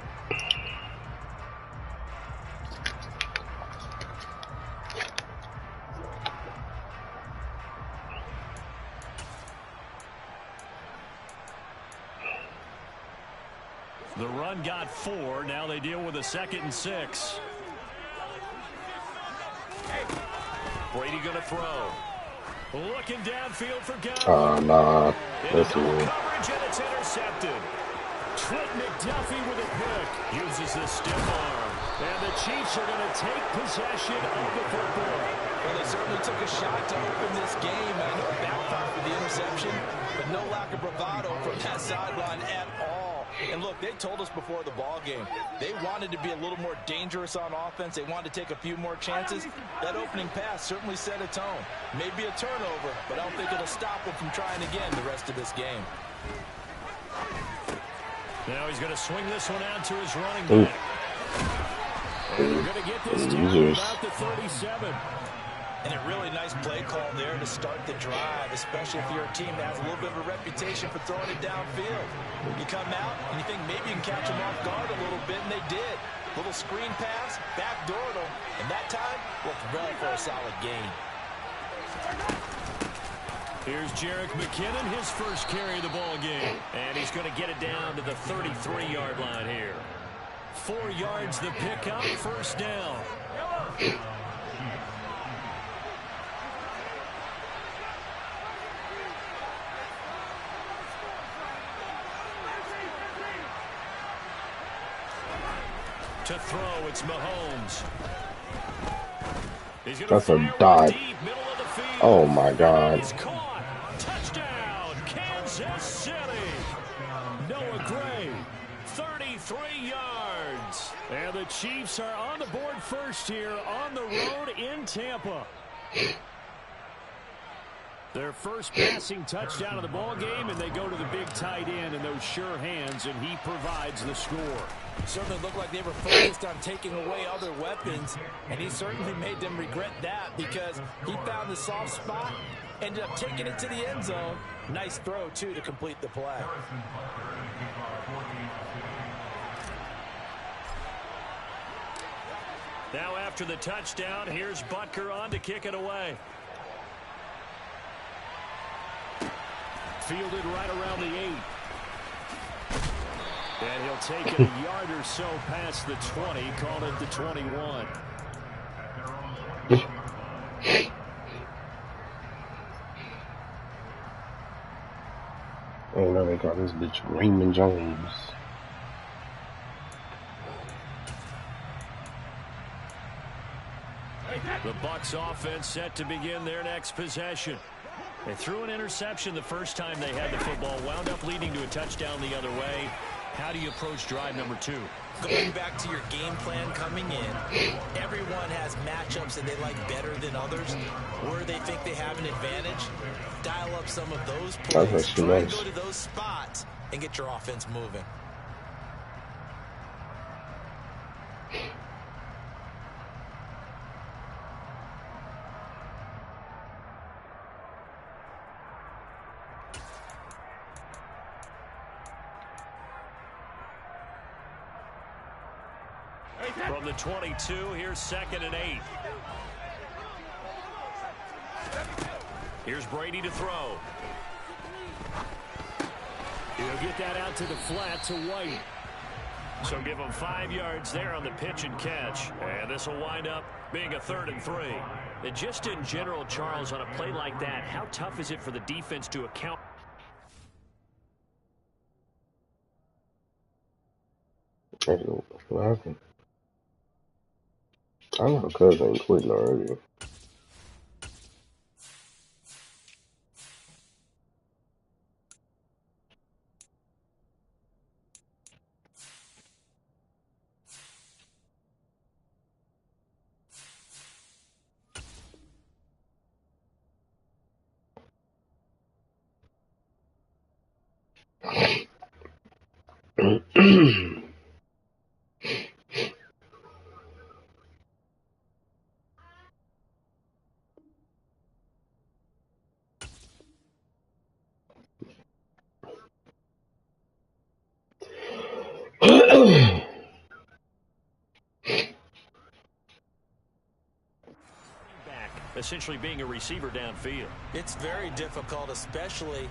The run got 4. Now they deal with a 2nd and 6. Brady going to throw. Looking downfield for Godwin. Nah. That's coverage, and it's intercepted. Trent McDuffie with a pick. Uses the stiff arm. And the Chiefs are going to take possession of the football. Well, they certainly took a shot to open this game. I know it backfired for the interception, but no lack of bravado from that sideline at all. And look, they told us before the ball game, they wanted to be a little more dangerous on offense. They wanted to take a few more chances. That opening pass certainly set a tone. Maybe a turnover, but I don't think it'll stop them from trying again the rest of this game. Now he's going to swing this one out to his running back. And they're going to get this down to about the 37. And a really nice play call there to start the drive, especially if you're a team that has a little bit of a reputation for throwing it downfield. You come out and you think maybe you can catch them off guard a little bit, and they did. Little screen pass, backdoor them, and that time worked well for a solid gain. Here's Jerick McKinnon, his first carry of the ball game. And he's going to get it down to the 33-yard line here. 4 yards the pickup, first down. To throw, it's Mahomes. That's a dot. Oh my God. He's caught. Touchdown, Kansas City. Noah Gray, 33 yards. And the Chiefs are on the board first here on the road in Tampa. Their first passing touchdown of the ball game, and they go to the big tight end in those sure hands, and he provides the score. Certainly looked like they were focused on taking away other weapons, and he certainly made them regret that because he found the soft spot, ended up taking it to the end zone. Nice throw, too, to complete the play. Now after the touchdown, here's Butker on to kick it away. Fielded right around the 8. And he'll take it a yard or so past the 20, call it the 21. Oh, now they got this bitch Raymond Jones. The Bucs offense set to begin their next possession. They threw an interception the first time they had the football, wound up leading to a touchdown the other way. How do you approach drive number 2? Going back to your game plan coming in, everyone has matchups that they like better than others. Where they think they have an advantage, dial up some of those plays, try and go to those spots, and get your offense moving. From the 22, here's 2nd and 8. Here's Brady to throw. He'll get that out to the flat to White. So give him 5 yards there on the pitch and catch. And this will wind up being a 3rd and 3. And just in general, Charles, on a play like that, how tough is it for the defense to account? What happened? I know Cuz ain't quitting already. Essentially being a receiver downfield. It's very difficult, especially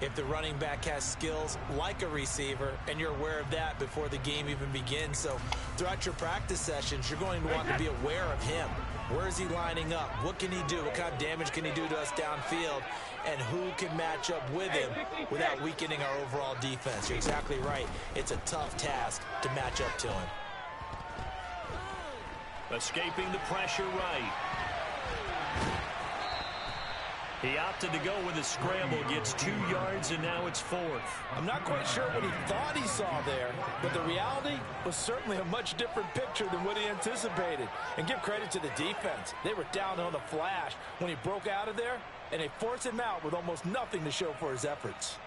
if the running back has skills like a receiver, and you're aware of that before the game even begins. So throughout your practice sessions, you're going to want to be aware of him. Where is he lining up? What can he do? What kind of damage can he do to us downfield? And who can match up with him without weakening our overall defense? You're exactly right. It's a tough task to match up to him. Escaping the pressure right. He opted to go with a scramble, gets 2 yards, and now it's 4th. I'm not quite sure what he thought he saw there, but the reality was certainly a much different picture than what he anticipated. And give credit to the defense. They were down on the flash when he broke out of there, and they forced him out with almost nothing to show for his efforts.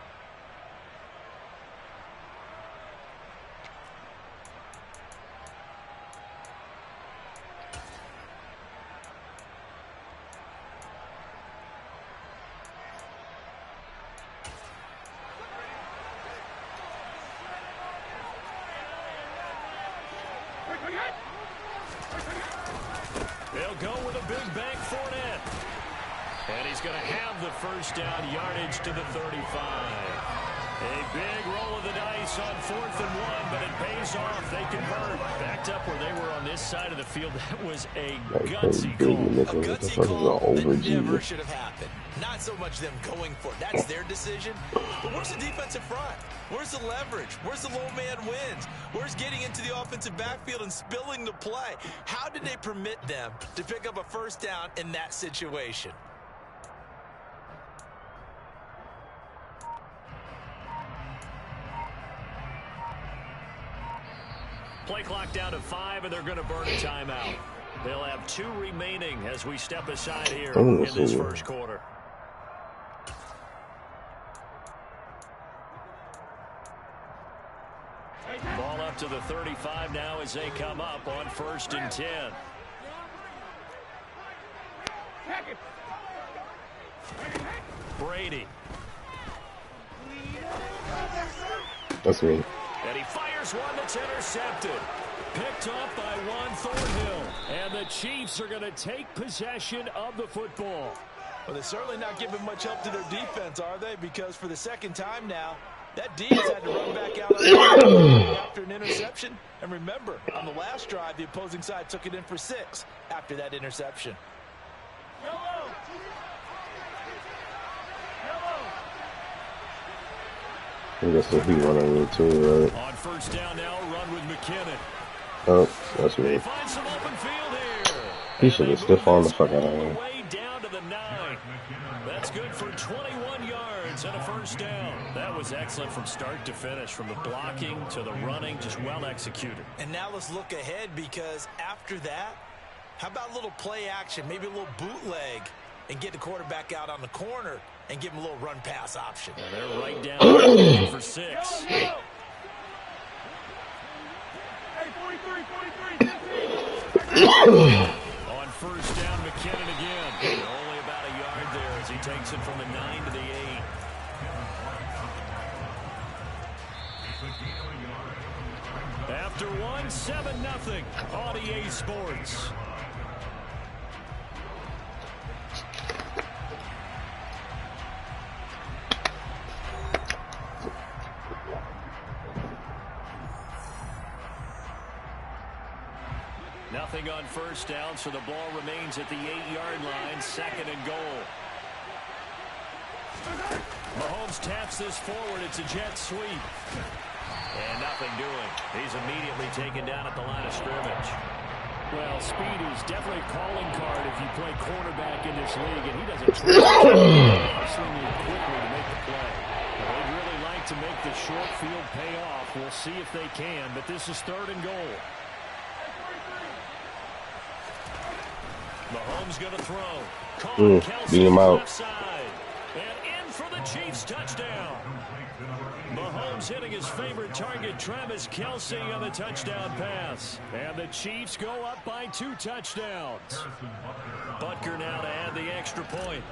They'll go with a big bank for it. And he's going to have the first down yardage to the 35. A big roll of the dice on 4th and 1, but it pays off. They convert. Backed up where they were on this side of the field. That was a gutsy call. A gutsy call that never should have happened. Not so much them going for it. That's their decision. But where's the defensive front? Where's the leverage? Where's the low man wins? Where's getting into the offensive backfield and spilling the play? How did they permit them to pick up a first down in that situation? Play clock down to 5, and they're going to burn a timeout. They'll have 2 remaining as we step aside here in this first quarter. Ball up to the 35 now as they come up on 1st and 10. Brady. That's me. And he fires one that's intercepted. Picked off by Juan Thornhill. And the Chiefs are going to take possession of the football. Well, they're certainly not giving much help to their defense, are they? Because for the second time now, that D has had to run back out after an interception. And remember, on the last drive, the opposing side took it in for 6 after that interception. I guess if he run on me too, right? On 1st down now, run with McKinnon. Oh, that's me. Find some open field here. He should have still fallen the fuck out of him. Way down to the 9. That's good for 21 yards and a 1st down. That was excellent from start to finish, from the blocking to the running, just well executed. And now let's look ahead, because after that, how about a little play action, maybe a little bootleg, and get the quarterback out on the corner and give him a little run pass option. And they're right down for 6. On 1st down, McKinnon again. Only about a yard there as he takes it from the 9 to the 8. After 1, 7-0 on EA Sports. Nothing on 1st down, so the ball remains at the 8-yard line, 2nd and goal. Mahomes taps this forward. It's a jet sweep. And nothing doing. He's immediately taken down at the line of scrimmage. Well, speed is definitely a calling card if you play quarterback in this league, and he doesn't try hustling you quickly to make the play. They'd really like to make the short field pay off. We'll see if they can, but this is 3rd and goal. Mahomes going to throw. Beat him out. Left side. And in for the Chiefs touchdown. Mahomes hitting his favorite target, Travis Kelce, on the touchdown pass. And the Chiefs go up by 2 touchdowns. Butker now to add the extra point.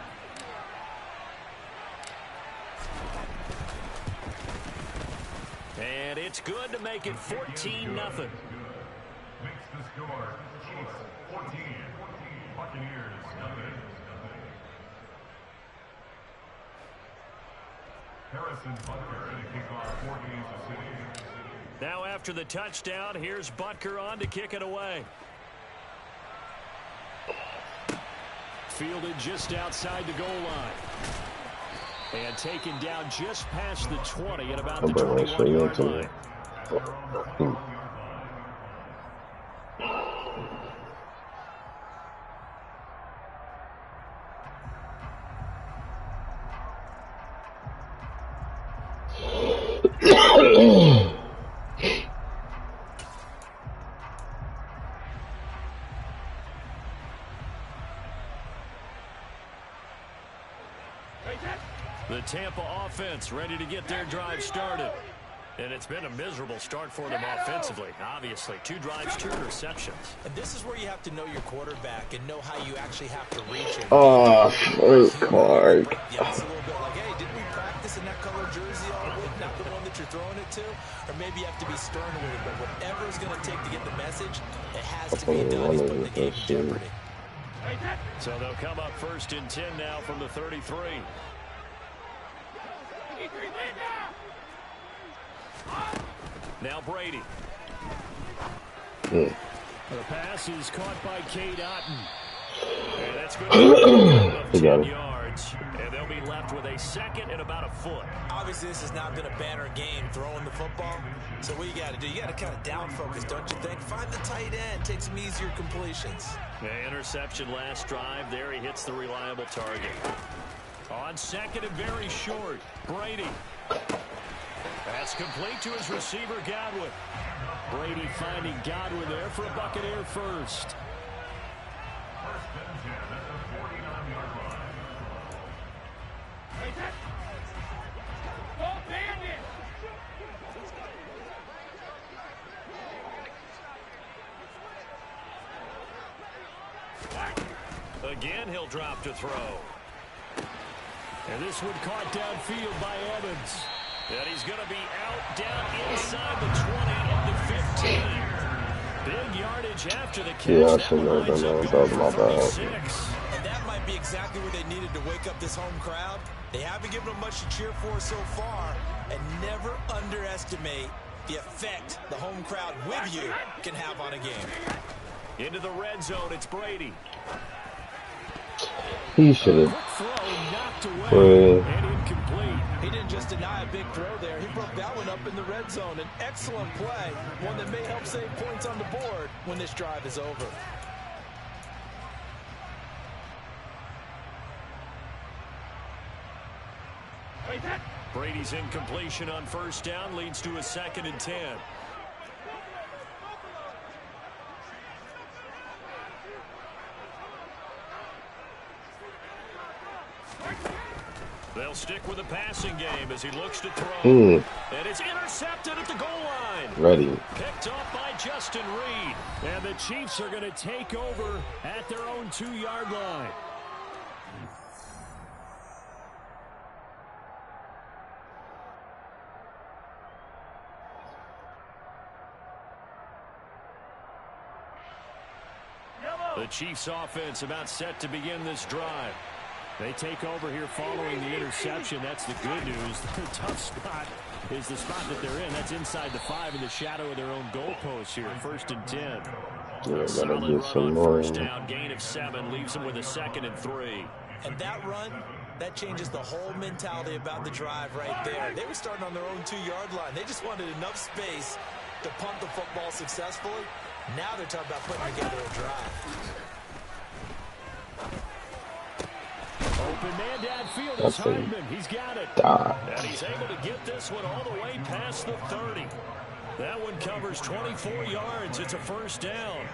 And it's good to make it 14-0. Makes the score Chiefs 14, Buccaneers nothing. Harrison Butker to kick off 4 Kansas City. Now after the touchdown, here's Butker on to kick it away. Fielded just outside the goal line. And taken down just past the 20 at about the 21-yard line. The Tampa offense ready to get their drive started. And it's been a miserable start for them offensively, obviously. 2 drives, 2 interceptions. And this is where you have to know your quarterback and know how you actually have to reach him. Oh, first card. Yeah, it's a little bit like, hey, didn't we practice in that color jersey all week, not the one that you're throwing it to? Or maybe you have to be stern with it, but whatever it's going to take to get the message, it has to be done. He's putting the game in jeopardy. So they'll come up 1st and 10 now from the 33. Now Brady. The pass is caught by Cade Otton. And that's good for 10 yards. And they'll be left with a 2nd and about a foot. Obviously, this has not been a banner game throwing the football. So what you got to do, you got to kind of down focus, don't you think? Find the tight end, take some easier completions. Interception last drive. There he hits the reliable target. On 2nd and very short, Brady. That's complete to his receiver, Godwin. Brady finding Godwin there for a Buccaneer first. Again, he'll drop to throw. And this one caught downfield by Evans. And he's going to be out down inside the 20 at the 15. Big yardage after the catch. Yeah, I should have done that. That was my bad. And that might be exactly what they needed to wake up this home crowd. They haven't given them much to cheer for so far. And never underestimate the effect the home crowd with you can have on a game. Into the red zone, it's Brady. He should have. Knocked away and incomplete. He didn't just deny a big throw there. He broke that one up in the red zone. An excellent play, one that may help save points on the board when this drive is over. Brady's incompletion on first down leads to a 2nd and 10. They'll stick with the passing game as he looks to throw. And it's intercepted at the goal line. Ready. Picked off by Justin Reed. And the Chiefs are going to take over at their own 2-yard line. The Chiefs offense about set to begin this drive. They take over here following the interception. That's the good news. The tough spot is the spot that they're in. That's inside the 5 in the shadow of their own goalpost here. 1st and 10. Yeah, Solid gotta get run some on more. first down, gain of 7, leaves them with a 2nd and 3. And that run, that changes the whole mentality about the drive right there. They were starting on their own 2-yard line. They just wanted enough space to punt the football successfully. Now they're talking about putting together a drive. Open man downfield is Hardman. He's got it. And he's able to get this one all the way past the 30. That one covers 24 yards. It's a 1st down.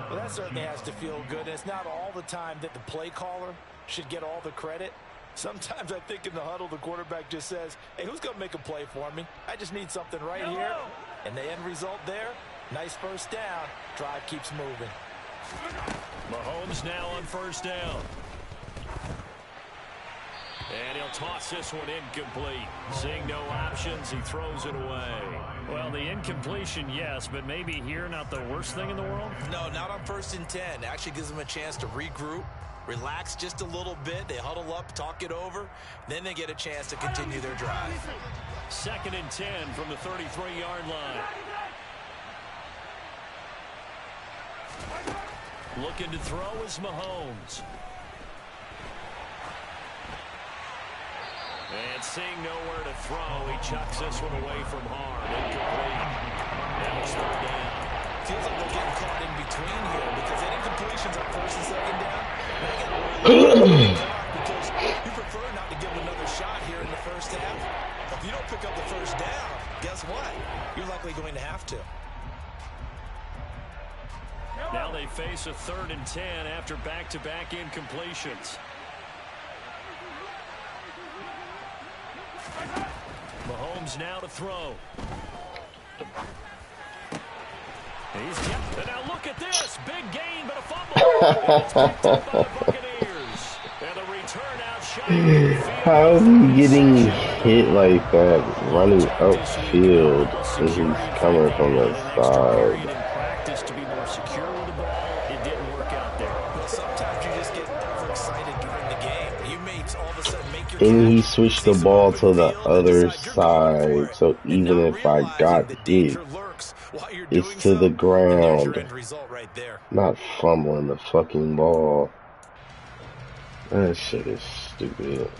Well, that certainly has to feel good. And it's not all the time that the play caller should get all the credit. Sometimes I think in the huddle, the quarterback just says, hey, who's going to make a play for me? I just need something right here. And the end result there, nice 1st down. Drive keeps moving. Mahomes now on 1st down. And he'll toss this one incomplete. Seeing no options, he throws it away. Well, the incompletion, yes, but maybe here not the worst thing in the world? No, not on 1st and 10. Actually gives them a chance to regroup, relax just a little bit. They huddle up, talk it over. Then they get a chance to continue their drive. 2nd and 10 from the 33-yard line. Looking to throw is Mahomes. And seeing nowhere to throw, he chucks this one away from harm. Incomplete. Now it's 3rd down. Feels like they're getting caught in between here because that incompletion's on 1st and 2nd down. Now you got to really because you prefer not to give them another shot here in the 1st half. If you don't pick up the 1st down, guess what? You're likely going to have to. Now they face a 3rd and 10 after back-to-back incompletions. Mahomes now to throw. And now look at this. Big gain, but a fumble. It's picked up by the Buccaneers. And the return out shot. How is he getting hit like that, running upfield, and he's coming from the side? Practice to be more secure with the ball. It didn't work out there. Well, sometimes you just get overexcited during the game. You may all of a sudden make your And he switched the ball to the other side, so even if I got hit, it's to the ground, not fumbling the fucking ball. That shit is stupid.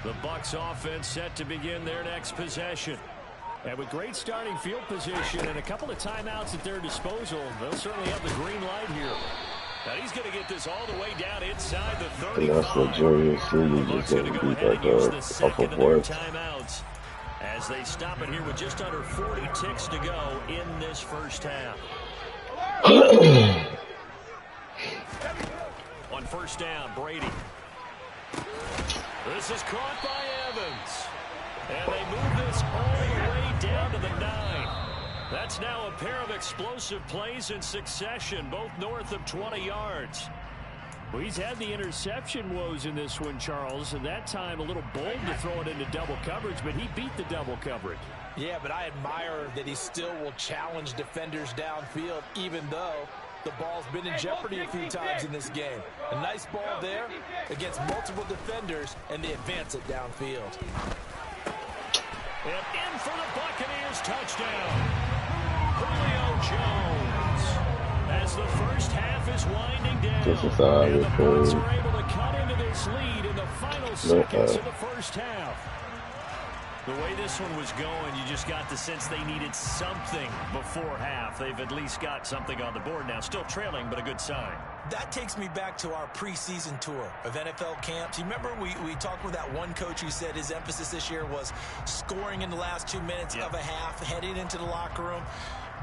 The Bucs offense set to begin their next possession. And with great starting field position and a couple of timeouts at their disposal, they'll certainly have the green light here. Now he's going to get this all the way down inside the 35. And that's what Jerry Seeley just getting beat back up off of work. Timeouts as they stop it here with just under 40 ticks to go in this 1st half. On 1st down, Brady. This is caught by Evans. And they move this all the way down to the 9. That's now a pair of explosive plays in succession, both north of 20 yards. Well, he's had the interception woes in this one, Charles, and that time a little bold to throw it into double coverage, but he beat the double coverage. Yeah, but I admire that he still will challenge defenders downfield, even though the ball's been in jeopardy a few times in this game. A nice ball there against multiple defenders, and they advance it downfield. And in for the Buccaneers touchdown. Julio Jones. As the first half is winding down, and the Bucs are able to cut into this lead in the final seconds of the first half. The way this one was going, you just got the sense they needed something before half. They've at least got something on the board now. Still trailing, but a good sign. That takes me back to our preseason tour of NFL camps. You remember we talked with that one coach who said his emphasis this year was scoring in the last 2 minutes of a half, heading into the locker room.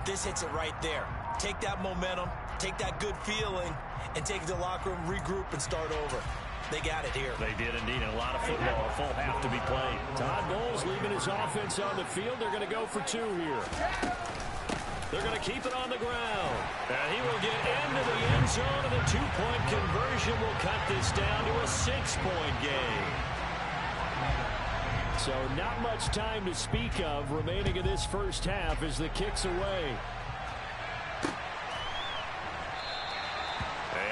This hits it right there. Take that momentum, take that good feeling, and take it to the locker room, regroup, and start over. They got it here. They did indeed. A lot of football, a full half to be played. Todd Bowles leaving his offense on the field. They're going to go for 2 here. They're going to keep it on the ground. And he will get into the end zone, and the 2-point conversion will cut this down to a 6-point game. So not much time to speak of remaining in this first half as the kick's away.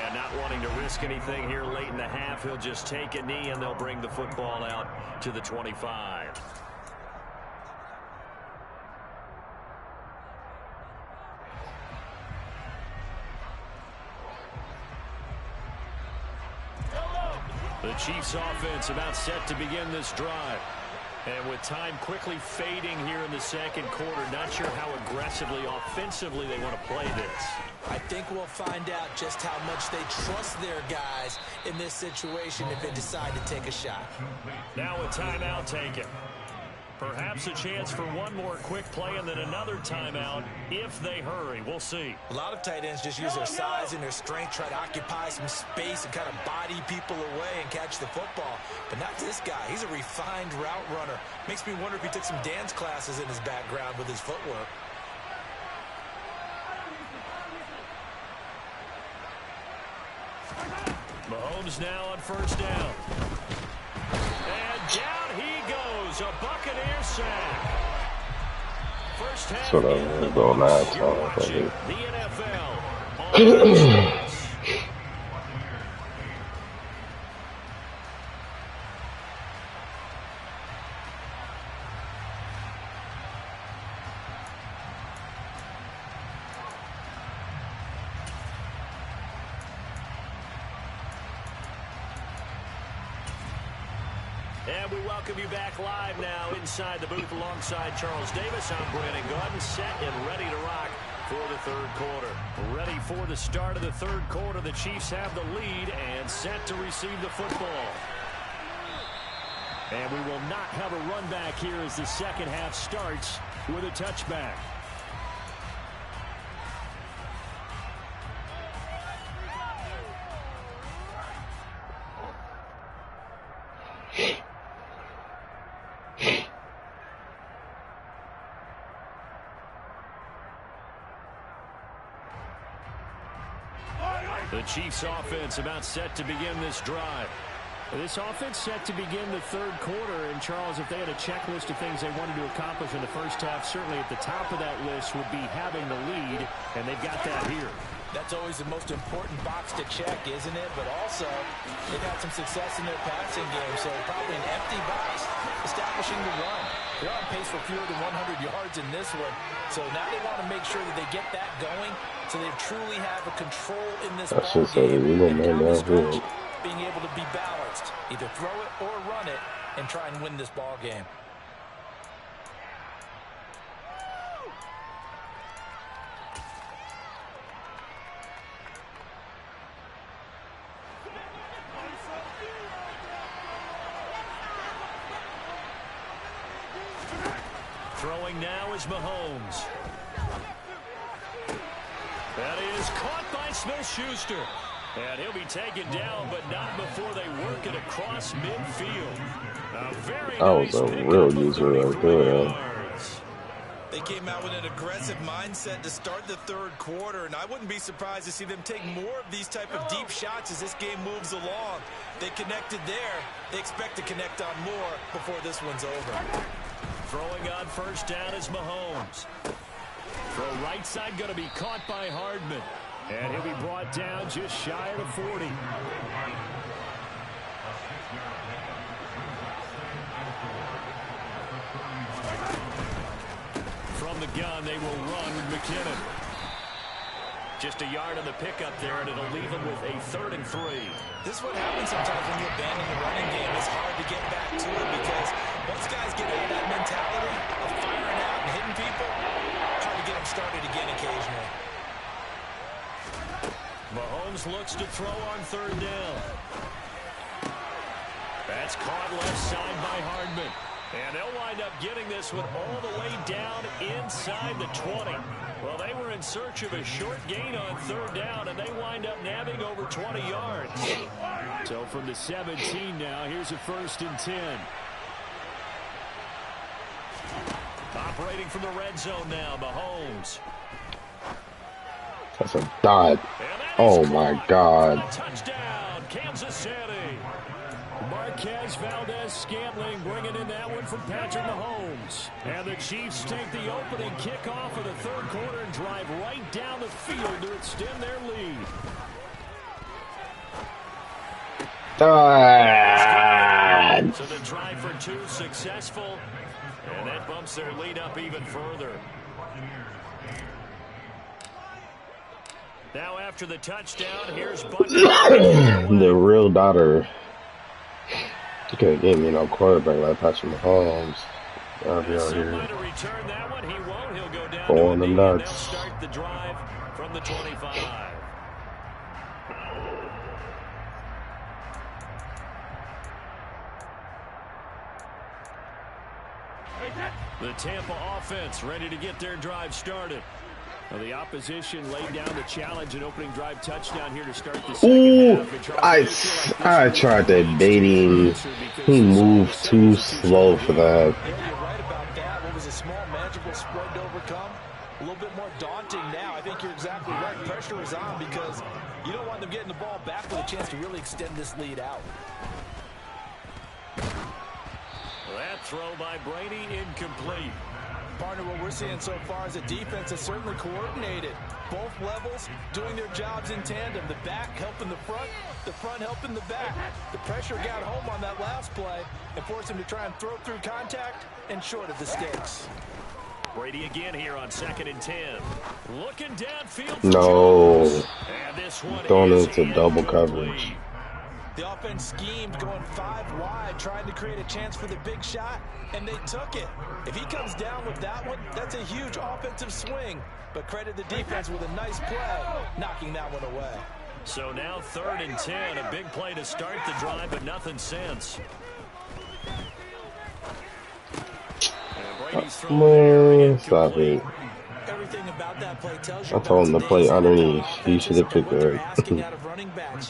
And not wanting to risk anything here late in the half, he'll just take a knee, and they'll bring the football out to the 25. The Chiefs offense about set to begin this drive. And with time quickly fading here in the second quarter, not sure how aggressively, offensively they want to play this. I think we'll find out just how much they trust their guys in this situation if they decide to take a shot. Now a timeout taken. Perhaps a chance for one more quick play and then another timeout if they hurry. We'll see. A lot of tight ends just use their size and their strength, try to occupy some space and kind of body people away and catch the football. But not this guy. He's a refined route runner. Makes me wonder if he took some dance classes in his background with his footwork. Mahomes now on first down. And down he goes. A Buccaneer sack. First half. Sort of going last You're time. watching the NFL on RANDOS. And we welcome you back live now inside the booth alongside Charles Davis. I'm Brandon Gaudin, set and ready to rock for the third quarter. Ready for the start of the third quarter. The Chiefs have the lead and set to receive the football. And we will not have a run back here as the second half starts with a touchback. The Chiefs offense about set to begin this drive. This offense set to begin the third quarter, and Charles, if they had a checklist of things they wanted to accomplish in the first half, certainly at the top of that list would be having the lead, and they've got that here. That's always the most important box to check, isn't it? But also, they've had some success in their passing game, so probably an empty box establishing the run. They're on pace for fewer than 100 yards in this one, so now they want to make sure that they get that going so they truly have a control in this ball game. And down the stretch, being able to be balanced, either throw it or run it, and try and win this ball game. Throwing now is Mahomes. That is caught by Smith-Schuster. And he'll be taken down, but not before they work it across midfield. A very That was nice a real user right there. They came out with an aggressive mindset to start the third quarter, and I wouldn't be surprised to see them take more of these type of deep shots as this game moves along. They connected there. They expect to connect on more before this one's over. Throwing on first down is Mahomes. Throw right side going to be caught by Hardman. And he'll be brought down just shy of the 40. From the gun, they will run with McKinnon. Just a yard on the pickup there, and it'll leave them with a 3rd and 3. This is what happens sometimes when you abandon the running game. It's hard to get back to it because once guys get out of that mentality of firing out and hitting people, hard to get them started again occasionally. Mahomes looks to throw on 3rd down. That's caught left side by Hardman. And they'll wind up getting this one all the way down inside the 20. Well, they were in search of a short gain on 3rd down, and they wind up nabbing over 20 yards. So from the 17 now, here's a 1st and 10. Operating from the red zone now, Mahomes. That's a dot. Oh, my God. Touchdown, Kansas City. Marquez Valdez-Scantling bringing in that one from Patrick Mahomes. And the Chiefs take the opening kickoff of the 3rd quarter and drive right down the field to extend their lead. So the drive for 2 successful, and that bumps their lead up even further. Now after the touchdown, here's the real daughter. You can't get me no quarterback like Patrick Mahomes. I'll be out here throwing them nuts. Start the drive from the 25. The Tampa offense ready to get their drive started. Well, the opposition laid down the challenge and opening drive touchdown here to start the second half. I tried that baiting. He moved too slow for that. Yeah, you're right about that. What was a small magical spread to overcome? A little bit more daunting now. I think you're exactly right. Pressure is on because you don't want them getting the ball back with a chance to really extend this lead out. That throw by Brady incomplete. Partner, what we're seeing so far is a defense that's certainly coordinated. Both levels doing their jobs in tandem. The back helping the front helping the back. The pressure got home on that last play and forced him to try and throw through contact and short of the sticks. Brady again here on 2nd and 10. Looking downfield. No. And this one going into double coverage. The offense schemed going 5 wide, trying to create a chance for the big shot, and they took it. If he comes down with that one, that's a huge offensive swing. But credit the defense with a nice play, knocking that one away. So now 3rd and 10, a big play to start the drive, but nothing since. Man, stop it. Everything about that play tells you I told him to play underneath. He should have picked it.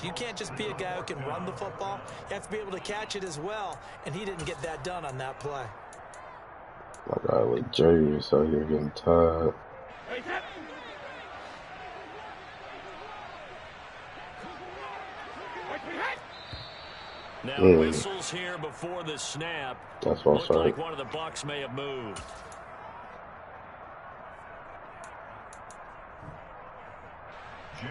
You can't just be a guy who can run the football. You have to be able to catch it as well, and he didn't get that done on that play. My guy with Jerry, so you're getting tired. Now whistles here before the snap. That's what I like one of the Bucs may have moved.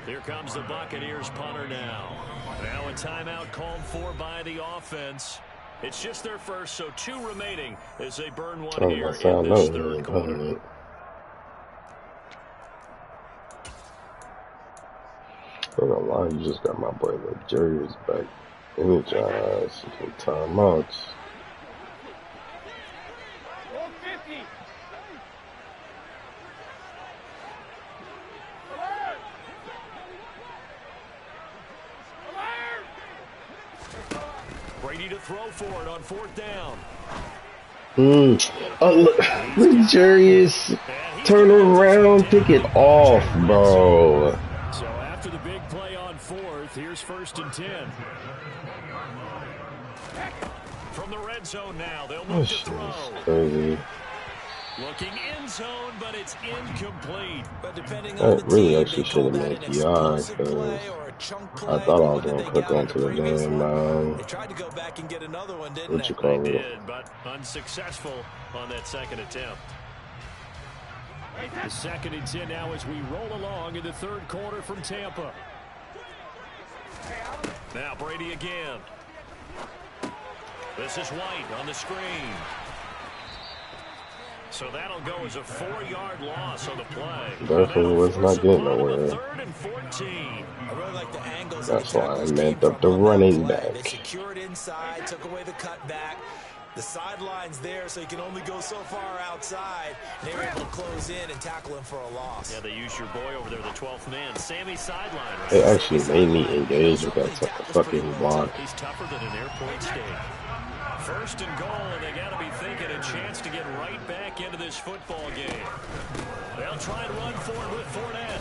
Here comes the Buccaneers punter now. Now a timeout called for by the offense. It's just their first, so 2 remaining as they burn one here in this 3rd quarter. I don't know why you just got my boy the Jerry's back. Energized. Timeouts. Brady to throw for it on 4th down. Oh, look. Luxurious. Turn around. Pick it off, bro. So after the big play on 4th, here's 1st and 10. From the red zone now, they'll move to throw. Crazy. Looking in zone, but it's incomplete. But depending on the really team, actually they should call have that made an PI explosive because play or a chunk I play. thought I was What did gonna they click get on the onto the previous damn one? They tried to go back and get another one, didn't what they? you call They it. did, but unsuccessful on that second attempt. The 2nd and 10 now as we roll along in the 3rd quarter from Tampa. Now Brady again. This is White on the screen. So that'll go as a 4-yard loss on the play. Definitely was not getting nowhere. 3rd and 14. I really like the angles That's that the why I tacklers came meant up from the on that running play. back. They secured inside, took away the cutback. The sideline's there, so you can only go so far outside. They were able to close in and tackle him for a loss. Yeah, they used your boy over there, the 12th man, Sammy sideline. Right? It actually made me engage with that fucking block. He's tougher than an airport steak. 1st and goal, and they got to be thinking a chance to get right back into this football game. They'll try and run for it with Fournette.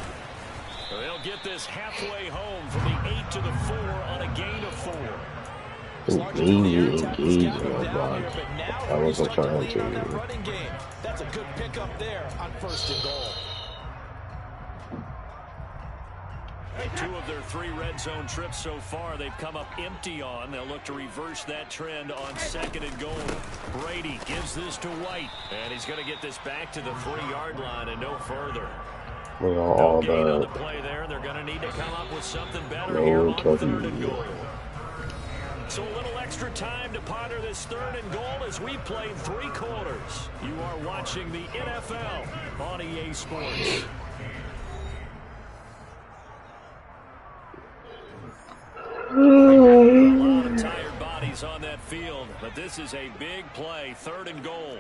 They'll get this halfway home from the 8 to the 4 on a gain of 4. It made me engage in that block. I wasn't trying to. That's a good pickup there on 1st and goal. 2 of their 3 red zone trips so far they've come up empty on. They'll look to reverse that trend on 2nd and goal. Brady gives this to White, and he's going to get this back to the 3-yard line and no further. All gain on the that. play there. They're going to need to come up with something better No here on Kevin. 3rd and goal. So a little extra time to ponder this 3rd and goal as we played 3 quarters. You are watching the NFL on EA Sports. A lot of tired bodies on that field, but this is a big play. 3rd and goal.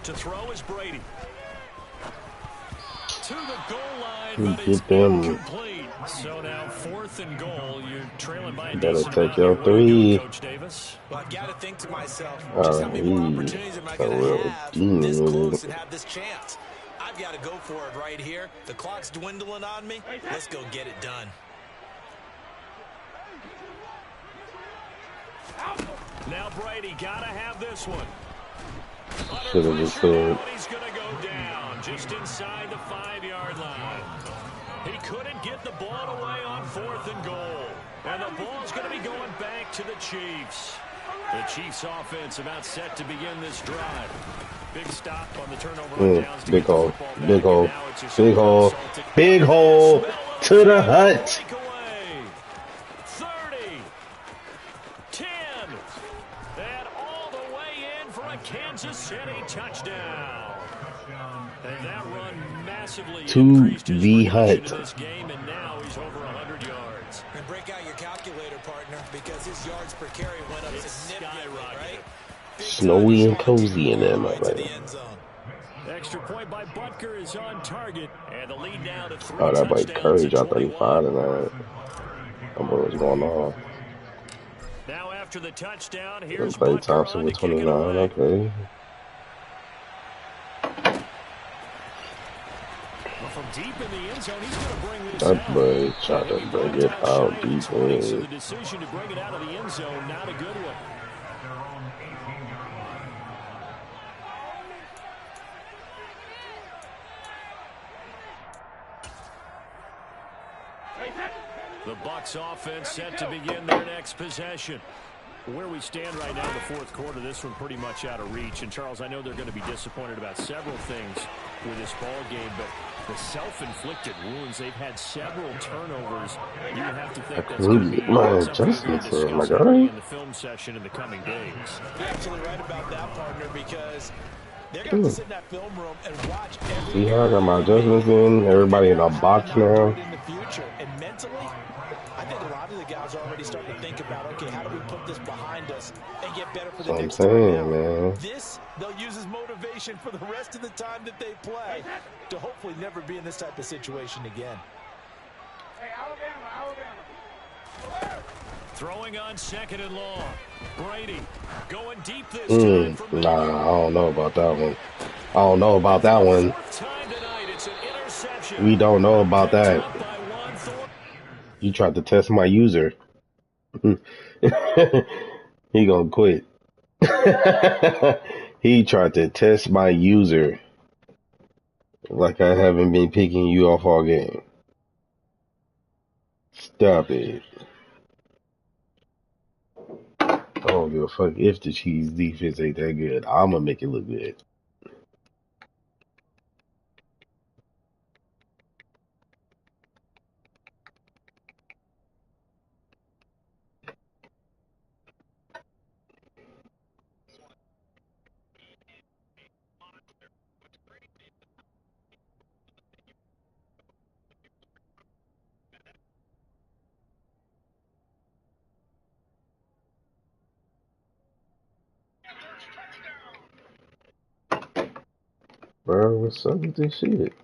To throw is Brady. To the goal line, but it's incomplete. So now 4th and goal. You're trailing by a decent take amount. your 3. Coach Davis. Well, I've got to think to myself, just how many more opportunities am I going to have this close and have this chance? I've got to go for it right here. The clock's dwindling on me. Let's go get it done. Now Brady got to have this one. Should have just said. He's going to go down just inside the 5-yard line. He couldn't get the ball away on 4th and goal. And the ball's going to be going back to the Chiefs. The Chiefs offense about set to begin this drive. Big stop on the turnover on downs. Big hole. Big hole. Big hole. Big hole to the hut. 30. 10. And all the way in for a Kansas City touchdown. And that run massively increased his production in this game, and now he's over 100 yards. And break out your calculator, partner, because his yards per carry went up significantly, right? Snowy and cozy in there, my man. Extra point by Butker is on target, and the lead now to 3 Oh, that by touchdowns Courage, I 35 and that. I don't know what's going on. Now after the touchdown, here's Clay Butker Thompson on with to kick it 29, away. okay. From deep in the end zone, he's going to bring this That out. boy tried to bring it out deep So in. the decision to bring it out of the end zone, not a good one. The Bucs offense set to begin their next possession. Where we stand right now in the 4th quarter, this one pretty much out of reach. And, Charles, I know they're going to be disappointed about several things with this ball game, but the self-inflicted wounds, they've had several turnovers. You would have to think that's going to be my something adjustments we're are, my discussing guy. in the film session in the coming days. You're absolutely right about that, partner, because they're going to sit in that film room and watch every. See how I got my adjustments in? Everybody in a box now. In the future, and mentally, I think a lot of the guys are already starting to think about, okay, how do we put this behind us and get better for the next time saying, out? man. This, they'll use as motivation for the rest of the time that they play to hopefully never be in this type of situation again. Throwing on 2nd and long. Brady going deep this time. Nah, I don't know about that one. I don't know about that one. 4th time tonight, it's an interception. We don't know about that. You tried to test my user. He gonna quit. He tried to test my user like I haven't been picking you off all game. Stop it. I don't give a fuck if the Chiefs defense ain't that good. I'm gonna make it look good. Bro, what's up with this shit?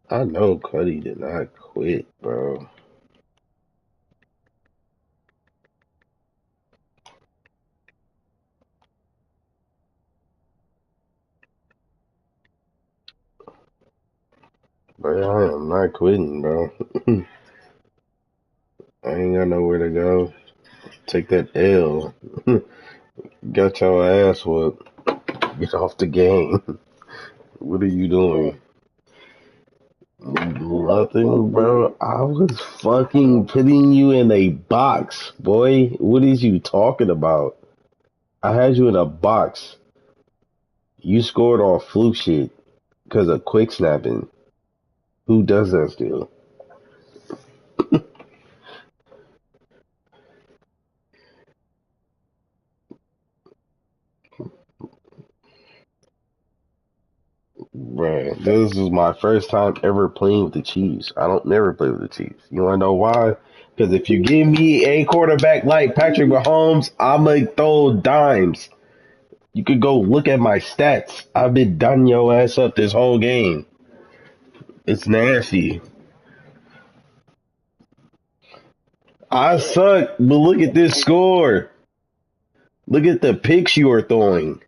I know Cuddy did not quit, bro. Bro, I am not quitting, bro. I ain't got nowhere to go. Take that L. Got your ass whooped. Get off the game. What are you doing? Nothing, bro. I was fucking putting you in a box, boy. What is you talking about? I had you in a box. You scored off fluke shit because of quick snapping. Who does that still? Bruh, this is my first time ever playing with the Chiefs. I don't never play with the Chiefs. You wanna know why? Because if you give me a quarterback like Patrick Mahomes, I'ma throw dimes. You could go look at my stats. I've been done your ass up this whole game. It's nasty. I suck, but look at this score. Look at the picks you are throwing.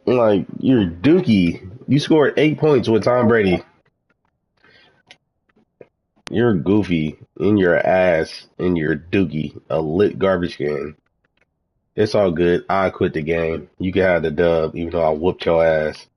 Like, you're dookie. You scored 8 points with Tom Brady. You're goofy in your ass and you're dookie. A lit garbage can. It's all good. I quit the game. You can have the dub, even though I whooped your ass.